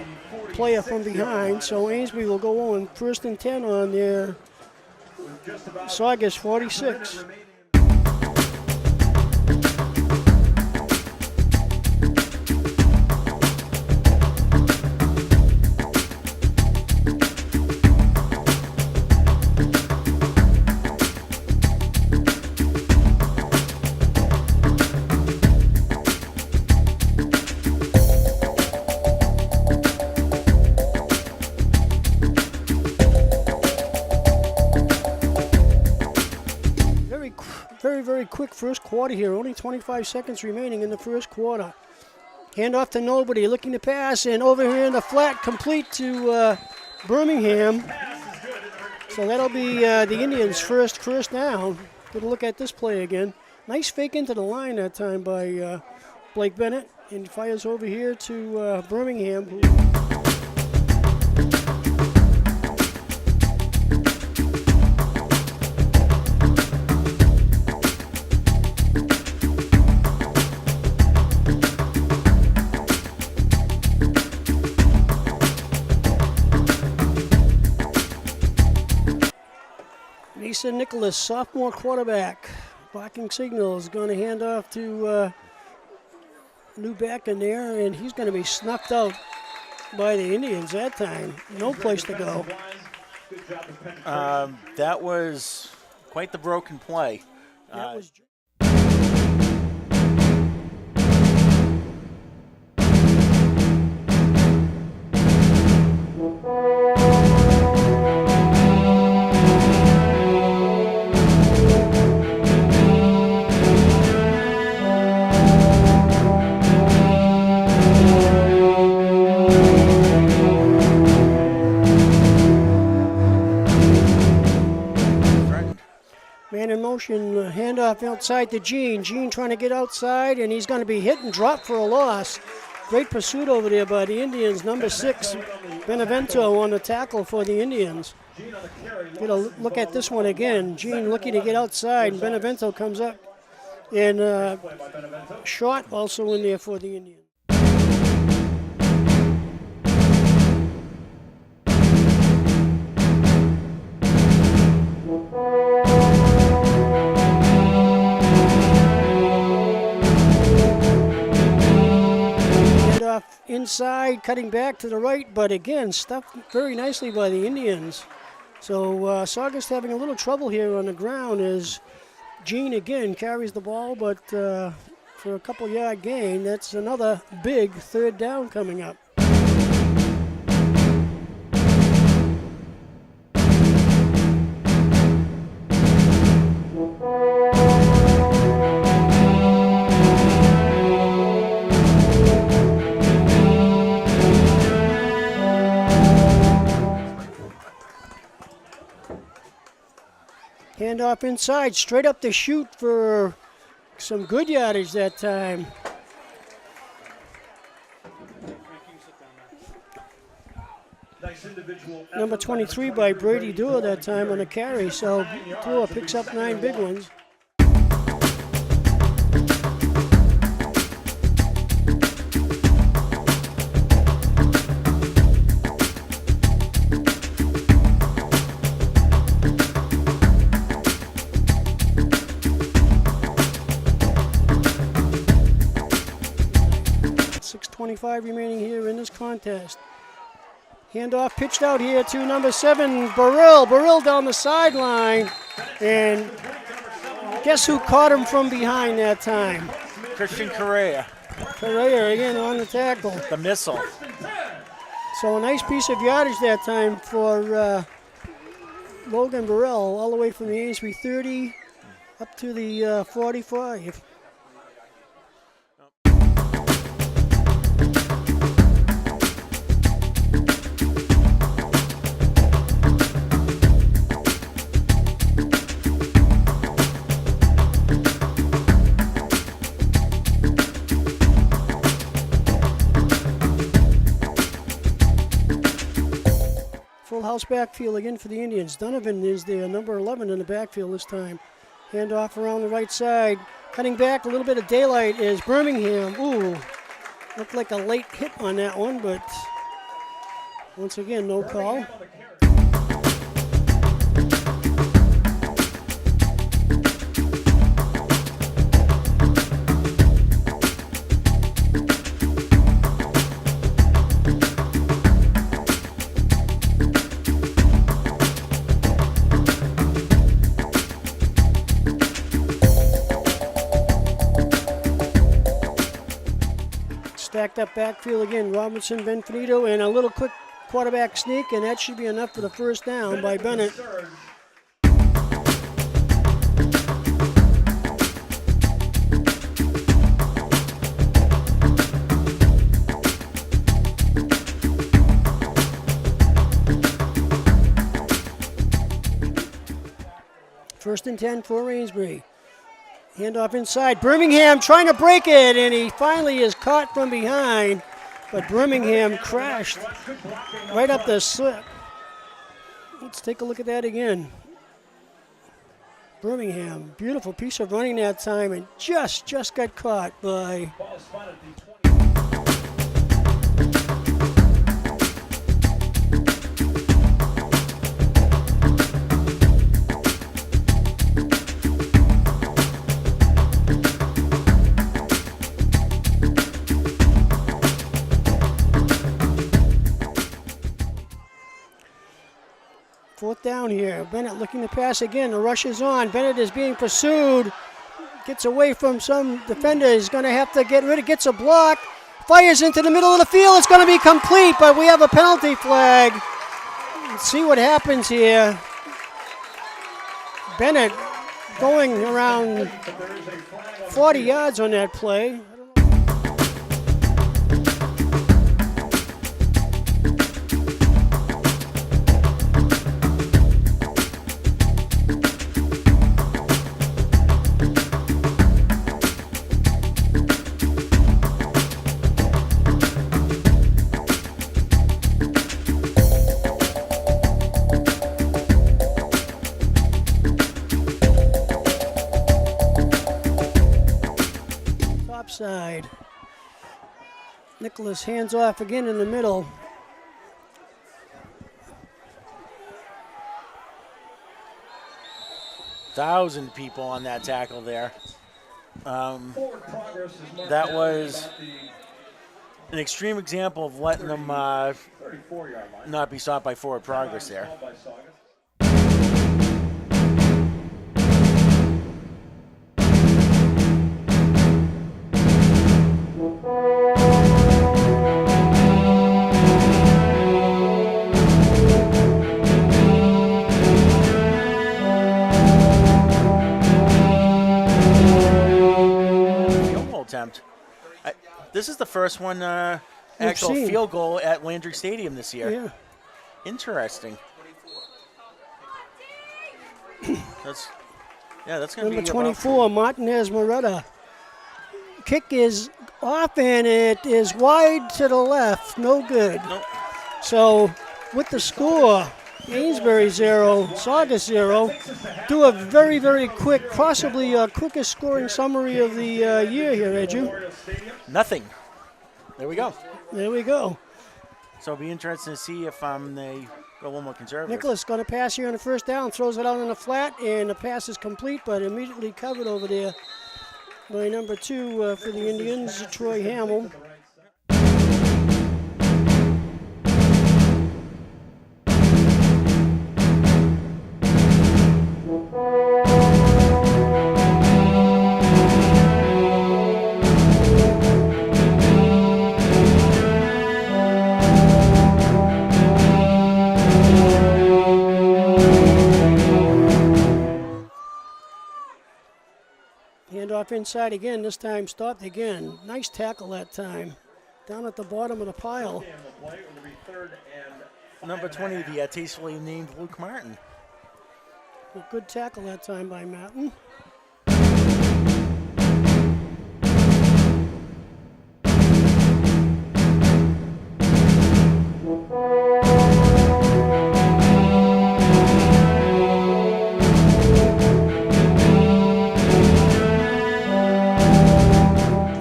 S1: player from behind. So Amesbury will go on 1st and 10 on their Saugus 46. Very quick first quarter here. Only 25 seconds remaining in the first quarter. Hand off to nobody. Looking to pass, and over here in the flat, complete to Birmingham. So that'll be the Indians' first down. Good look at this play again. Nice fake into the line that time by Blake Bennett, and fires over here to Birmingham. Nicholas, sophomore quarterback, blocking signal, is going to hand off to new back in there, and he's going to be snuffed out by the Indians that time. No place to go.
S4: That was quite the broken play.
S1: That was motion, handoff outside to Gene. Gene trying to get outside, and he's going to be hit and dropped for a loss. Great pursuit over there by the Indians. Number 6, Benevento on the tackle for the Indians. Get a look at this one again. Gene looking to get outside, and Benevento comes up. And shot also in there for the Indians. Inside, cutting back to the right, but again, stuffed very nicely by the Indians. So Saugus having a little trouble here on the ground as Gene again carries the ball, but for a couple yard gain. That's another big third down coming up. Handoff inside, straight up the chute for some good yardage that time. number 23 by Brady Dewar that time on the carry. So Dewar picks up 9 big ones. .25 remaining here in this contest. Handoff pitched out here to number 7, Burrill. Burrill down the sideline. And guess who caught him from behind that time?
S4: Christian Correa,
S1: Correa again on the tackle.
S4: the missile.
S1: So a nice piece of yardage that time for Logan Burrell, all the way from the Amesbury 30 up to the 45. Full house backfield again for the Indians. Donovan is there, number 11 in the backfield this time. Handoff around the right side. Cutting back, a little bit of daylight is Birmingham. Ooh, looked like a late hit on that one, but once again, no call. Stacked up backfield again, Robinson, Benfinito, and a little quick quarterback sneak, and that should be enough for the first down by Bennett. First and 10 for Amesbury. Handoff inside. Birmingham trying to break it, and he finally is caught from behind. But Birmingham crashed right up the slip. Let's take a look at that again. Birmingham, beautiful piece of running that time, and just got caught by. Fourth down here. Bennett looking to pass again. The rush is on. Bennett is being pursued. Gets away from some defender. He's going to have to get rid of. Gets a block. Fires into the middle of the field. It's going to be complete, but we have a penalty flag. Let's see what happens here. Bennett going around 40 yards on that play. Side. Nicholas hands off again in the middle.
S4: Thousand people on that tackle there. That was an extreme example of letting them not be stopped by forward progress there. Attempt. This is the first one actual field goal at Landry Stadium this year.
S1: Yeah.
S4: Interesting. That's going to be
S1: number 24, Martinez Moretta. Kick is off and it is wide to the left. No good.
S4: Nope.
S1: So with the score. Amesbury 0, Saugus 0. Do a very, very quick, possibly quickest scoring summary of the year here, Edu.
S4: Nothing. There we go.
S1: There we go.
S4: So it'll be interesting to see if they go a little more conservative.
S1: Nicholas going to pass here on the first down, throws it out on the flat, and the pass is complete, but immediately covered over there by number 2 for the Indians, Troy Hamill. Handoff inside again, this time stopped again. Nice tackle that time. Down at the bottom of the pile.
S4: Number 20, the tastefully named Luke Martin.
S1: A good tackle that time by Martin.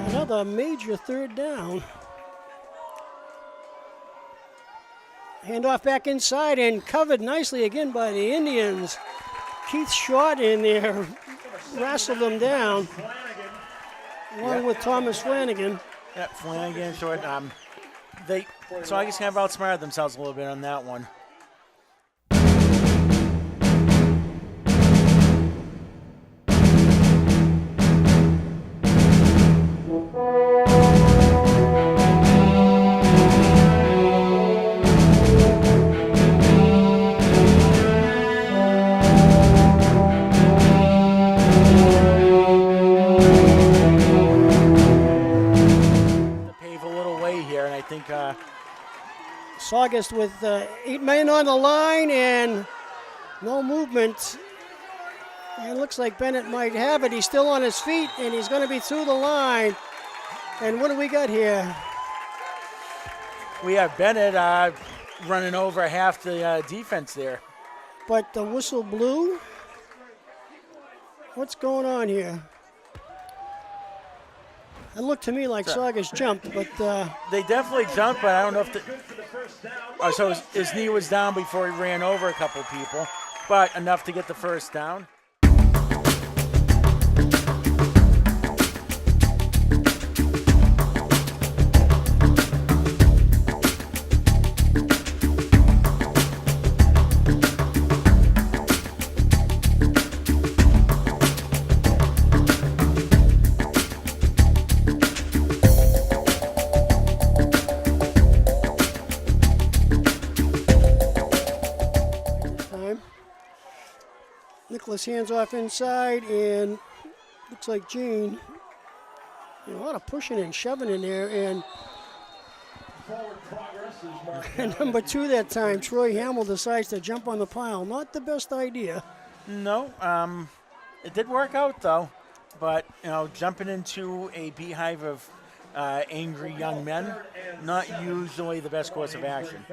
S1: Another major third down. Handoff back inside and covered nicely again by the Indians. Keith Short in there wrestled them down, along with Thomas Flanagan.
S4: Yeah, Flanagan, Short. So I guess kind of outsmarted themselves a little bit on that one.
S1: Saugus with 8 men on the line and no movement. It looks like Bennett might have it. He's still on his feet and he's going to be through the line. And what do we got here?
S4: We have Bennett running over half the defense there.
S1: But the whistle blew. What's going on here? It looked to me like Saugus jumped, but...
S4: They definitely jumped, but I don't know if so his knee was down before he ran over a couple people, but enough to get the first down.
S1: Nicholas hands off inside, and looks like Gene. A lot of pushing and shoving in there, and number 2 that time, Troy Hamill, decides to jump on the pile. Not the best idea.
S4: No, it did work out though, but jumping into a beehive of angry young men, not usually the best course of action.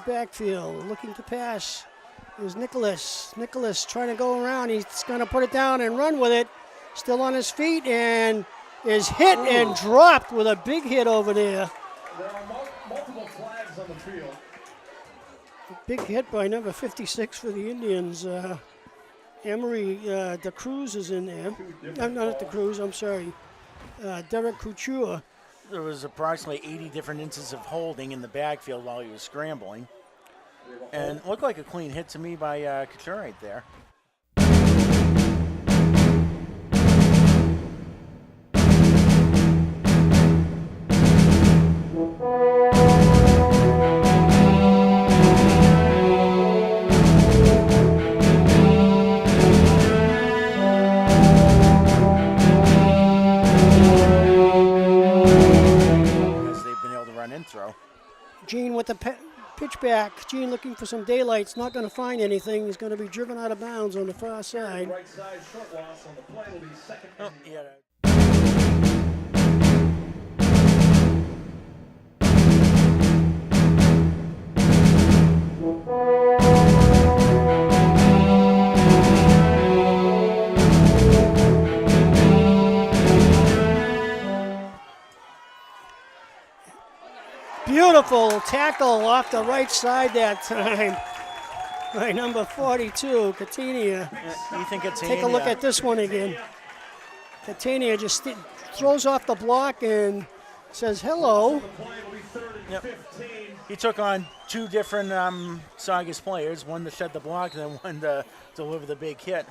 S1: Backfield looking to pass is Nicholas. Nicholas trying to go around. He's going to put it down and run with it. Still on his feet and is hit and dropped with a big hit over there.
S3: There are multiple flags on the field.
S1: Big hit by number 56 for the Indians. Emery De Cruz is in there. Not De Cruz, I'm sorry. Derek Couture.
S4: There was approximately 80 different instances of holding in the backfield while he was scrambling. And it looked like a clean hit to me by Couture right there.
S1: Gene with the pitch back. Gene looking for some daylight. It's not going to find anything. He's going to be driven out of bounds on the far side.
S3: Right side, short loss on the play will be second.
S4: Oh, yeah.
S1: Beautiful tackle off the right side that time by number 42, Catania.
S4: Ethan Catania.
S1: Take a look at this one again. Catania just throws off the block and says hello.
S4: Yep. He took on two different Saugus players, one to shed the block and then one to deliver the big hit.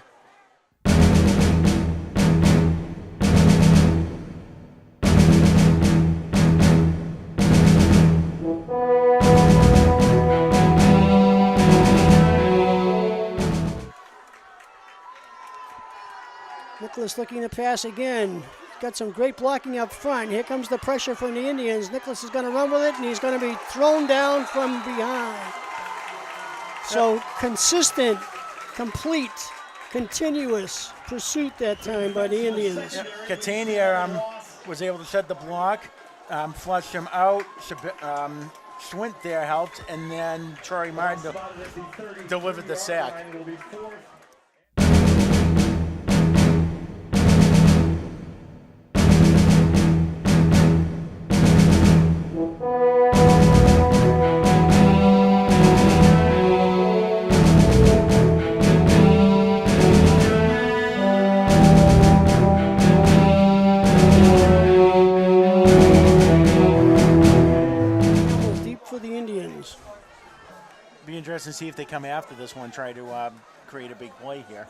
S1: Nicholas looking to pass again. Got some great blocking up front. Here comes the pressure from the Indians. Nicholas is going to run with it, and he's going to be thrown down from behind. So consistent, complete, continuous pursuit that time by the Indians.
S4: Yep. Catania was able to shed the block, flushed him out. Schwint there helped, and then Troy Martin delivered the sack. Be interesting to see if they come after this one, try to create a big play here.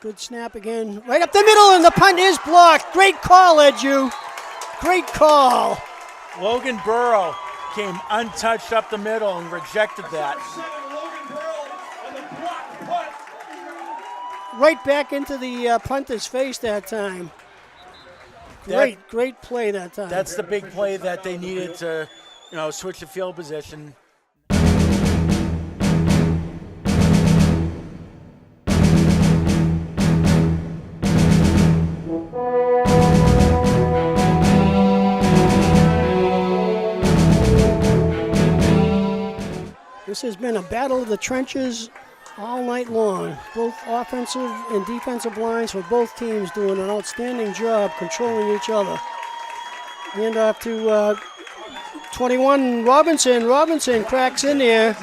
S1: Good snap again, right up the middle, and the punt is blocked. Great call, Edu. Great call.
S4: Logan Burrow came untouched up the middle and rejected that.
S1: Right back into the punter's face that time. Great play that time.
S4: That's the big play that they needed to, switch the field position.
S1: This has been a battle of the trenches all night long. Both offensive and defensive lines for both teams doing an outstanding job controlling each other. Hand off to 21, Robinson. Robinson cracks in there,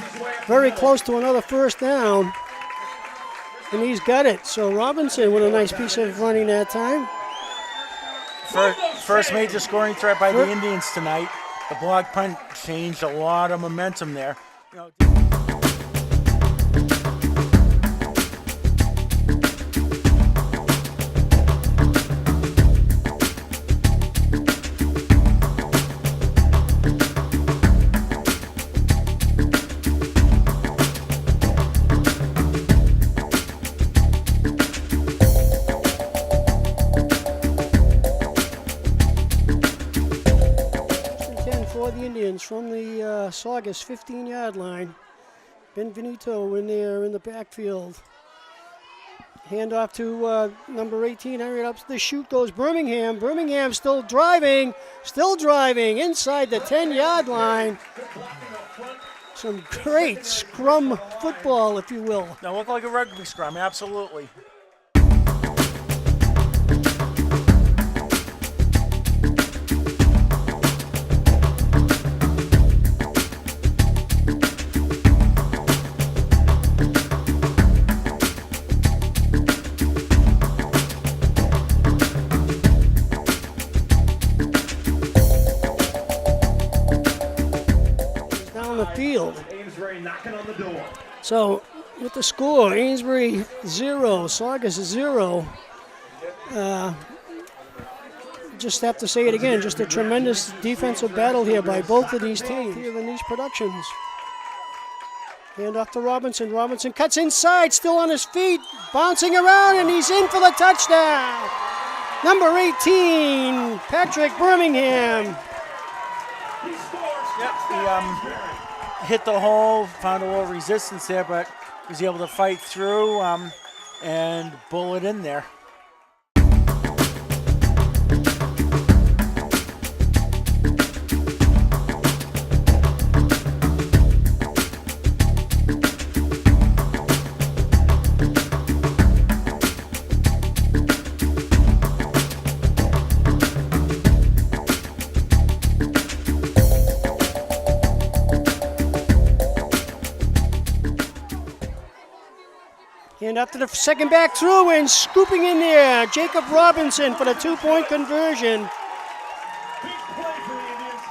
S1: very close to another first down. And he's got it. So Robinson with a nice piece of running that time.
S4: First major scoring threat by the Indians tonight. The block punt changed a lot of momentum there.
S1: From the Saugus 15-yard line. Benvenuto in there in the backfield. Hand off to number 18. Right up the chute goes Birmingham. Birmingham still driving inside the 10-yard line. Some great scrum football, if you will.
S4: Now look like a rugby scrum, absolutely.
S1: Field.
S3: Amesbury knocking on the door.
S1: So with the score, Amesbury 0, Saugus 0. Just have to say it again, just a tremendous defensive battle here by both of these teams here in these productions. Hand off to Robinson. Robinson cuts inside, still on his feet, bouncing around, and he's in for the touchdown. Number 18, Patrick Birmingham.
S4: hit the hole, found a little resistance there, but was able to fight through and bullet in there.
S1: And up to the second back through and scooping in there, Jacob Robinson for the 2-point conversion.
S3: Big play for the Indians.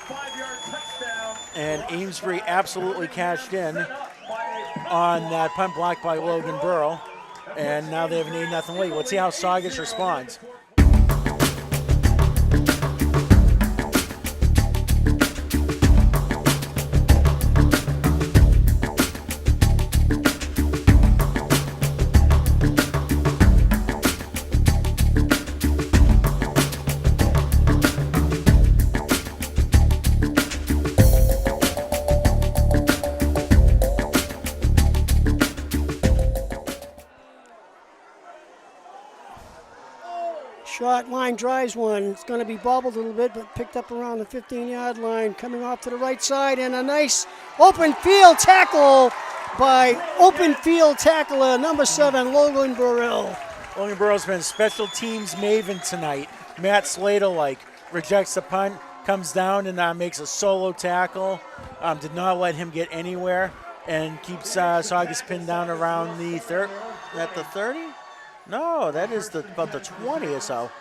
S3: 5-yard touchdown.
S4: And Amesbury absolutely cashed in on that punt block by Logan Burrow. And now they have an 8-0 lead. Let's see how Saugus responds.
S1: Short line drives one. It's going to be bobbled a little bit, but picked up around the 15-yard line. Coming off to the right side, and a nice open field tackle by open field tackler number 7, Logan Burrell.
S4: Logan Burrow's been special teams maven tonight. Matt Slater rejects the punt, comes down and makes a solo tackle. Did not let him get anywhere and keeps Saugus pinned down around the 30. At the 30? No, that is about the 20 or so.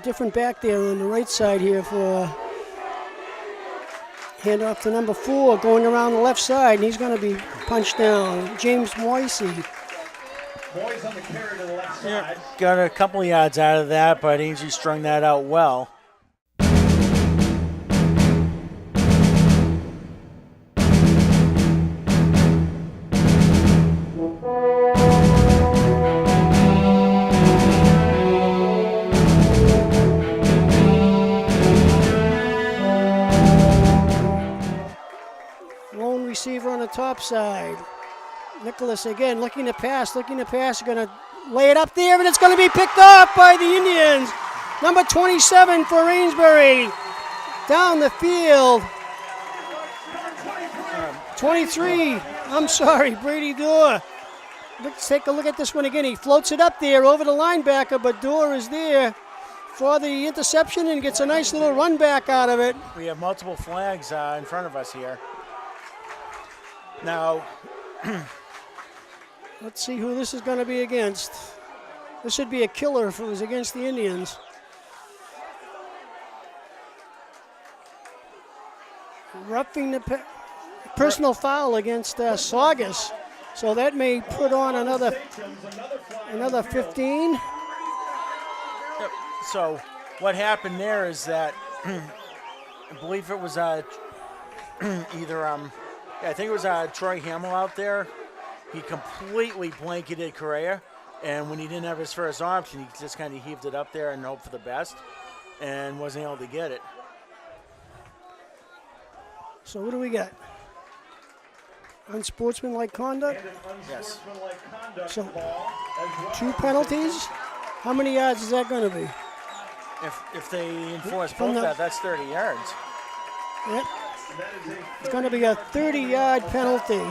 S1: Different back there on the right side here for handoff to number 4 going around the left side, and he's going to be punched down. James Moisey.
S3: Boys on the carry to the left side.
S4: Got a couple of yards out of that, but Ainsley strung that out well.
S1: Receiver on the top side. Nicholas again looking to pass, going to lay it up there, and it's going to be picked off by the Indians. Number 27 for Amesbury. Down the field. 23, I'm sorry, Brady Dorr. Let's take a look at this one again. He floats it up there over the linebacker, but Dorr is there for the interception and gets a nice little run back out of it.
S4: We have multiple flags in front of us here. Now,
S1: let's see who this is going to be against. This should be a killer if it was against the Indians. Roughing the personal foul against Saugus. So that may put on another 15.
S4: Yep. So what happened there is that I believe it was I think it was Troy Hamill out there. He completely blanketed Correa, and when he didn't have his first option, he just kind of heaved it up there and hoped for the best, and wasn't able to get it.
S1: So what do we got? Unsportsmanlike conduct?
S4: Yes.
S1: So 2 penalties? How many yards is that going to be?
S4: If they enforce both that's 30 yards.
S1: Yep. It's going to be a 30-yard penalty.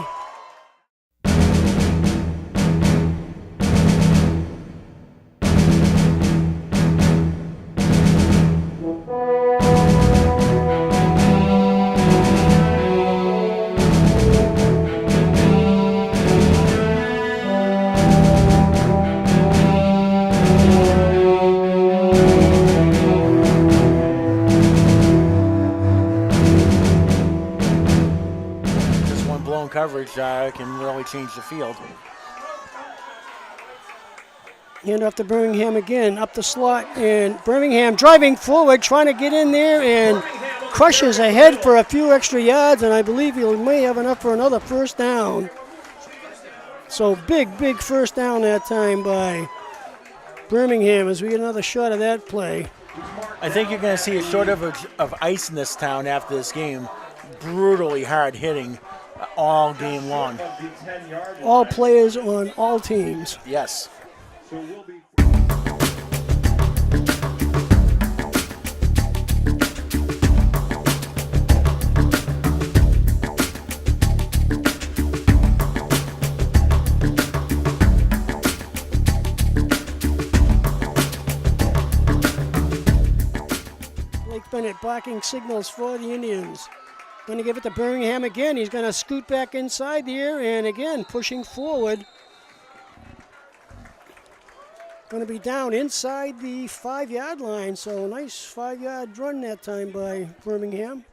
S4: blown coverage can really change the field.
S1: Hand off to Birmingham again, up the slot, and Birmingham driving forward, trying to get in there, and crushes ahead for a few extra yards, and I believe he may have enough for another first down. So big first down that time by Birmingham as we get another shot of that play.
S4: I think you're going to see a shortage of ice in this town after this game. Brutally hard hitting all game long.
S1: All players on all teams.
S4: Yes.
S1: Blake Bennett barking signals for the Indians. Going to give it to Birmingham again. He's going to scoot back inside there and again pushing forward. Going to be down inside the 5-yard line. So a nice 5-yard run that time by Birmingham.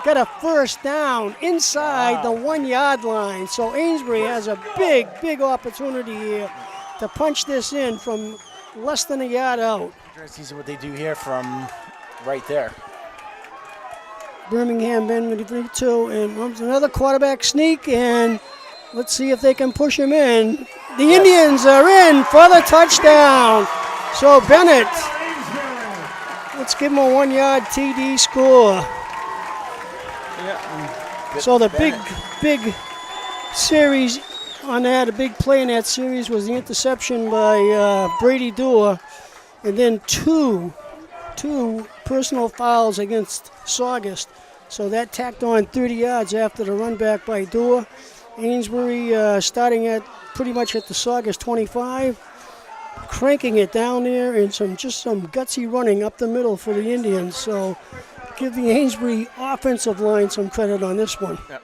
S1: Got a first down inside the 1-yard line. So Amesbury has a big opportunity here to punch this in from less than a yard out.
S4: Interesting to see what they do here from right there.
S1: Birmingham been with 3-2, and another quarterback sneak, and let's see if they can push him in. The Indians are in for the touchdown. So Bennett, let's give him a 1-yard TD score. So the big series on that, a big play in that series was the interception by Brady Dewar, and then two personal fouls against Saugus. So that tacked on 30 yards after the run back by Dewar. Amesbury starting at pretty much at the Saugus 25, cranking it down there, and some gutsy running up the middle for the Indians. So give the Amesbury offensive line some credit on this one.
S4: Yep.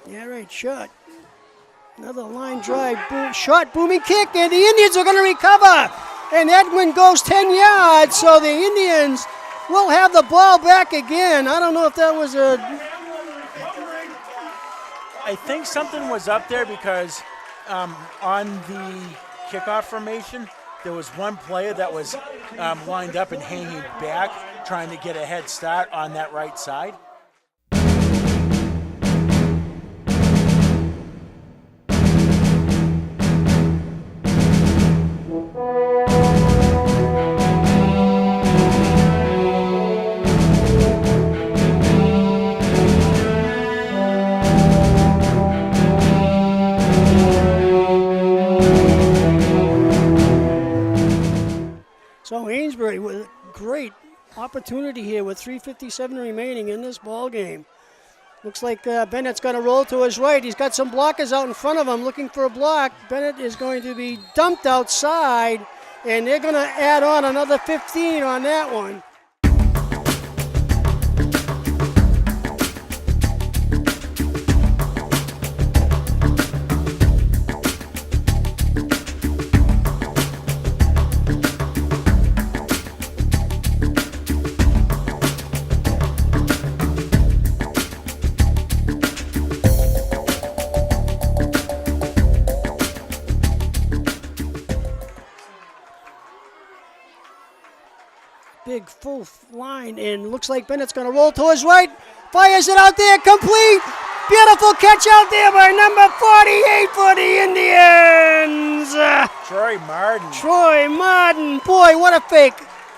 S1: Yeah, right, shot. Another line drive, shot, booming kick, and the Indians are going to recover. And Edwin goes 10 yards, so the Indians will have the ball back again. I don't know if that was
S4: I think something was up there because on the kickoff formation, there was one player that was lined up and hanging back, trying to get a head start on that right side.
S1: So Amesbury with a great opportunity here with 3:57 remaining in this ball game. Looks like Bennett's going to roll to his right. He's got some blockers out in front of him looking for a block. Bennett is going to be dumped outside, and they're going to add on another 15 on that one. Big full line, and looks like Bennett's going to roll to his right. Fires it out there, complete. Beautiful catch out there by number 48 for the Indians. Troy Martin. Boy, what a fake.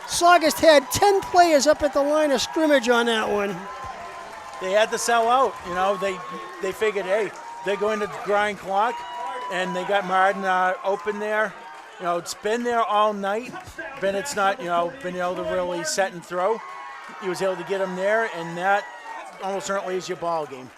S1: Saugus had 10 players up at the line of scrimmage on that one.
S4: They had to sell out. You know, they figured, hey, they're going to grind clock, and they got Martin open there. It's been there all night. Bennett's not, been able to really set and throw. He was able to get him there, and that almost certainly is your ball game.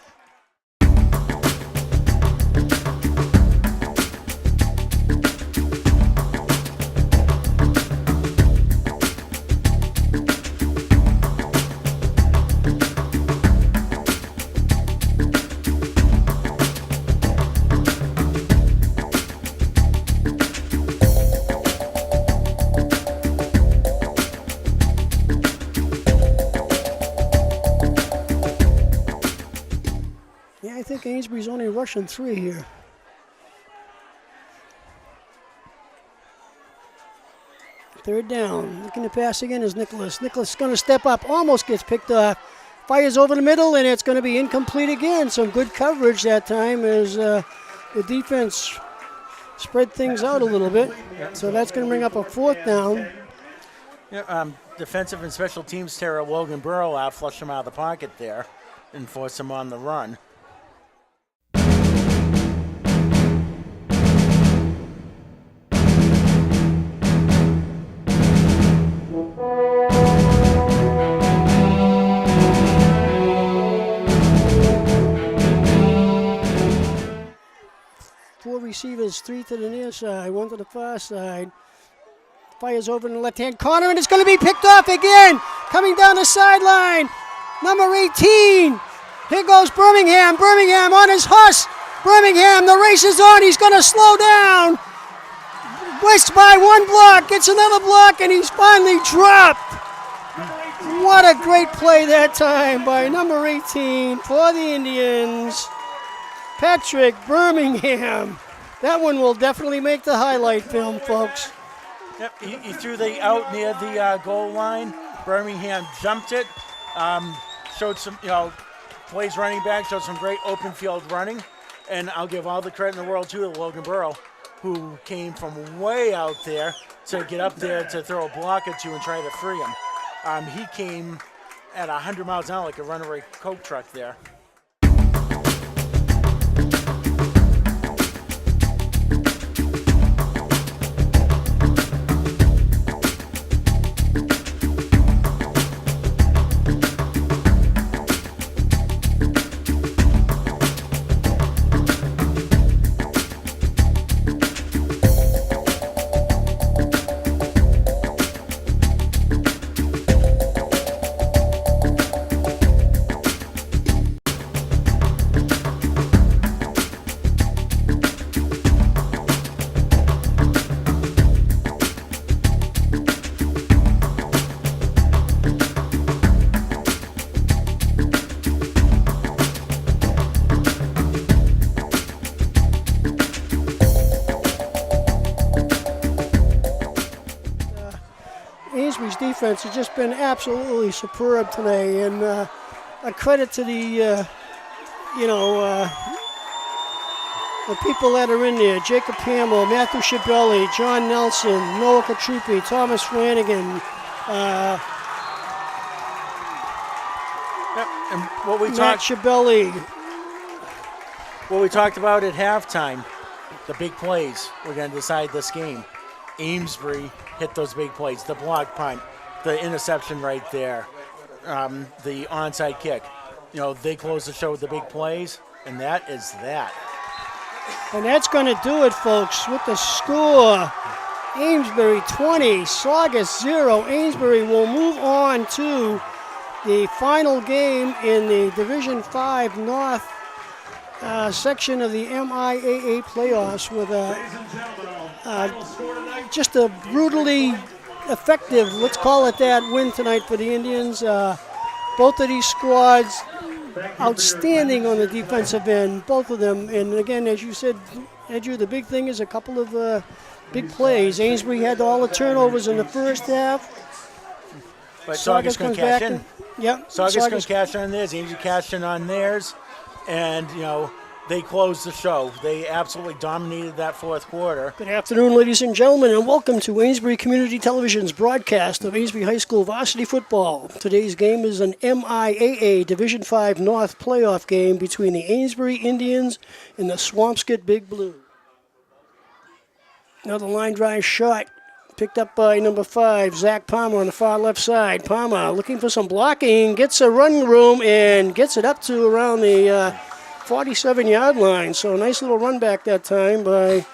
S1: Yeah, I think Amesbury's only rushing 3 here. Third down. Looking to pass again is Nicholas. Nicholas is going to step up. Almost gets picked off. Fires over the middle, and it's going to be incomplete again. Some good coverage that time as the defense spread things out a little bit. So that's going to bring up a 4th down.
S4: Yeah, defensive and special teams terror Logan Burrow out, flush him out of the pocket there, and force him on the run.
S1: Four receivers, 3 to the near side, 1 to the far side. Fires over in the left-hand corner, and it's going to be picked off again. Coming down the sideline, number 18. Here goes Birmingham. Birmingham on his horse. Birmingham, the race is on. He's going to slow down. Whisked by 1 block, gets another block, and he's finally dropped. What a great play that time by number 18 for the Indians. Patrick Birmingham. That one will definitely make the highlight film, folks.
S4: Yep, he threw the out near the goal line. Birmingham jumped it. Showed some, plays running back, showed some great open field running. And I'll give all the credit in the world to Logan Burrow, who came from way out there to get up there to throw a block or two and try to free him. He came at 100 miles an hour like a runaway Coke truck there.
S1: Amesbury's defense has just been absolutely superb tonight, and a credit to the people that are in there: Jacob Hamill, Matthew Schiavelli, John Nelson, Noah Katrupi, Thomas Flanagan.
S4: And what we
S1: Matt Schiavelli.
S4: What we talked about at halftime, the big plays were going to decide this game. Amesbury hit those big plays, the block punt, the interception right there, the onside kick. They closed the show with the big plays, and that is that.
S1: And that's going to do it, folks, with the score. Amesbury 20, Saugus 0. Amesbury will move on to the final game in the Division 5 North section of the MIAA playoffs with just a brutally effective, let's call it that, win tonight for the Indians. Both of these squads outstanding on the defensive end, both of them. And again, as you said, Andrew, the big thing is a couple of big plays. Amesbury had all the turnovers in the first half.
S4: But Saugus comes back in.
S1: Yep.
S4: Saugus can cash on theirs. Amesbury cashed in on theirs. And, they closed the show. They absolutely dominated that fourth quarter.
S1: Good afternoon, ladies and gentlemen, and welcome to Amesbury Community Television's broadcast of Amesbury High School varsity football. Today's game is an MIAA Division V North playoff game between the Amesbury Indians and the Swampscott Big Blue. Another line drive shot picked up by number 5, Zach Palmer on the far left side. Palmer looking for some blocking, gets a run room and gets it up to around the 47-yard line. So a nice little run back that time by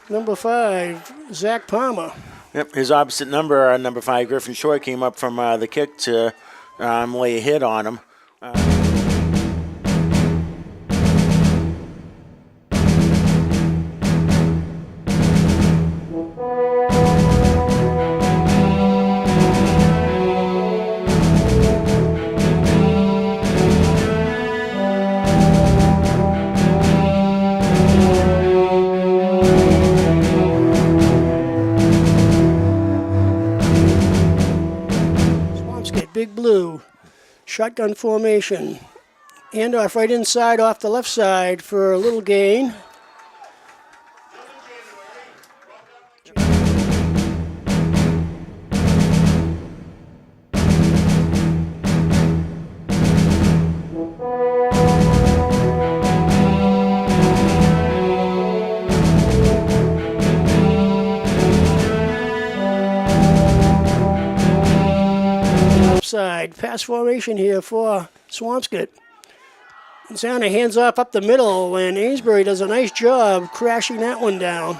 S1: number 5, Zach Palmer.
S2: Yep, his opposite number, number 5, Griffin Short, came up from the kick to lay a hit on him.
S1: Big Blue, shotgun formation. Handoff right inside off the left side for a little gain. Side pass formation here for Swampscott. Zana hands off up the middle, and Amesbury does a nice job crashing that one down.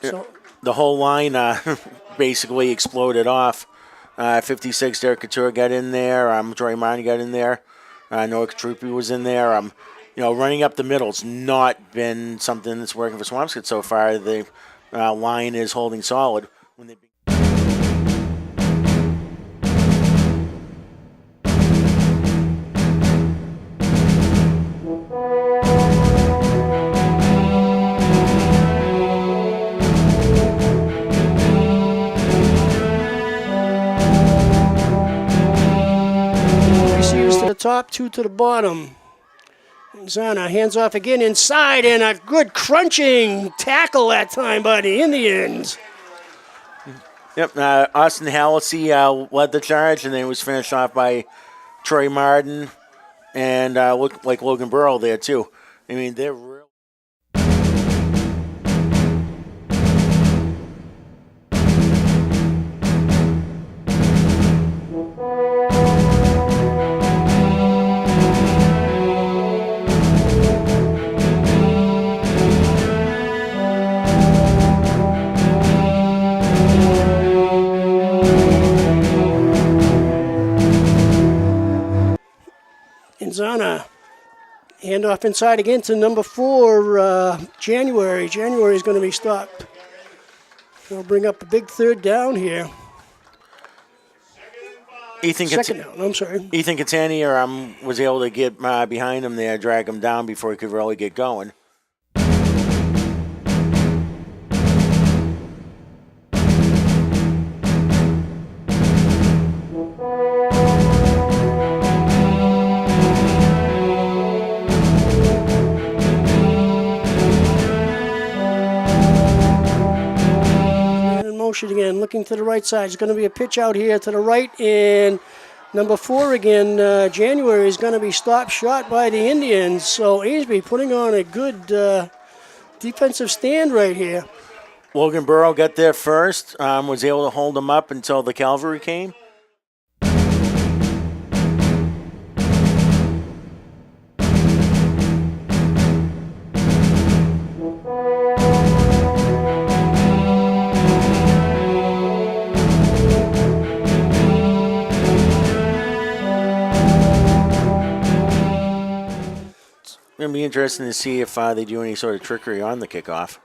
S2: Yeah,
S1: So
S2: the whole line basically exploded off. 56, Derek Couture got in there. Troy Martin got in there. Noah Katrupi was in there. Running up the middle's not been something that's working for Swampscott so far. The line is holding solid. When they top, 2 to the bottom. Zana hands off again inside, and a good crunching tackle that time by the Indians. Yep, Austin Hallisey led the charge, and then it was finished off by Troy Martin and looked like Logan Burrow there too. I mean, they're real.
S1: Zana, handoff inside again to number 4, January. January is going to be stopped. They'll bring up a big third down here. Second down, I'm sorry.
S2: Ethan Catania was able to get behind him there, drag him down before he could really get going.
S1: Again, looking to the right side. It's going to be a pitch out here to the right, and number 4 again, January, is going to be stopped short by the Indians. So Amesbury putting on a good defensive stand right here.
S2: Logan Burrow got there first, was able to hold him up until the cavalry came. Going to be interesting to see if they do any sort of trickery on the kickoff.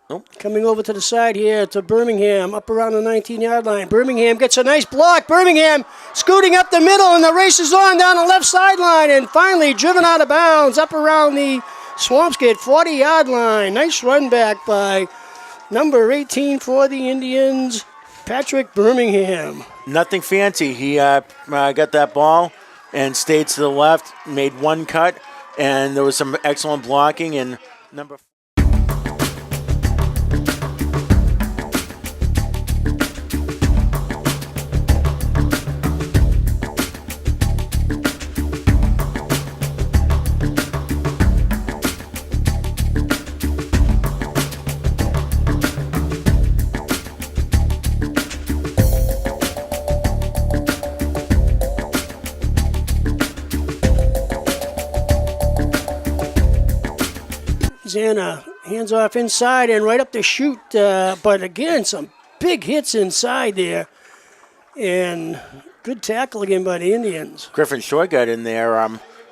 S2: Nope.
S1: Coming over to the side here to Birmingham, up around the 19-yard line. Birmingham gets a nice block. Birmingham scooting up the middle, and the race is on down the left sideline, and finally driven out of bounds up around the Swampscott 40-yard line. Nice run back by number 18 for the Indians, Patrick Birmingham.
S2: Nothing fancy. He got that ball and stayed to the left, made one cut, and there was some excellent blocking. And number
S1: Zana hands off inside and right up to shoot. But again, some big hits inside there. And good tackle again by the Indians.
S2: Griffin Short got in there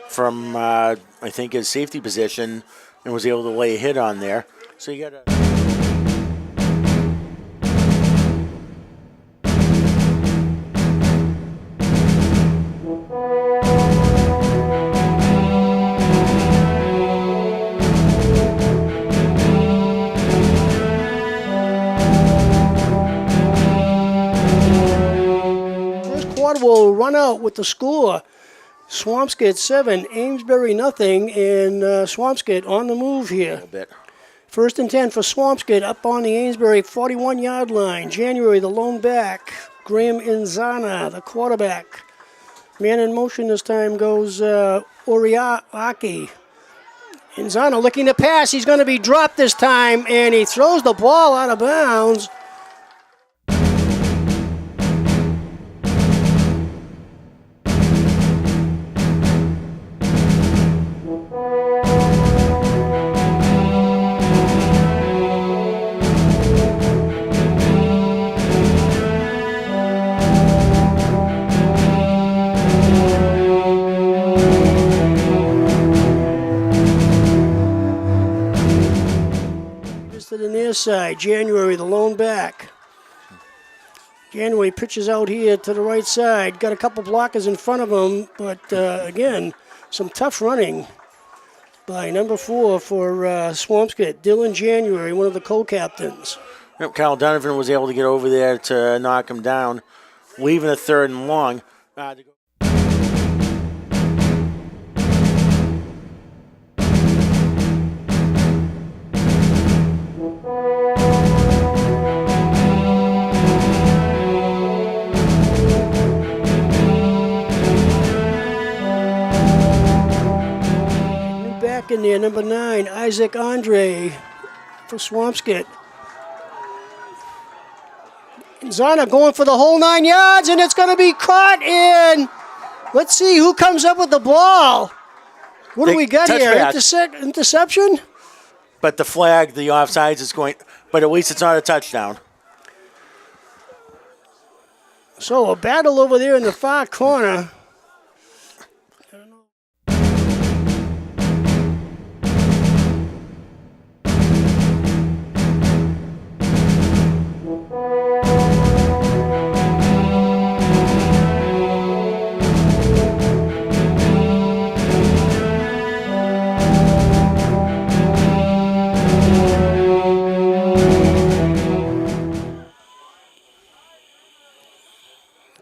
S2: from, I think, his safety position and was able to lay a hit on there. So you got a...
S1: Will run out with the score. Swampscott 7, Amesbury nothing, and Swampscott on the move here.
S2: A little bit.
S1: First and 10 for Swampscott up on the Amesbury 41-yard line. January, the lone back. Graham Inzana, the quarterback. Man in motion this time goes Oriaki. Inzana looking to pass. He's going to be dropped this time, and he throws the ball out of bounds. To the near side, January, the lone back. January pitches out here to the right side. Got a couple blockers in front of him, but again, some tough running by number 4 for Swampscott. Dylan January, one of the co-captains.
S2: Yep, Kyle Donovan was able to get over there to knock him down, leaving a 3rd and long.
S1: Back in there, number 9, Isaac Andre for Swampscott. Zana going for the whole 9 yards, and it's going to be caught in. Let's see who comes up with the ball. What do we got here? Interception?
S2: But the flag, the offsides is going, but at least it's not a touchdown.
S1: So a battle over there in the far corner.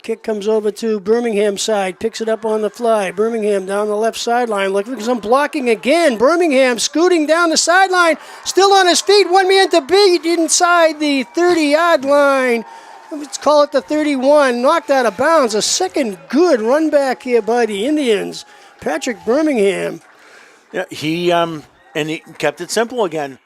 S1: Kick comes over to Birmingham side, picks it up on the fly. Birmingham down the left sideline, looking for some blocking again. Birmingham scooting down the sideline, still on his feet, one man to beat inside the 30-yard line. Let's call it the 31, knocked out of bounds. A second good run back here by the Indians. Patrick Birmingham.
S2: Yeah, he kept it simple again.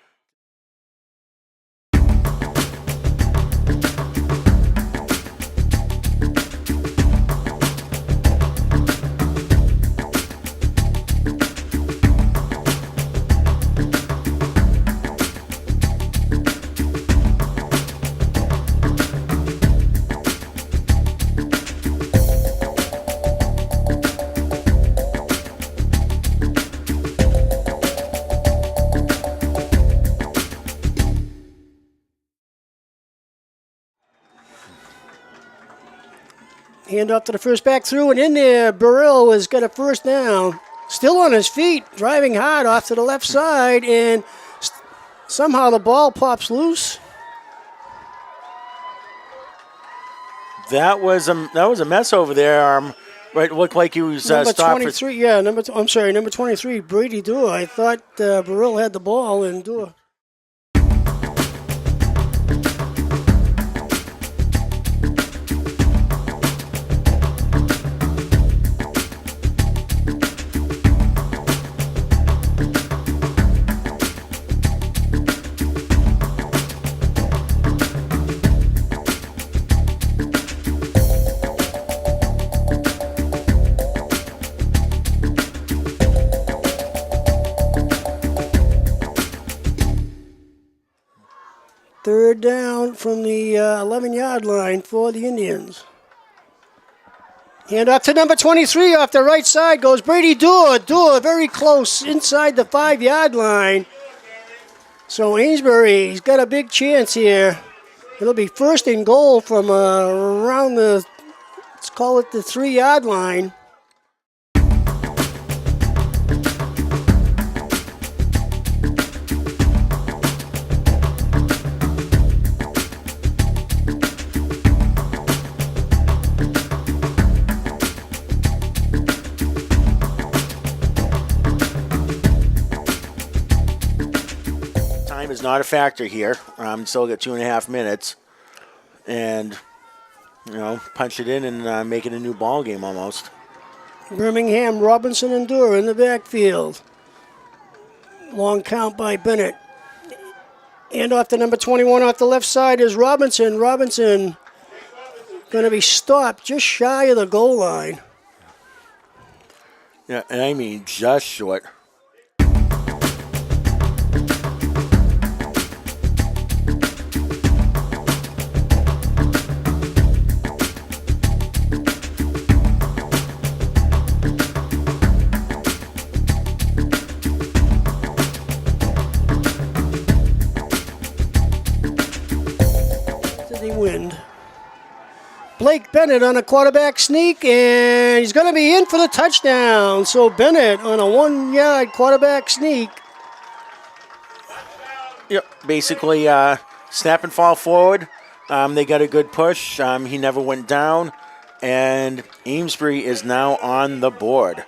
S1: Hand off to the first back through, and in there, Burrell has got a first down. Still on his feet, driving hard off to the left side, and somehow the ball pops loose.
S2: That was a mess over there. Right, it looked like he was
S1: Number
S2: stopped
S1: 23, yeah, number 23, Brady Dewar. I thought Burrell had the ball and Dewar. Third down from the 11-yard line for the Indians. Hand off to number 23 off the right side goes Brady Dewar. Dewar very close inside the 5-yard line. So Amesbury's got a big chance here. It'll be first and goal from around the, let's call it the 3-yard line.
S2: Time is not a factor here. Still got 2.5 minutes, and punch it in and make it a new ball game almost.
S1: Birmingham, Robinson, and Dewar in the backfield. Long count by Bennett. And off to number 21 off the left side is Robinson. Robinson going to be stopped just shy of the goal line.
S2: Yeah, and I mean just short.
S1: Wind. Blake Bennett on a quarterback sneak, and he's going to be in for the touchdown. So Bennett on a 1-yard quarterback sneak.
S2: Yep, basically snap and fall forward. They got a good push. He never went down, and Amesbury is now on the board.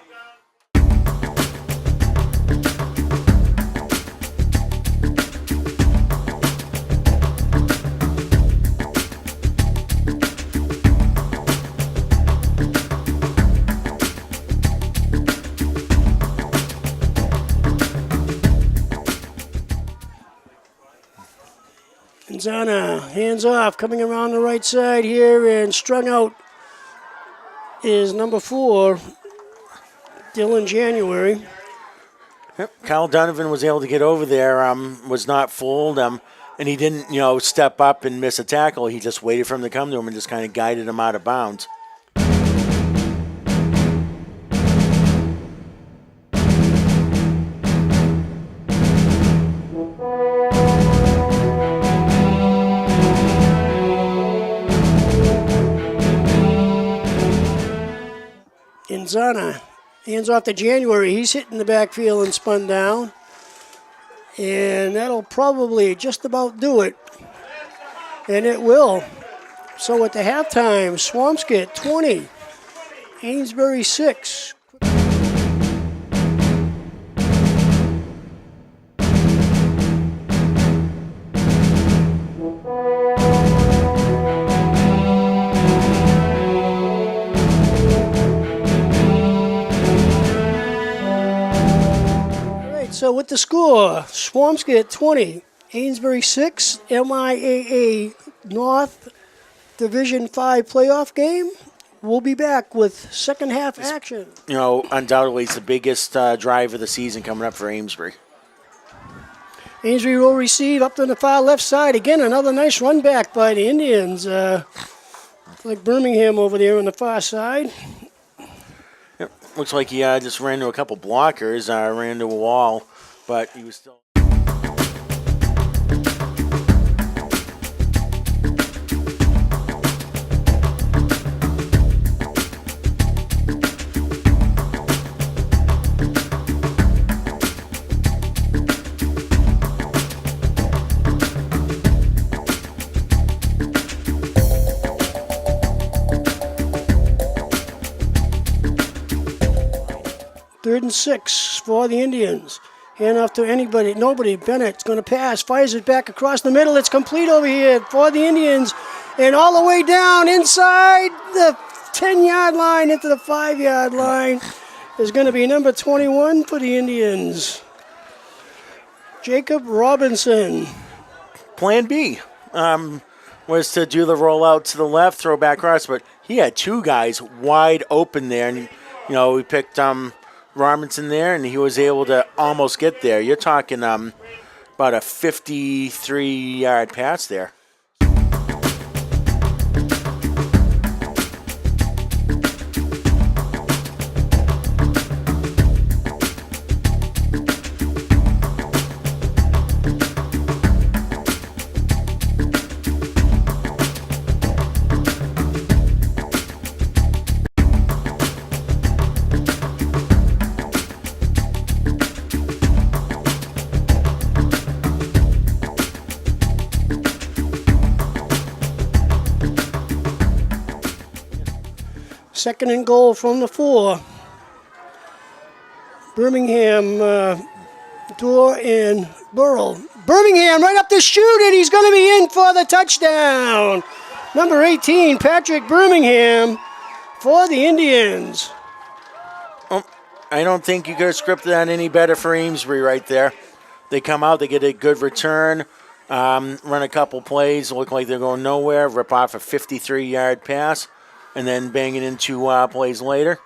S1: Zana, hands off, coming around the right side here, and strung out is number 4, Dylan January.
S2: Yep. Kyle Donovan was able to get over there, was not fooled, and he didn't, step up and miss a tackle. He just waited for him to come to him and just kind of guided him out of bounds.
S1: Zana, hands off to January. He's hitting the backfield and spun down. And that'll probably just about do it. And it will. So at the halftime, Swampscott 20, Amesbury 6. So with the score, Swampscott 20, Amesbury 6, MIAA North Division 5 playoff game. We'll be back with second half action.
S2: Undoubtedly it's the biggest drive of the season coming up for Amesbury.
S1: Amesbury will receive up to the far left side. Again, another nice run back by the Indians. Like Birmingham over there on the far side.
S2: Yep. Looks like he just ran into a couple blockers, ran into a wall, but he was still...
S1: 3rd and 6 for the Indians. Hand off to nobody. Bennett's going to pass, fires it back across the middle. It's complete over here for the Indians. And all the way down inside the 10-yard line into the 5-yard line is going to be number 21 for the Indians, Jacob Robinson.
S2: Plan B was to do the rollout to the left, throw back across, but he had two guys wide open there. And, we picked Robinson there, and he was able to almost get there. You're talking about a 53-yard pass there.
S1: Second and goal from the 4. Birmingham, Dorr and Burrell. Birmingham right up to shoot, and he's going to be in for the touchdown. Number 18, Patrick Birmingham for the Indians.
S2: I don't think you could have scripted that any better for Amesbury right there. They come out, they get a good return, run a couple plays, look like they're going nowhere, rip off a 53-yard pass, and then bang it into plays later.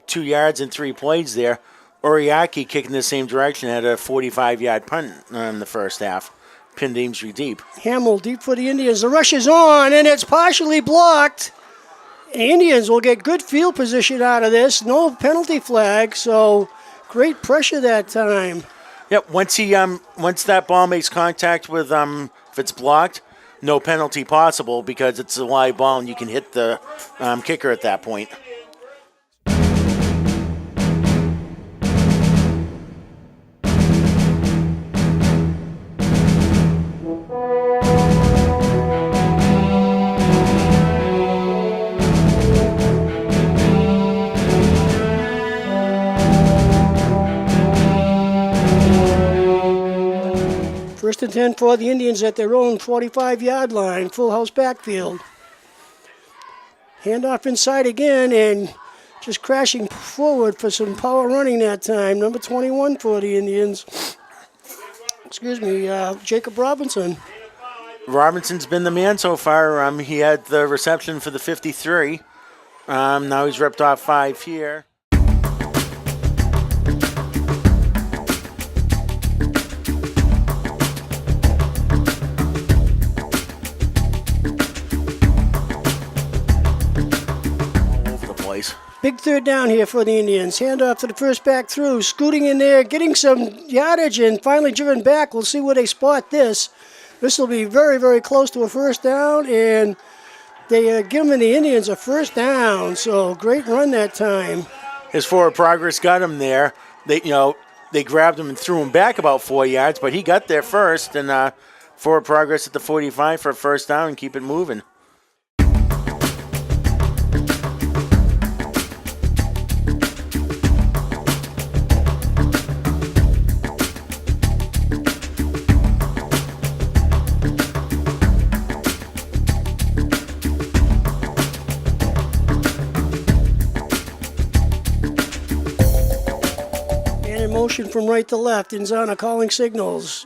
S2: Two yards and 3 plays there. Oriaki kicking the same direction, had a 45-yard punt in the first half. Pinned Amesbury deep.
S1: Hamill deep for the Indians. The rush is on, and it's partially blocked. The Indians will get good field position out of this. No penalty flag, so great pressure that time.
S2: Yep. Once that ball makes contact with if it's blocked, no penalty possible because it's a live ball and you can hit the kicker at that point.
S1: First and 10 for the Indians at their own 45-yard line, full house backfield. Handoff inside again, and just crashing forward for some power running that time. Number 21 for the Indians. Jacob Robinson.
S2: Robinson's been the man so far. He had the reception for the 53. Now he's ripped off 5 here.
S1: Big third down here for the Indians. Handoff to the first back through. Scooting in there, getting some yardage, and finally driven back. We'll see where they spot this. This will be very, very close to a first down, and they giving the Indians a first down. So great run that time.
S2: His forward progress got him there. They grabbed him and threw him back about 4 yards, but he got there first, and forward progress at the 45 for a first down and keep it moving.
S1: From right to left, Inzana calling signals.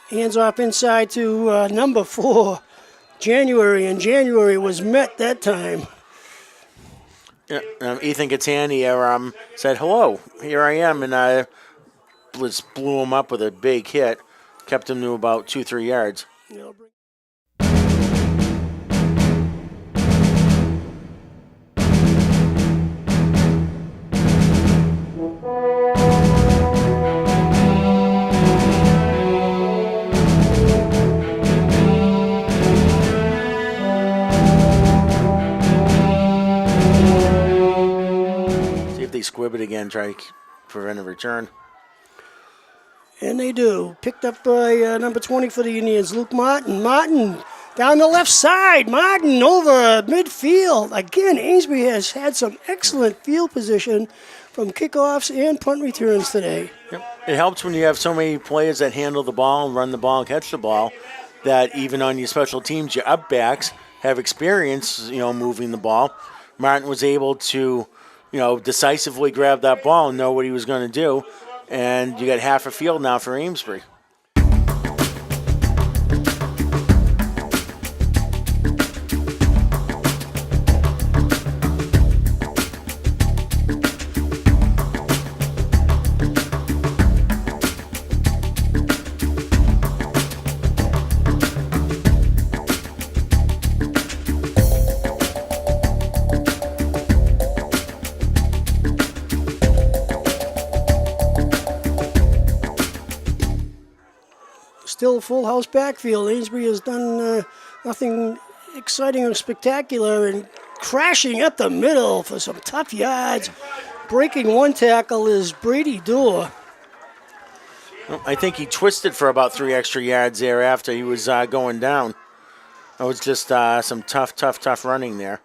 S1: Hands off inside to number 4, January, and January was met that time.
S2: Yeah, Ethan Catania said, "Hello, here I am," and just blew him up with a big hit, kept him to about 2-3 yards. squib it again, try to prevent a return.
S1: And they do. Picked up by number 20 for the Indians, Luke Martin. Martin down the left side. Martin over midfield. Again, Amesbury has had some excellent field position from kickoffs and punt returns today.
S2: Yep. It helps when you have so many players that handle the ball and run the ball and catch the ball, that even on your special teams, your up backs have experience, moving the ball. Martin was able to, decisively grab that ball and know what he was going to do. And you got half a field now for Amesbury.
S1: Still full house backfield. Amesbury has done nothing exciting or spectacular, and crashing up the middle for some tough yards. Breaking one tackle is Brady Dorr.
S2: Well, I think he twisted for about 3 extra yards there after he was going down. That was just some tough running there.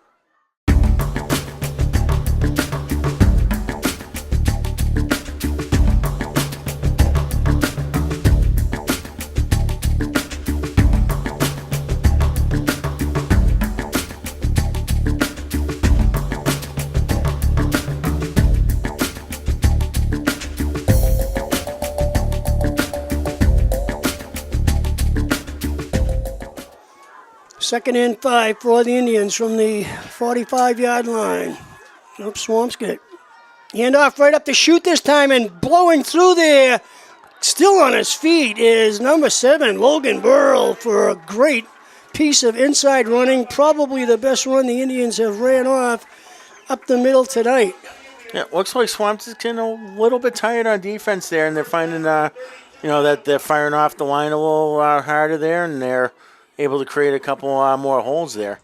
S1: Second and 5 for the Indians from the 45-yard line. Up Swampscott. Handoff right up to shoot this time, and blowing through there, still on his feet, is number 7, Logan Burrell, for a great piece of inside running. Probably the best run the Indians have ran off up the middle tonight.
S2: Yeah, looks like Swampscott's getting a little bit tired on defense there, and they're finding, that they're firing off the line a little harder there, and they're able to create a couple more holes there.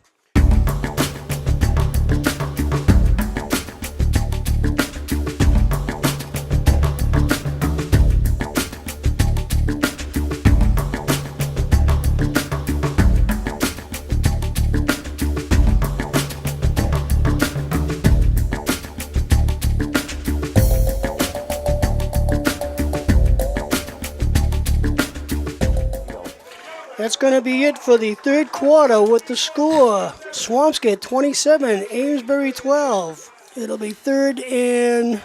S1: That's going to be it for the third quarter with the score. Swampscott 27, Amesbury 12. It'll be third and,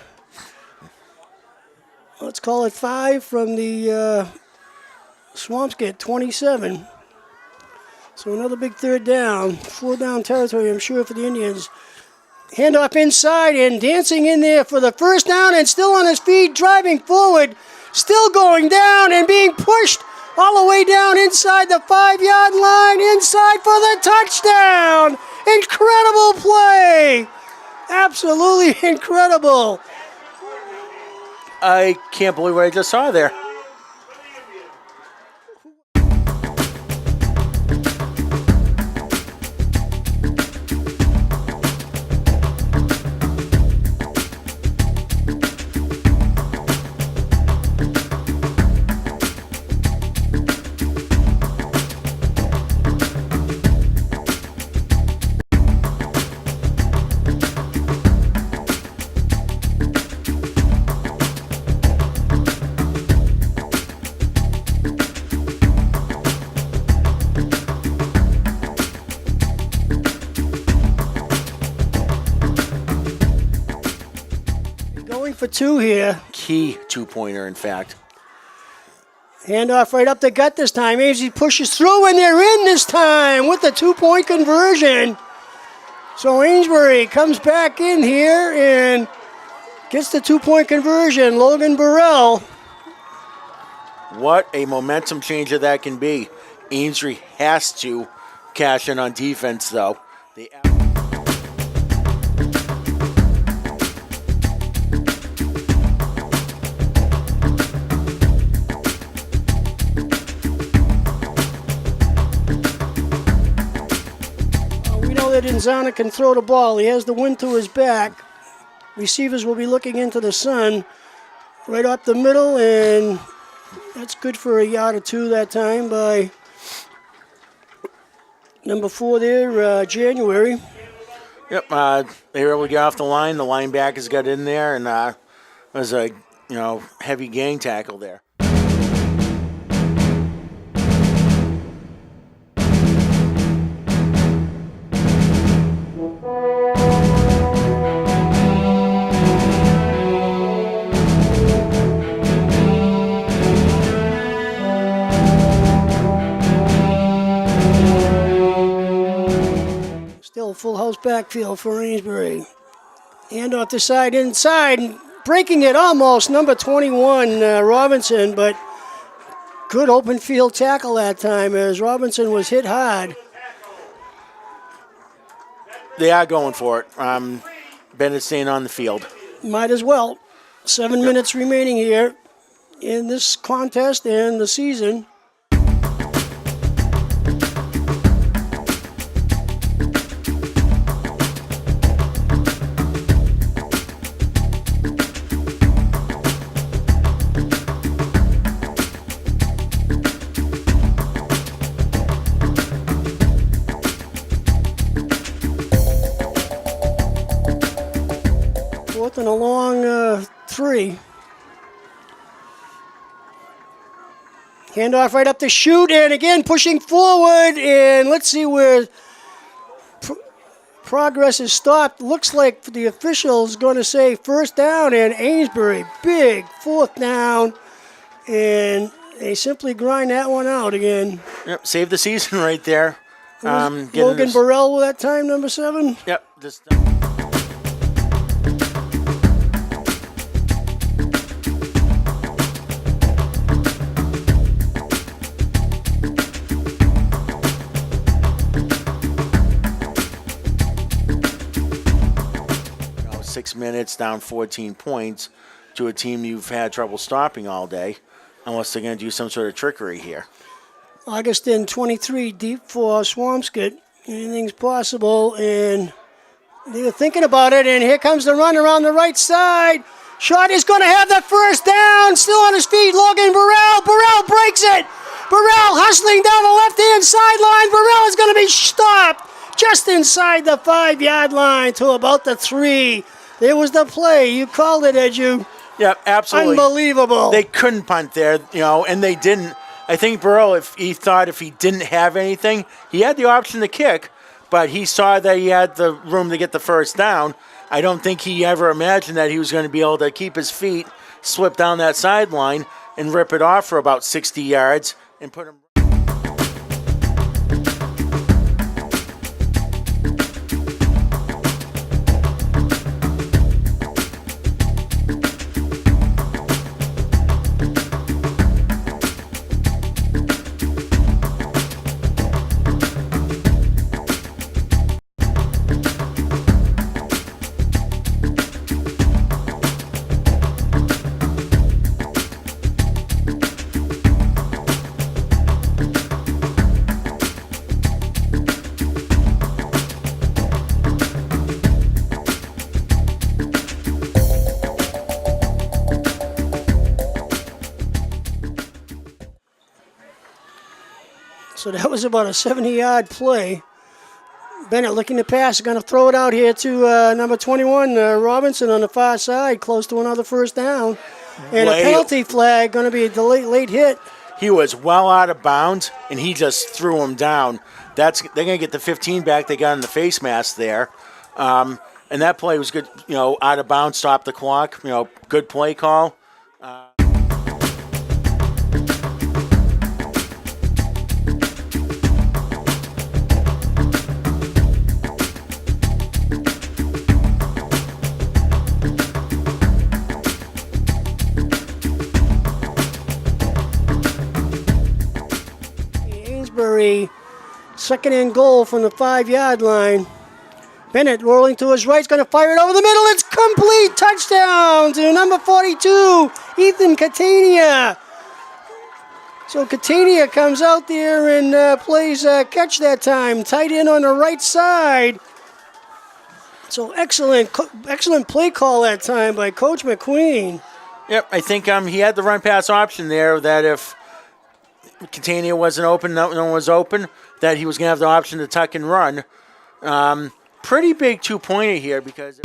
S1: let's call it 5 from the Swampscott 27. So another big third down. 4 down territory, I'm sure, for the Indians. Handoff inside and dancing in there for the first down, and still on his feet, driving forward. Still going down and being pushed all the way down inside the 5-yard line, inside for the touchdown. Incredible play. Absolutely incredible.
S2: I can't believe what I just saw there.
S1: For 2 here.
S2: Key 2-pointer, in fact.
S1: Handoff right up the gut this time. Amesbury pushes through, and they're in this time with the 2-point conversion. So Amesbury comes back in here and gets the 2-point conversion. Logan Burrell.
S2: What a momentum changer that can be. Amesbury has to cash in on defense, though.
S1: That Inzana can throw the ball. He has the wind to his back. Receivers will be looking into the sun right up the middle, and that's good for a yard or two that time by number 4 there, January.
S2: Yep, they were able to get off the line. The linebackers got in there, and it was a heavy gang tackle there.
S1: Still a full house backfield for Amesbury. Hand off the side inside, breaking it almost, number 21, Robinson, but good open field tackle that time as Robinson was hit hard.
S2: They are going for it. Bennett staying on the field.
S1: Might as well. 7 minutes remaining here in this contest and the season. Fourth and a long 3. Handoff right up the chute, and again pushing forward, and let's see where progress is stopped. Looks like the official's going to say first down, and Amesbury, big 4th down, and they simply grind that one out again.
S2: Yep, save the season right there.
S1: Logan Burrell that time, number 7.
S2: Yep. Now 6 minutes, down 14 points to a team you've had trouble stopping all day, unless they're going to do some sort of trickery here.
S1: Augustin 23 deep for Swampscott. Anything's possible, and they were thinking about it, and here comes the run around the right side. Shot is going to have the first down. Still on his feet, Logan Burrell. Burrell breaks it. Burrell hustling down the left-hand sideline. Burrell is going to be stopped just inside the 5-yard line to about the 3. There was the play. You called it, Edu.
S2: Yeah, absolutely.
S1: Unbelievable.
S2: They couldn't punt there, and they didn't. I think Burrell, if he didn't have anything, he had the option to kick, but he saw that he had the room to get the first down. I don't think he ever imagined that he was going to be able to keep his feet, slip down that sideline, and rip it off for about 60 yards and put him.
S1: So that was about a 70-yard play. Bennett looking to pass, going to throw it out here to number 21, Robinson on the far side, close to another first down. And a penalty flag, going to be a late hit.
S2: He was well out of bounds, and he just threw him down. They're going to get the 15 back they got in the face mask there. And that play was good, out of bounds, stop the clock, good play call.
S1: Amesbury, 2nd and goal from the 5-yard line. Bennett rolling to his right, is going to fire it over the middle. It's complete. Touchdown to number 42, Ethan Catania. So Catania comes out there and plays catch that time. Tight end on the right side. So excellent play call that time by Coach McQueen.
S2: Yep, I think he had the run pass option there that if Catania wasn't open, no one was open, that he was going to have the option to tuck and run. Pretty big 2-pointer here because...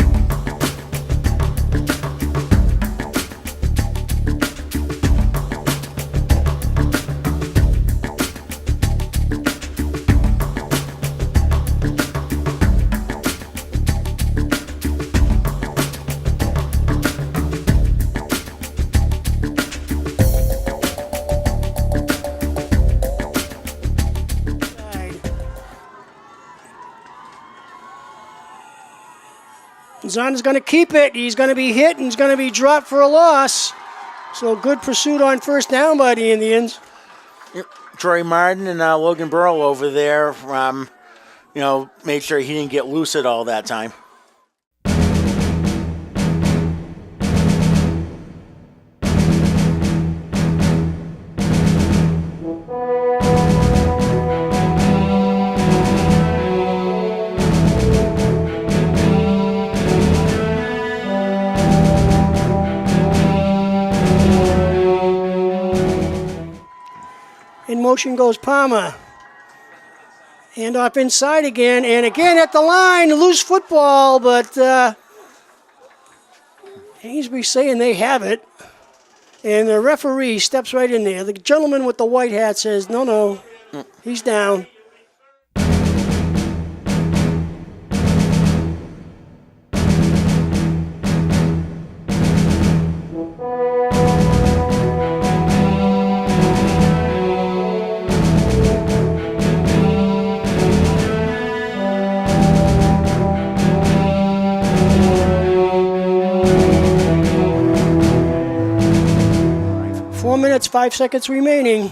S1: Zahn is going to keep it. He's going to be hit and he's going to be dropped for a loss. So good pursuit on first down by the Indians.
S2: Troy Martin and Logan Burrow over there, made sure he didn't get loose at all that time.
S1: In motion goes Palmer. Hand off inside again, and again at the line, loose football, but Amesbury saying they have it. And the referee steps right in there. The gentleman with the white hat says, no, he's down. Minutes, 5 seconds remaining.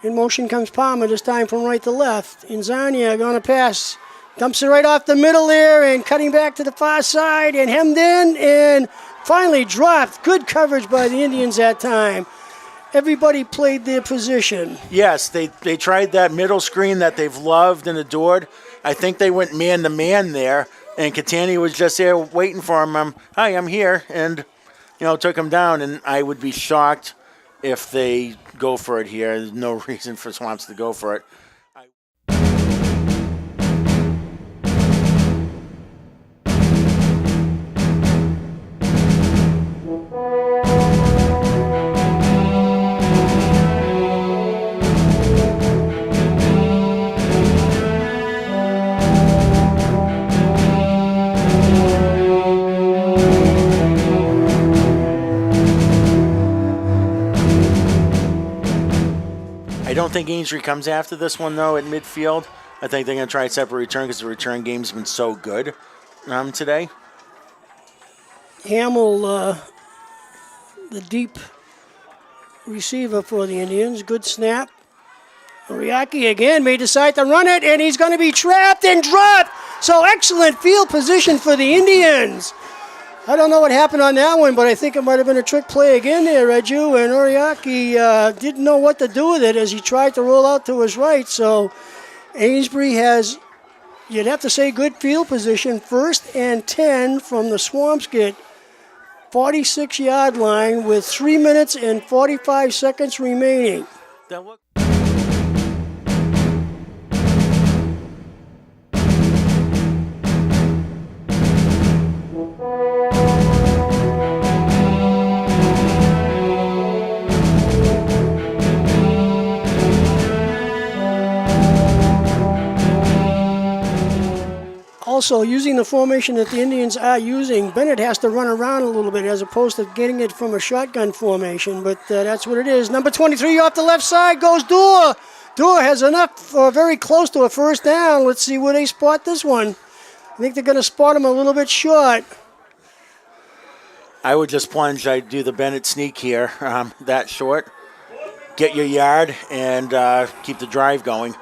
S1: In motion comes Palmer, this time from right to left. Inzania going to pass. Dumps it right off the middle there and cutting back to the far side and hemmed in and finally dropped. Good coverage by the Indians that time. Everybody played their position.
S2: Yes, they tried that middle screen that they've loved and adored. I think they went man-to-man there, and Catania was just there waiting for him. Hi, I'm here, and took him down, and I would be shocked if they go for it here. There's no reason for Swamps to go for it. I don't think Amesbury comes after this one, though, at midfield. I think they're going to try a separate return because the return game's been so good today.
S1: Hamill, the deep receiver for the Indians. Good snap. Oriaki again may decide to run it, and he's going to be trapped and dropped. So excellent field position for the Indians. I don't know what happened on that one, but I think it might have been a trick play again there, Reju. And Oriaki didn't know what to do with it as he tried to roll out to his right. So Amesbury has, you'd have to say, good field position. 1st and 10 from the Swampscott 46-yard line with 3 minutes and 45 seconds remaining. Also, using the formation that the Indians are using, Bennett has to run around a little bit as opposed to getting it from a shotgun formation, but that's what it is. Number 23 off the left side goes Doer. Doer has enough, very close to a first down. Let's see where they spot this one. I think they're going to spot him a little bit short.
S2: I would just plunge. I'd do the Bennett sneak here, that short. Get your yard and keep the drive going.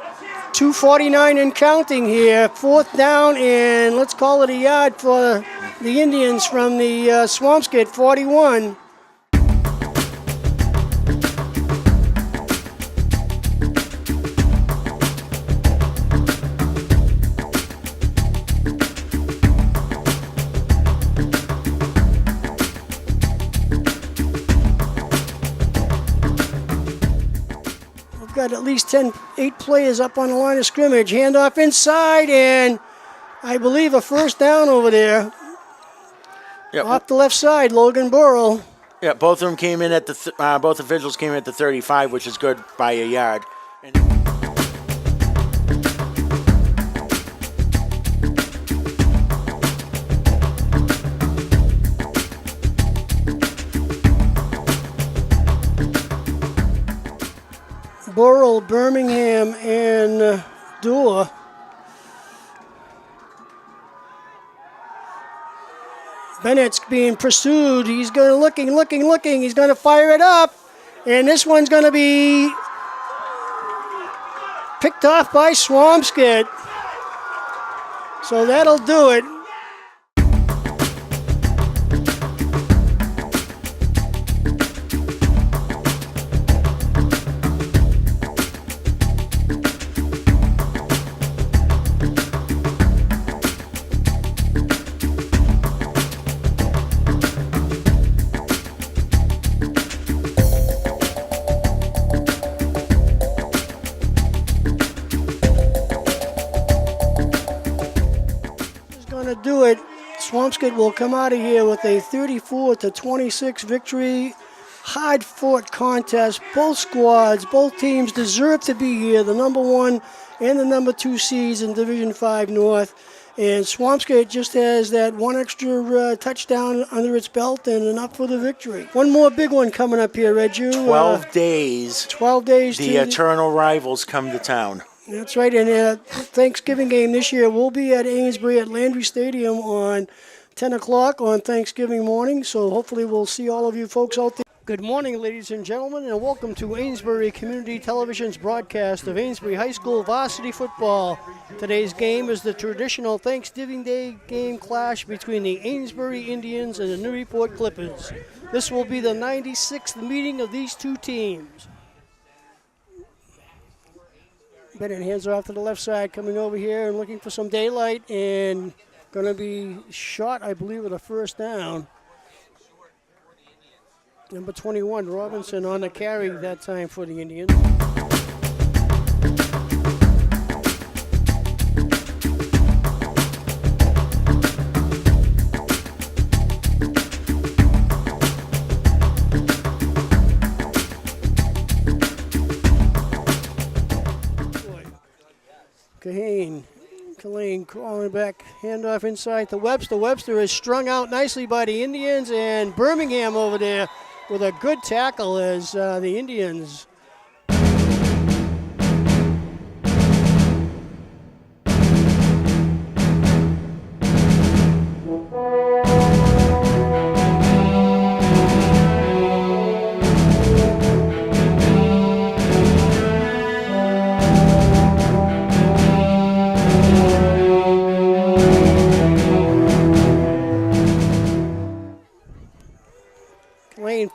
S1: 2:49 and counting here. 4th down, and let's call it a yard for the Indians from the Swampscott 41. got at least 8 players up on the line of scrimmage. Handoff inside, and I believe a first down over there.
S2: Yep.
S1: Off the left side, Logan Burrow.
S2: Yeah, both of them came in at the both officials came in at the 35, which is good by a yard. And
S1: Burrell, Birmingham, and Dua. Bennett's being pursued. He's going to looking. He's going to fire it up. And this one's going to be picked off by Swampskit. So that'll do it. Do it. Swampskit will come out of here with a 34-26 victory. Hard-fought contest. Both squads, both teams deserve to be here. The number 1 and the number 2 seeds in Division 5 North. And Swampskit just has that one extra touchdown under its belt and enough for the victory. One more big one coming up here, Reju.
S2: 12 days.
S1: 12 days.
S2: The eternal rivals come to town.
S1: That's right, and Thanksgiving game this year will be at Amesbury at Landry Stadium on 10 o'clock on Thanksgiving morning, so hopefully we'll see all of you folks out there. Good morning, ladies and gentlemen, and welcome to Amesbury Community Television's broadcast of Amesbury High School varsity football. Today's game is the traditional Thanksgiving Day game clash between the Amesbury Indians and the Newport Clippers. This will be the 96th meeting of these two teams. Bennett hands off to the left side, coming over here and looking for some daylight, and going to be shot, I believe, with a first down. Number 21, Robinson, on the carry that time for the Indians. Kahane crawling back, handoff inside to Webster. Webster is strung out nicely by the Indians, and Birmingham over there with a good tackle as the Indians.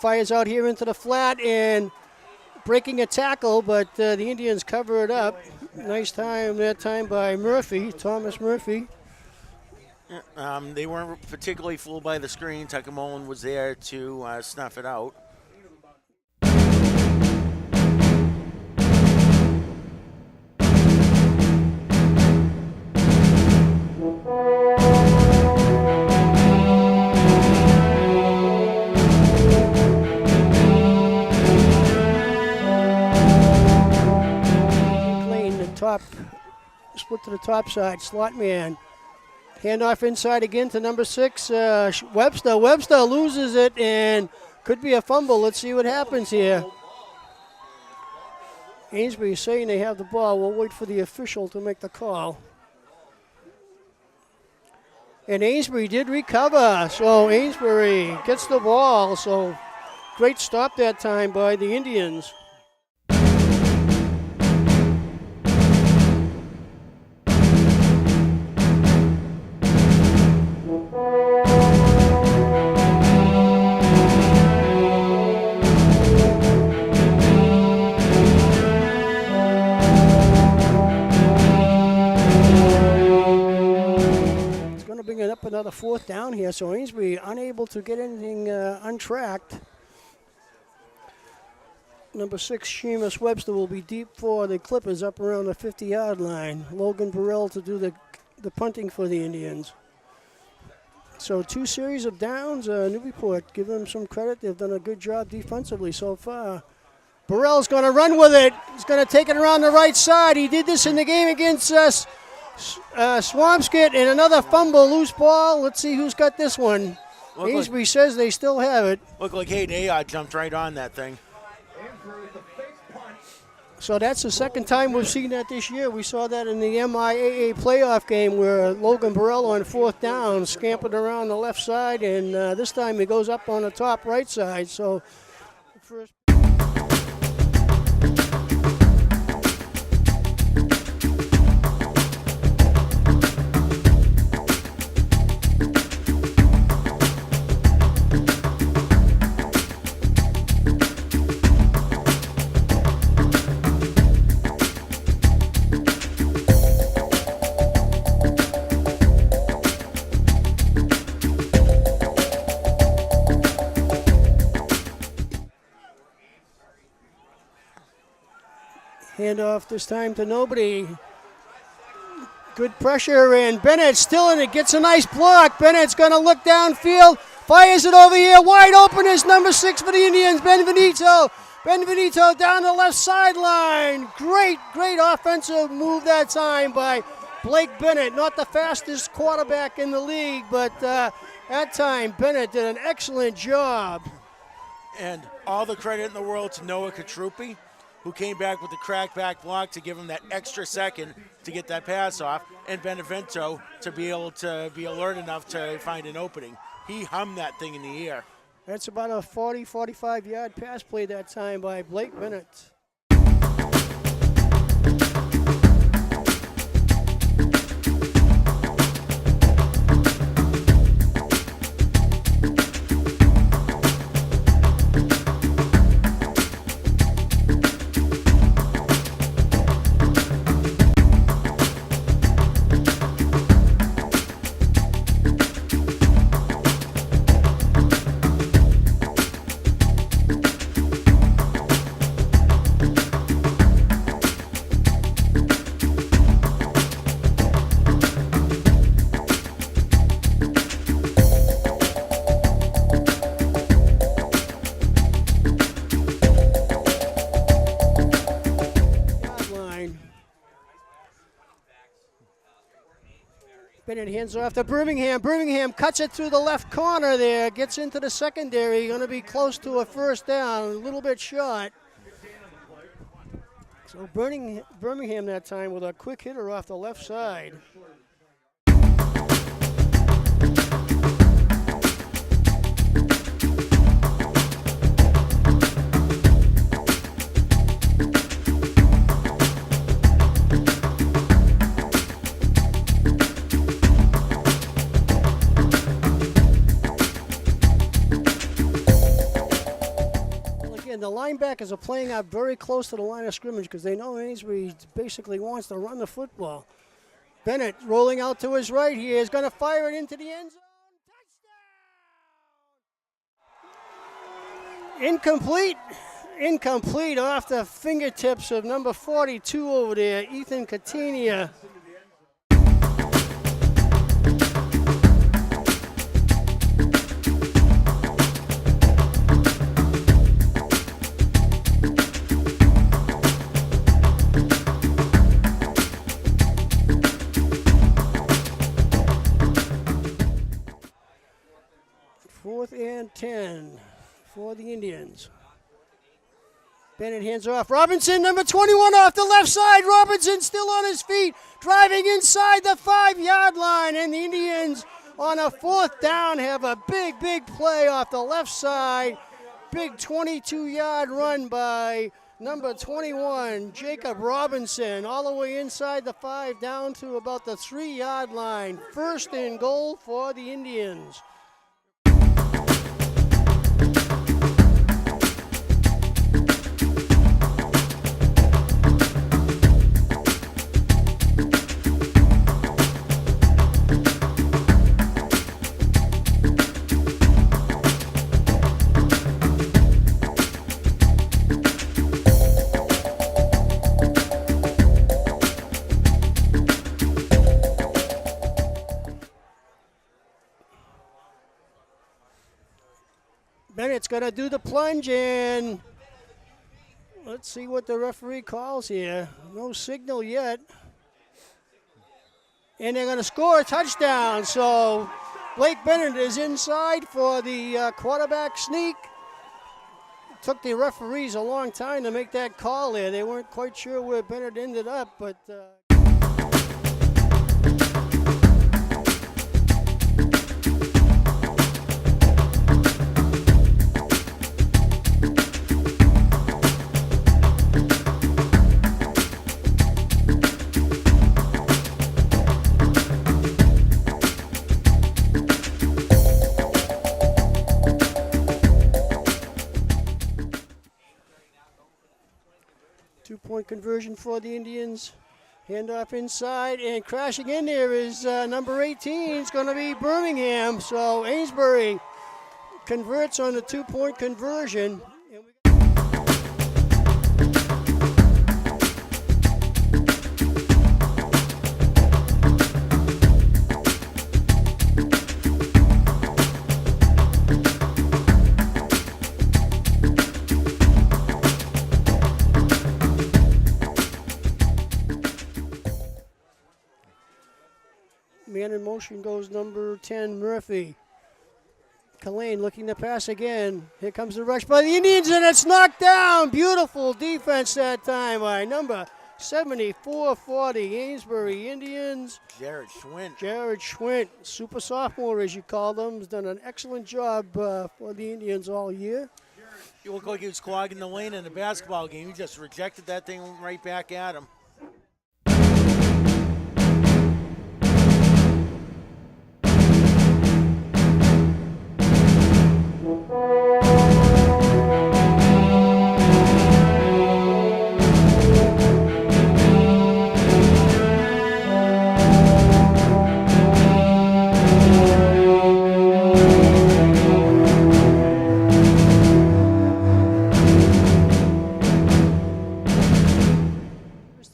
S1: Fires out here into the flat and breaking a tackle, but the Indians cover it up. Nice time that time by Murphy, Thomas Murphy.
S2: They weren't particularly fooled by the screen. Tucker Mullen was there to snuff it out.
S1: Split to the top side, slot man. Handoff inside again to number 6, Webster. Webster loses it and could be a fumble. Let's see what happens here. Amesbury is saying they have the ball. We'll wait for the official to make the call. And Amesbury did recover, so Amesbury gets the ball. So great stop that time by the Indians. Another fourth down here, so Amesbury unable to get anything untracked. Number 6, Seamus Webster will be deep for the Clippers up around the 50-yard line. Logan Burrell to do the punting for the Indians. So 2 series of downs. Newburyport, give them some credit. They've done a good job defensively so far. Burrell's going to run with it. He's going to take it around the right side. He did this in the game against Swampscott, and another fumble, loose ball. Let's see who's got this one. Amesbury says they still have it.
S2: Looked like Hayden Ayod jumped right on that thing.
S1: So that's the second time we've seen that this year. We saw that in the MIAA playoff game where Logan Burrell on 4th down scampered around the left side, and this time he goes up on the top right side. So first. Handoff this time to nobody. Good pressure, and Bennett still in it. Gets a nice block. Bennett's going to look downfield. Fires it over here. Wide open is number 6 for the Indians, Benvenuto. Benvenuto down the left sideline. Great offensive move that time by Blake Bennett. Not the fastest quarterback in the league, but that time Bennett did an excellent job.
S2: And all the credit in the world to Noah Katrupi, who came back with the crackback block to give him that extra second to get that pass off, and Benevento to be able to be alert enough to find an opening. He hummed that thing in the air.
S1: That's about a 40, 45-yard pass play that time by Blake Bennett. Bennett hands off to Birmingham. Birmingham cuts it through the left corner there. Gets into the secondary. Going to be close to a first down. A little bit short. So Birmingham that time with a quick hitter off the left side. The linebackers are playing out very close to the line of scrimmage because they know Amesbury basically wants to run the football. Bennett rolling out to his right here is going to fire it into the end zone. Touchdown! Incomplete off the fingertips of number 42 over there, Ethan Catania. And 10 for the Indians. Bennett hands off. Robinson, number 21, off the left side. Robinson still on his feet, driving inside the 5-yard line. And the Indians on a 4th down have a big play off the left side. Big 22-yard run by number 21, Jacob Robinson, all the way inside the 5 down to about the 3-yard line. 1st and goal for the Indians. It's going to do the plunge, and let's see what the referee calls here. No signal yet. And they're going to score a touchdown. So Blake Bennett is inside for the quarterback sneak. It took the referees a long time to make that call there. They weren't quite sure where Bennett ended up, but... 2-point conversion for the Indians. Handoff inside, and crashing in there is number 18. It's going to be Birmingham. So Amesbury converts on the 2-point conversion. Man in motion goes number 10, Murphy. Kalane looking to pass again. Here comes the rush by the Indians, and it's knocked down. Beautiful defense that time by number 74 for the Amesbury Indians.
S2: Jared Schwint.
S1: Jared Schwint, super sophomore as you call them, has done an excellent job for the Indians all year.
S4: He looked like he was clogging the lane in the basketball game. He just rejected that thing right back at him.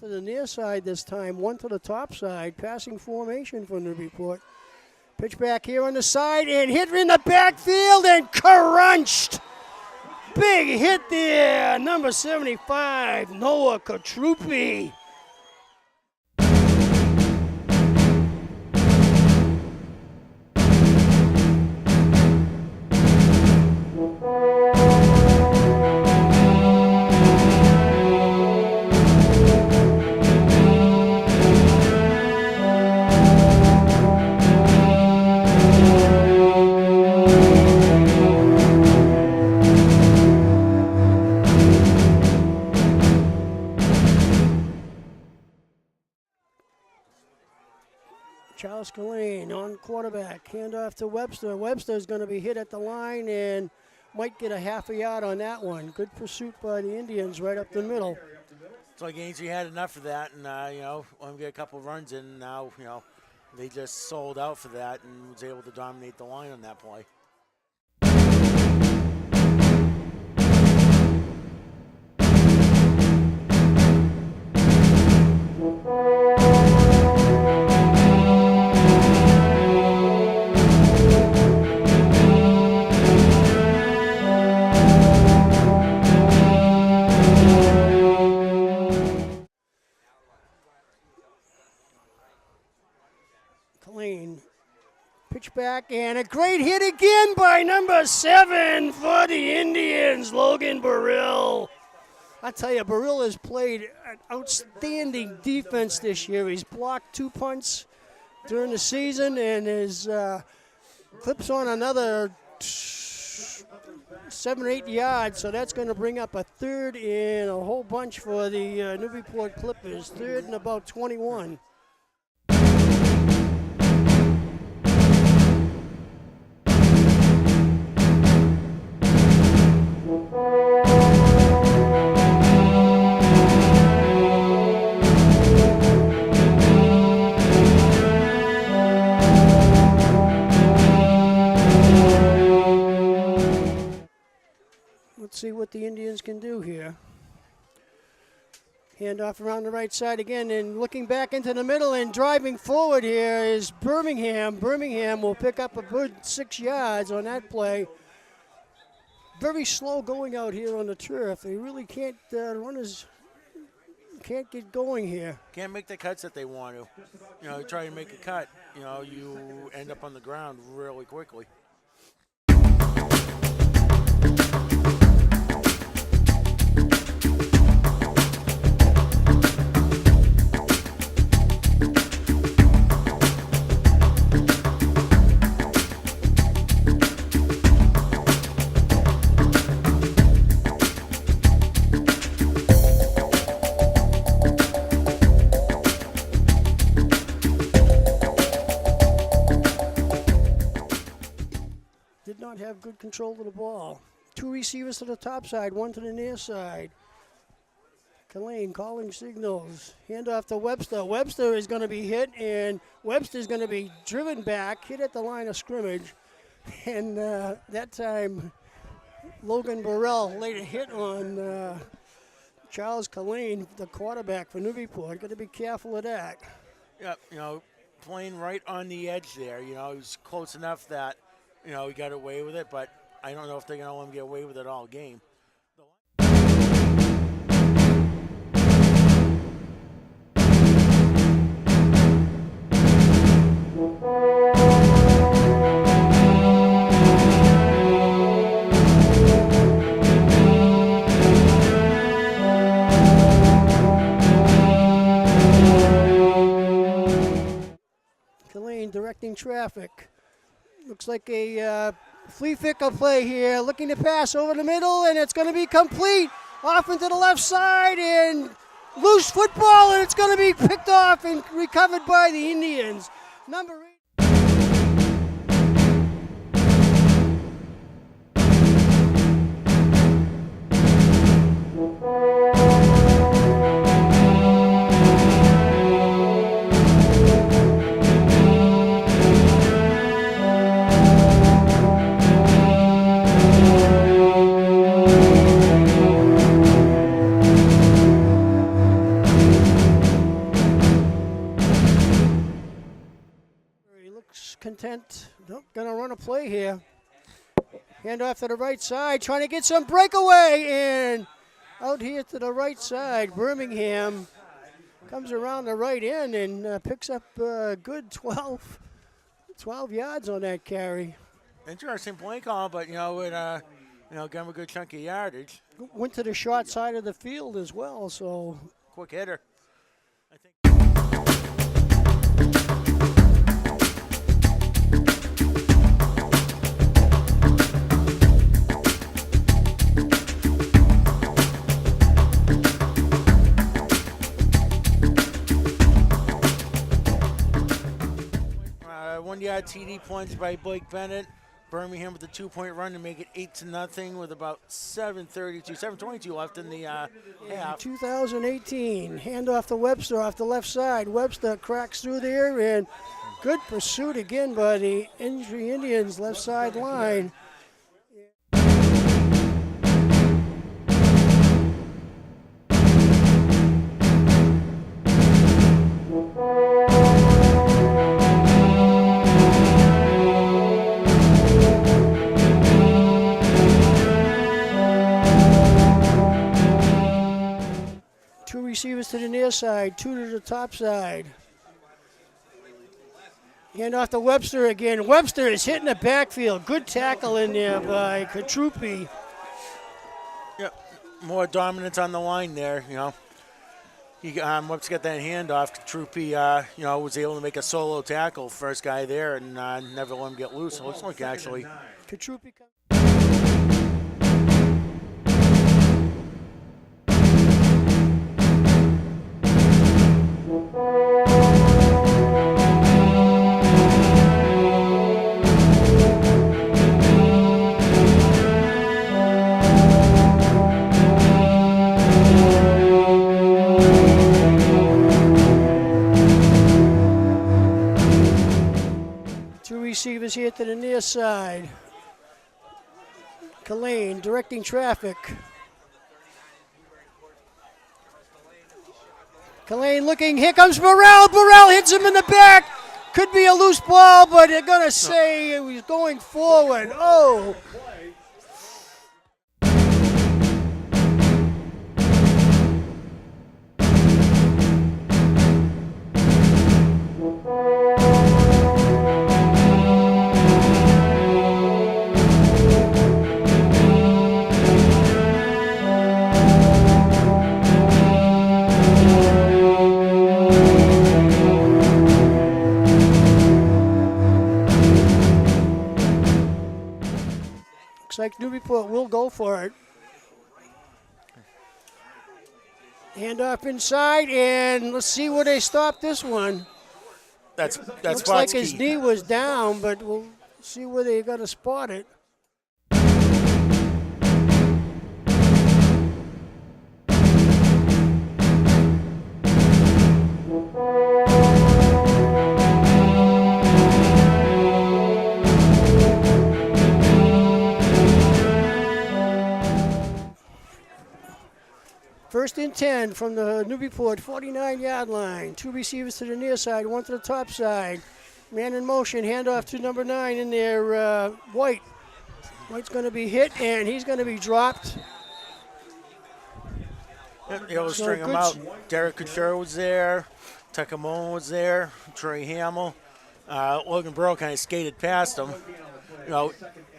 S1: To the near side this time, one to the top side, passing formation from the report. Pitch back here on the side and hit in the backfield and crunched. Big hit there, number 75, Noah Katrupi. Charles Kalane on quarterback, handoff to Webster. Webster's going to be hit at the line and might get a half a yard on that one. Good pursuit by the Indians right up the middle.
S4: So Ainsley had enough of that, and let them get a couple of runs in. Now they just sold out for that and was able to dominate the line on that play.
S1: Pitch back and a great hit again by number 7 for the Indians, Logan Burrill. I tell you, Burrill has played an outstanding defense this year. He's blocked 2 punts during the season and is clips on another 7 or 8 yards, so that's going to bring up a third and a whole bunch for the Newburyport Clippers. Third and about 21. Let's see what the Indians can do here. Handoff around the right side again, and looking back into the middle and driving forward here is Birmingham. Birmingham will pick up a good 6 yards on that play. very slow going out here on the turf. They really can't, runners can't get going here.
S2: Can't make the cuts that they want to. You try to make a cut, you end up on the ground really quickly.
S1: Did not have good control of the ball. 2 receivers to the top side, 1 to the near side. Kalane calling signals. Handoff to Webster. Webster is going to be hit, and Webster's going to be driven back, hit at the line of scrimmage. And that time, Logan Burrell laid a hit on Charles Kalane, the quarterback for Newburyport. Got to be careful of that.
S2: Yep, playing right on the edge there. He was close enough that he got away with it, but I don't know if they're going to let him get away with it all game.
S1: Kalane directing traffic. Looks like a flea flicker play here. Looking to pass over the middle, and it's going to be complete. Off into the left side, and loose football, and it's going to be picked off and recovered by the Indians. Number 8. Content, nope, gonna run a play here. Hand off to the right side, trying to get some breakaway, and out here to the right side, Birmingham comes around the right end and picks up a good 12 yards on that carry.
S2: Interesting play call, but it got him a good chunk of yardage.
S1: Went to the short side of the field as well, so
S2: Quick hitter. I think. One-yard TD plunge by Blake Bennett. Birmingham with a 2-point run to make it 8-0 with about 7:22 left in the half.
S1: 2018, handoff to Webster off the left side. Webster cracks through there, and good pursuit again by the Indians left side line. Receivers to the near side, 2 to the top side. Hand off to Webster again. Webster is hitting the backfield. Good tackle in there by Katrupi.
S2: Yep, more dominance on the line there. Webster got that handoff. Katrupi, was able to make a solo tackle, first guy there, and never let him get loose. It looks like actually.
S1: Katrupi. Receivers here to the near side. Kalane directing traffic. Kalane looking, here comes Burrell. Burrell hits him in the back. Could be a loose ball, but they're going to say he was going forward. Oh. like Newburyport will go for it. Hand off inside, and let's see where they stop this one.
S2: That's
S1: Looks
S2: Spott's
S1: like his
S2: key.
S1: knee was down, but we'll see where they got to spot it. First and 10 from the Newburyport 49-yard line. 2 receivers to the near side, 1 to the top side. Man in motion, handoff to number 9 in there, White. White's going to be hit, and he's going to be dropped.
S2: He'll
S1: So
S2: string him
S1: good
S2: out. Derek Couture was there. Tucker Mullen was there. Trey Hamill. Logan Burrow kind of skated past him.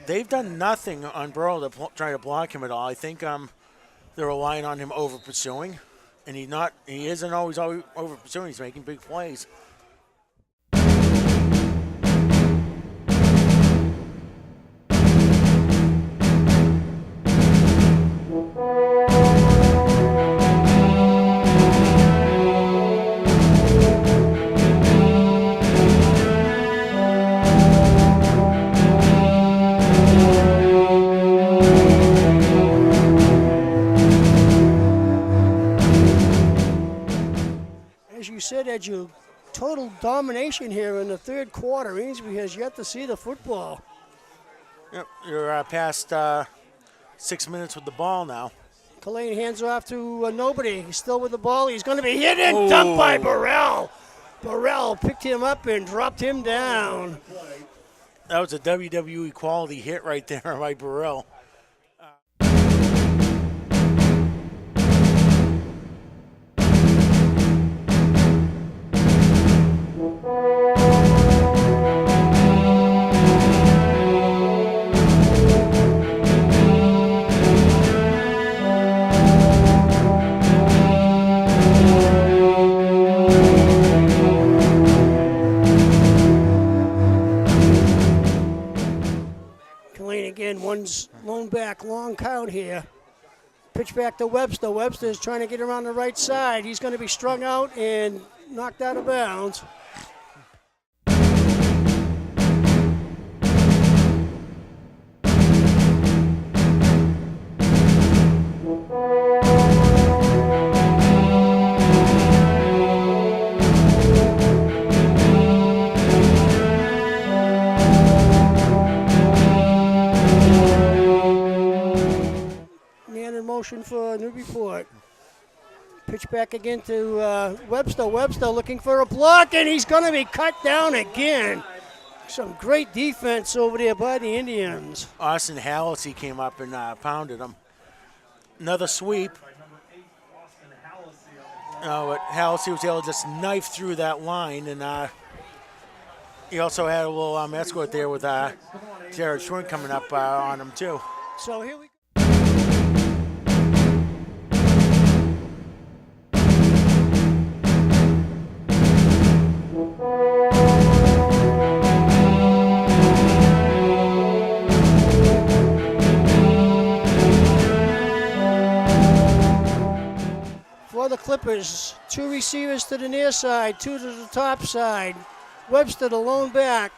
S2: They've done nothing on Burrow to try to block him at all. I think they're relying on him over pursuing, and he isn't always over pursuing. He's making big plays.
S1: As you said, Edu, total domination here in the third quarter. Amesbury has yet to see the football.
S2: Yep, you're past 6 minutes with the ball now.
S1: Kalane hands off to nobody. He's still with the ball. He's going to be hit and dumped by Burrell. Burrell picked him up and dropped him down.
S2: That was a WWE quality hit right there by Burrell.
S1: Kalane again, one's lone back, long count here. Pitch back to Webster. Webster's trying to get around the right side. He's going to be strung out and knocked out of bounds. Man in motion for Newburyport. Pitch back again to Webster. Webster looking for a block, and he's going to be cut down again. Some great defense over there by the Indians.
S2: Austin Hallisey came up and pounded him. Another sweep. But Hallisey was able to just knife through that line, and he also had a little escort there with Jared Schwinn coming up on him too.
S1: So here we go. For the Clippers, 2 receivers to the near side, 2 to the top side. Webster, the lone back.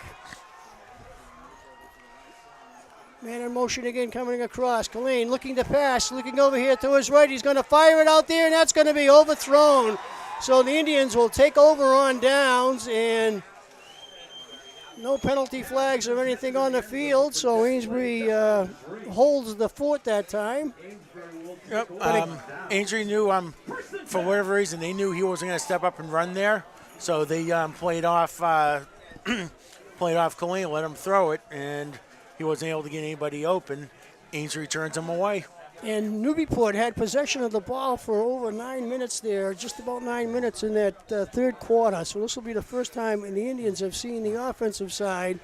S1: Man in motion again coming across. Kalane looking to pass, looking over here to his right. He's going to fire it out there, and that's going to be overthrown. So the Indians will take over on downs, and no penalty flags or anything on the field. So Amesbury holds the fort that time.
S2: Yep. Ainsley knew, for whatever reason, they knew he wasn't going to step up and run there, so they played off Kalane, let him throw it, and he wasn't able to get anybody open. Ainsley turns him away.
S1: And Newburyport had possession of the ball for over 9 minutes there, just about 9 minutes in that third quarter. So this will be the first time the Indians have seen the offensive side.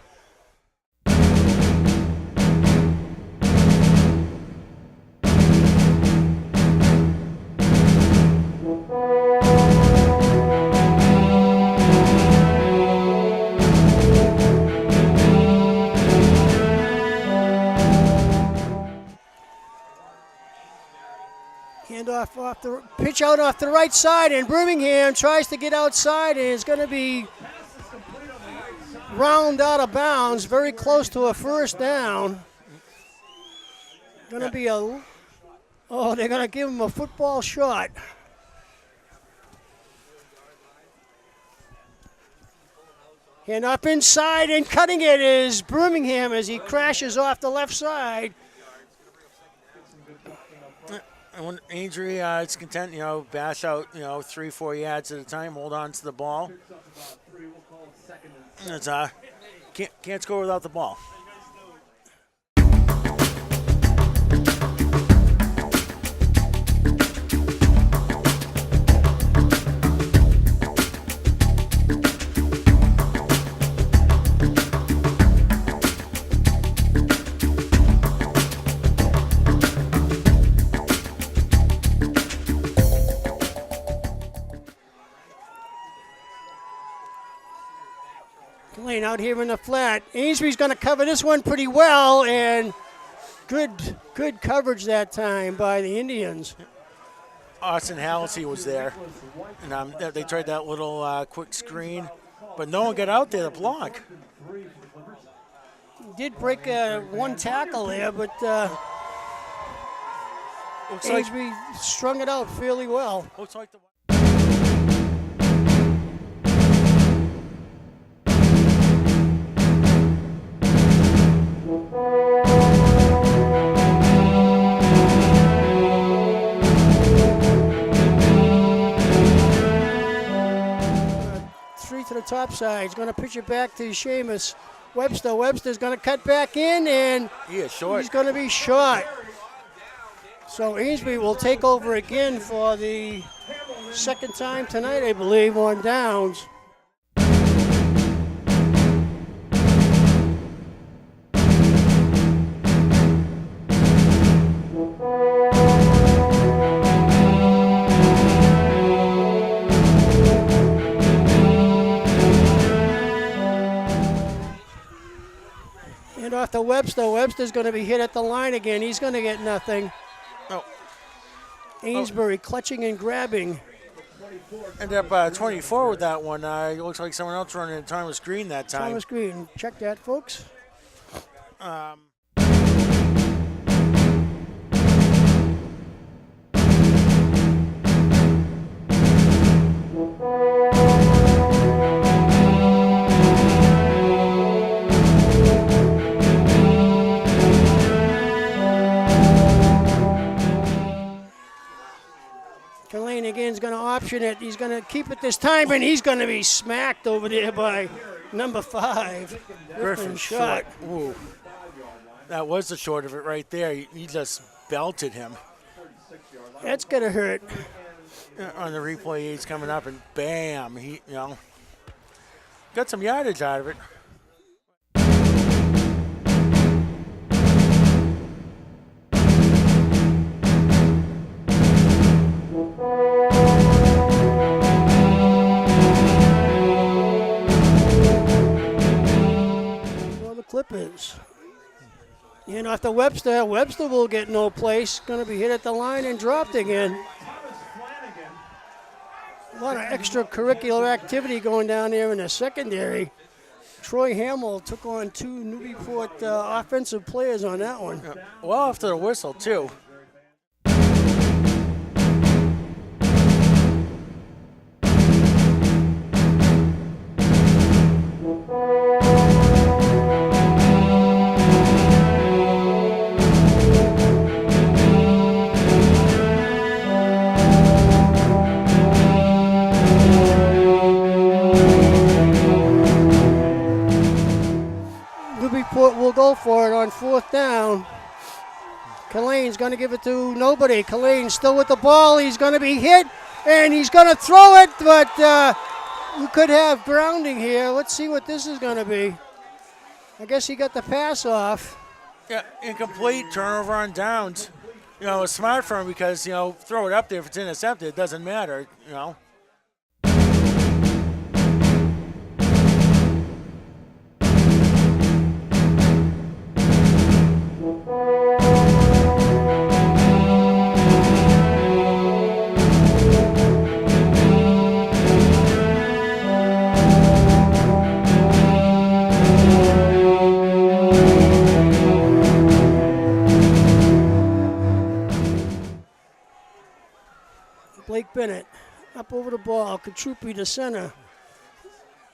S1: off the pitch out off the right side, and Birmingham tries to get outside, and it's going to be round out of bounds, very close to a first down. Going to be they're going to give him a football shot. And up inside and cutting it is Birmingham as he crashes off the left side.
S2: And when Ainsley is content, bash out, 3-4 yards at a time, hold on to the ball. It's can't score without the ball.
S1: Lane out here in the flat. Amesbury's going to cover this one pretty well, and good coverage that time by the Indians.
S2: Austin Halsey was there, and they tried that little quick screen, but no one got out there to block.
S1: Did break one tackle there, but Amesbury strung it out fairly well.
S2: Looks like the
S1: 3 to the top side. He's going to pitch it back to Seamus Webster. Webster's going to cut back in, and he's going to be short. So Amesbury will take over again for the second time tonight, I believe, on downs. And off to Webster. Webster's going to be hit at the line again. He's going to get nothing.
S2: Oh.
S1: Amesbury clutching and grabbing.
S2: Ended up 24 with that one. It looks like someone else running Thomas Green that time.
S1: Thomas Green. Check that, folks. Lane again is going to option it. He's going to keep it this time, and he's going to be smacked over there by number 5.
S2: Griffin shot. Ooh. That was the short of it right there. He just belted him.
S1: That's going to hurt.
S2: On the replay, he's coming up, and bam, he got some yardage out of it.
S1: Clippers. And off to Webster. Webster will get no place. Going to be hit at the line and dropped again. A lot of extracurricular activity going down there in the secondary. Troy Hamill took on 2 Newburyport offensive players on that one.
S2: Well, after the whistle, too.
S1: Will go for it on 4th down. Killane's going to give it to nobody. Killane still with the ball. He's going to be hit, and he's going to throw it, but we could have grounding here. Let's see what this is going to be. I guess he got the pass off.
S2: Yeah, incomplete, turnover on downs. It's smart for him because, throw it up there. If it's intercepted, it doesn't matter,
S1: flip over the ball. Katrupi to center.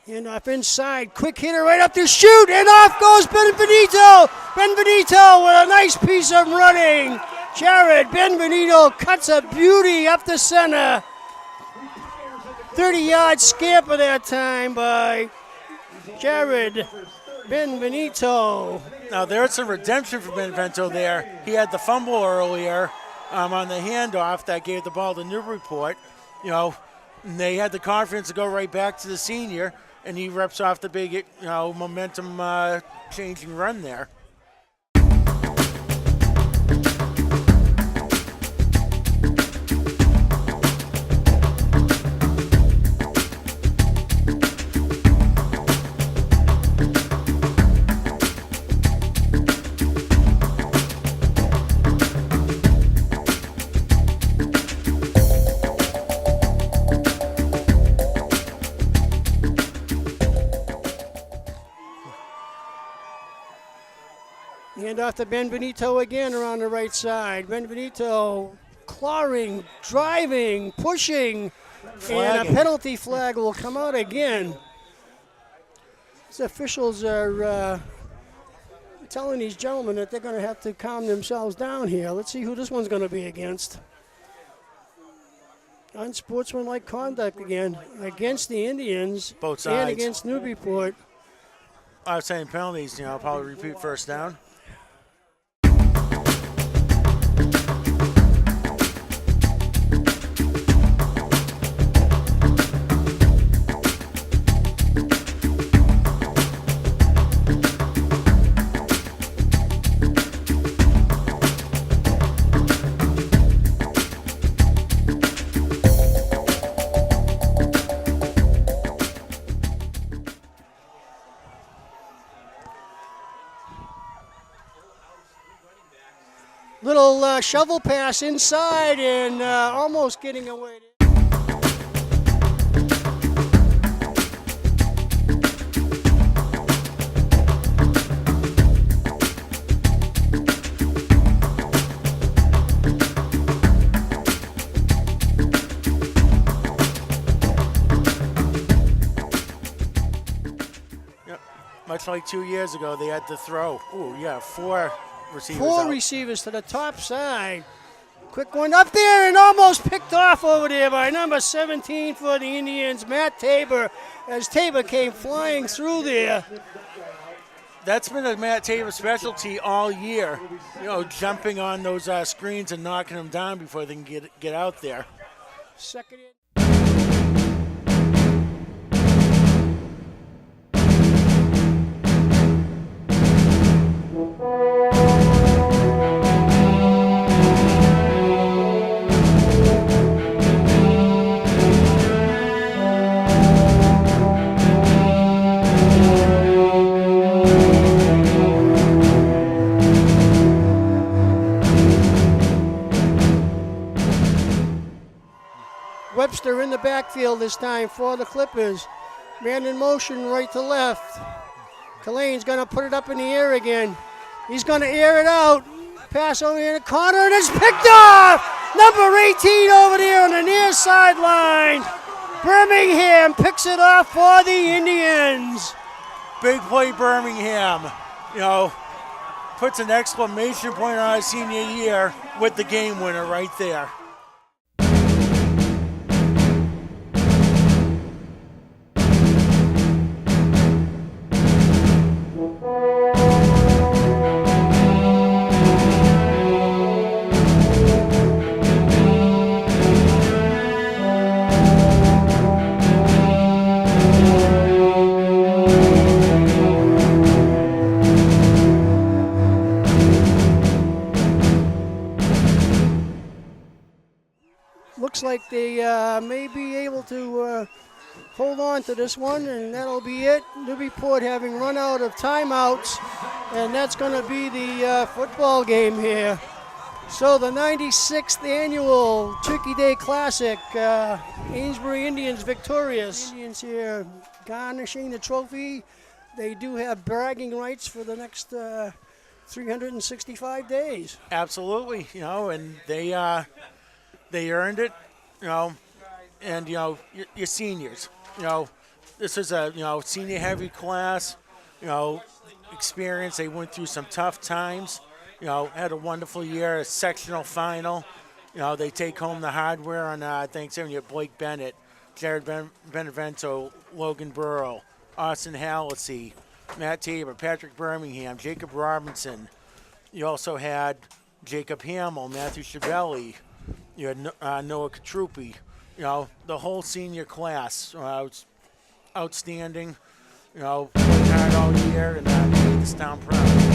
S1: And off inside. Quick hitter right up to shoot. And off goes Benvenuto. Benvenuto with a nice piece of running. Jared Benvenuto cuts a beauty up the center. 30-yard scamper that time by Jared Benvenuto.
S4: Now there's some redemption for Benvenuto there. He had the fumble earlier on the handoff that gave the ball to Newburyport. And they had the confidence to go right back to the senior, and he reps off the big, momentum changing run there.
S1: Hand off to Benvenuto again around the right side. Benvenuto clawing, driving, pushing, and a penalty flag will come out again. These officials are telling these gentlemen that they're going to have to calm themselves down here. Let's see who this one's going to be against. Unsportsmanlike conduct again against the Indians.
S4: Both sides.
S1: And against Newburyport.
S4: I was saying penalties, probably repeat first down.
S1: Little shovel pass inside and almost getting away.
S4: Yep. Much like 2 years ago, they had to throw. Ooh, yeah, four receivers.
S1: Four receivers to the top side. Quick one up there and almost picked off over there by number 17 for the Indians, Matt Tabor, as Tabor came flying through there.
S4: That's been a Matt Tabor specialty all year, jumping on those screens and knocking them down before they can get out there.
S1: Second in. Webster in the backfield this time for the Clippers. Man in motion right to left. Tulane's going to put it up in the air again. He's going to air it out. Pass over here to Connor, and it's picked off! Number 18 over there on the near sideline. Birmingham picks it off for the Indians.
S4: Big play Birmingham, puts an exclamation point on his senior year with the game winner right there.
S1: Looks like they may be able to hold on to this one, and that'll be it. Newburyport having run out of timeouts, and that's going to be the football game here. So the 96th annual Turkey Day Classic, Amesbury Indians victorious. Indians here garnishing the trophy. They do have bragging rights for the next 365 days.
S4: Absolutely, and they earned it. and your seniors. This is a senior heavy class. Experience. They went through some tough times. Had a wonderful year. A sectional final. They take home the hardware on Thanksgiving. You have Blake Bennett, Jared Benevento, Logan Burrow, Austin Hallisey, Matt Tabor, Patrick Birmingham, Jacob Robinson. You also had Jacob Hamill, Matthew Schiavelli. You had Noah Katrupi. The whole senior class was outstanding. Worked hard all year and made this town proud.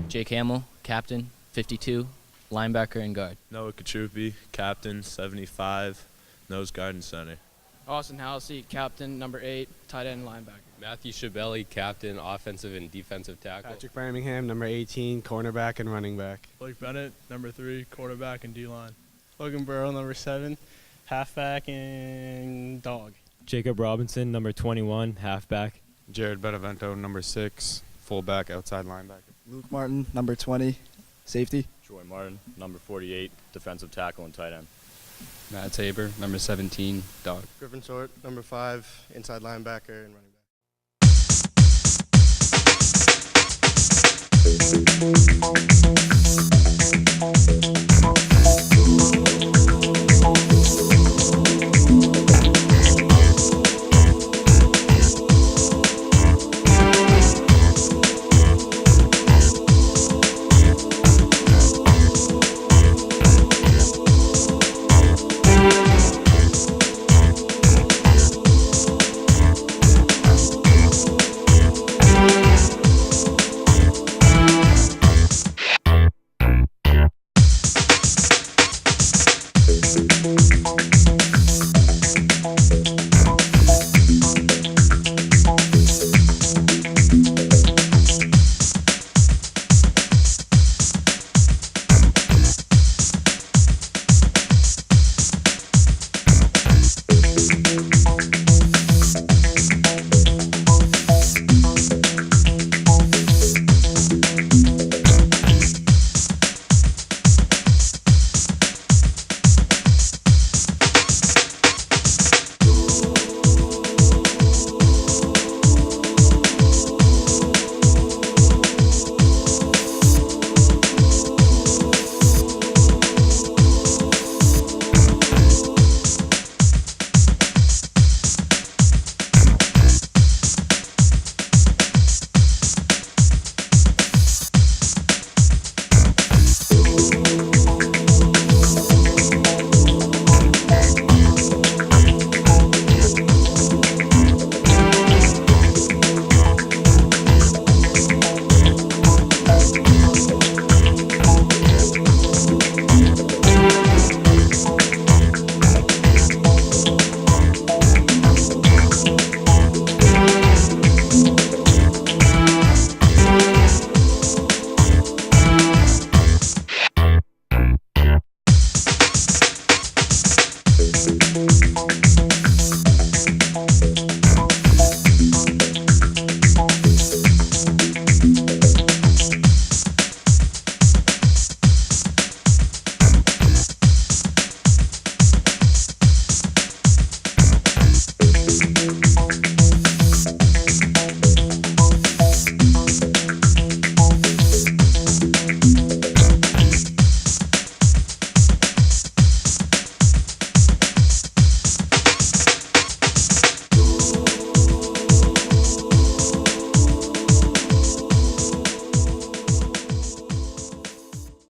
S5: Jake Hamill, captain, 52, linebacker and guard.
S6: Noah Katrupi, captain, 75, nose guard and center.
S7: Austin Halsey, captain, number 8, tight end linebacker.
S8: Matthew Schiavelli, captain, offensive and defensive tackle.
S9: Patrick Birmingham, number 18, cornerback and running back.
S10: Blake Bennett, number 3, quarterback and D-line. Logan Burrow, number 7, halfback and dog.
S11: Jacob Robinson, number 21, halfback.
S12: Jared Benevento, number 6, fullback, outside linebacker.
S13: Luke Martin, number 20, safety.
S14: Troy Martin, number 48, defensive tackle and tight end.
S15: Matt Tabor, number 17, dog.
S16: Griffin Short, number 5, inside linebacker and running back.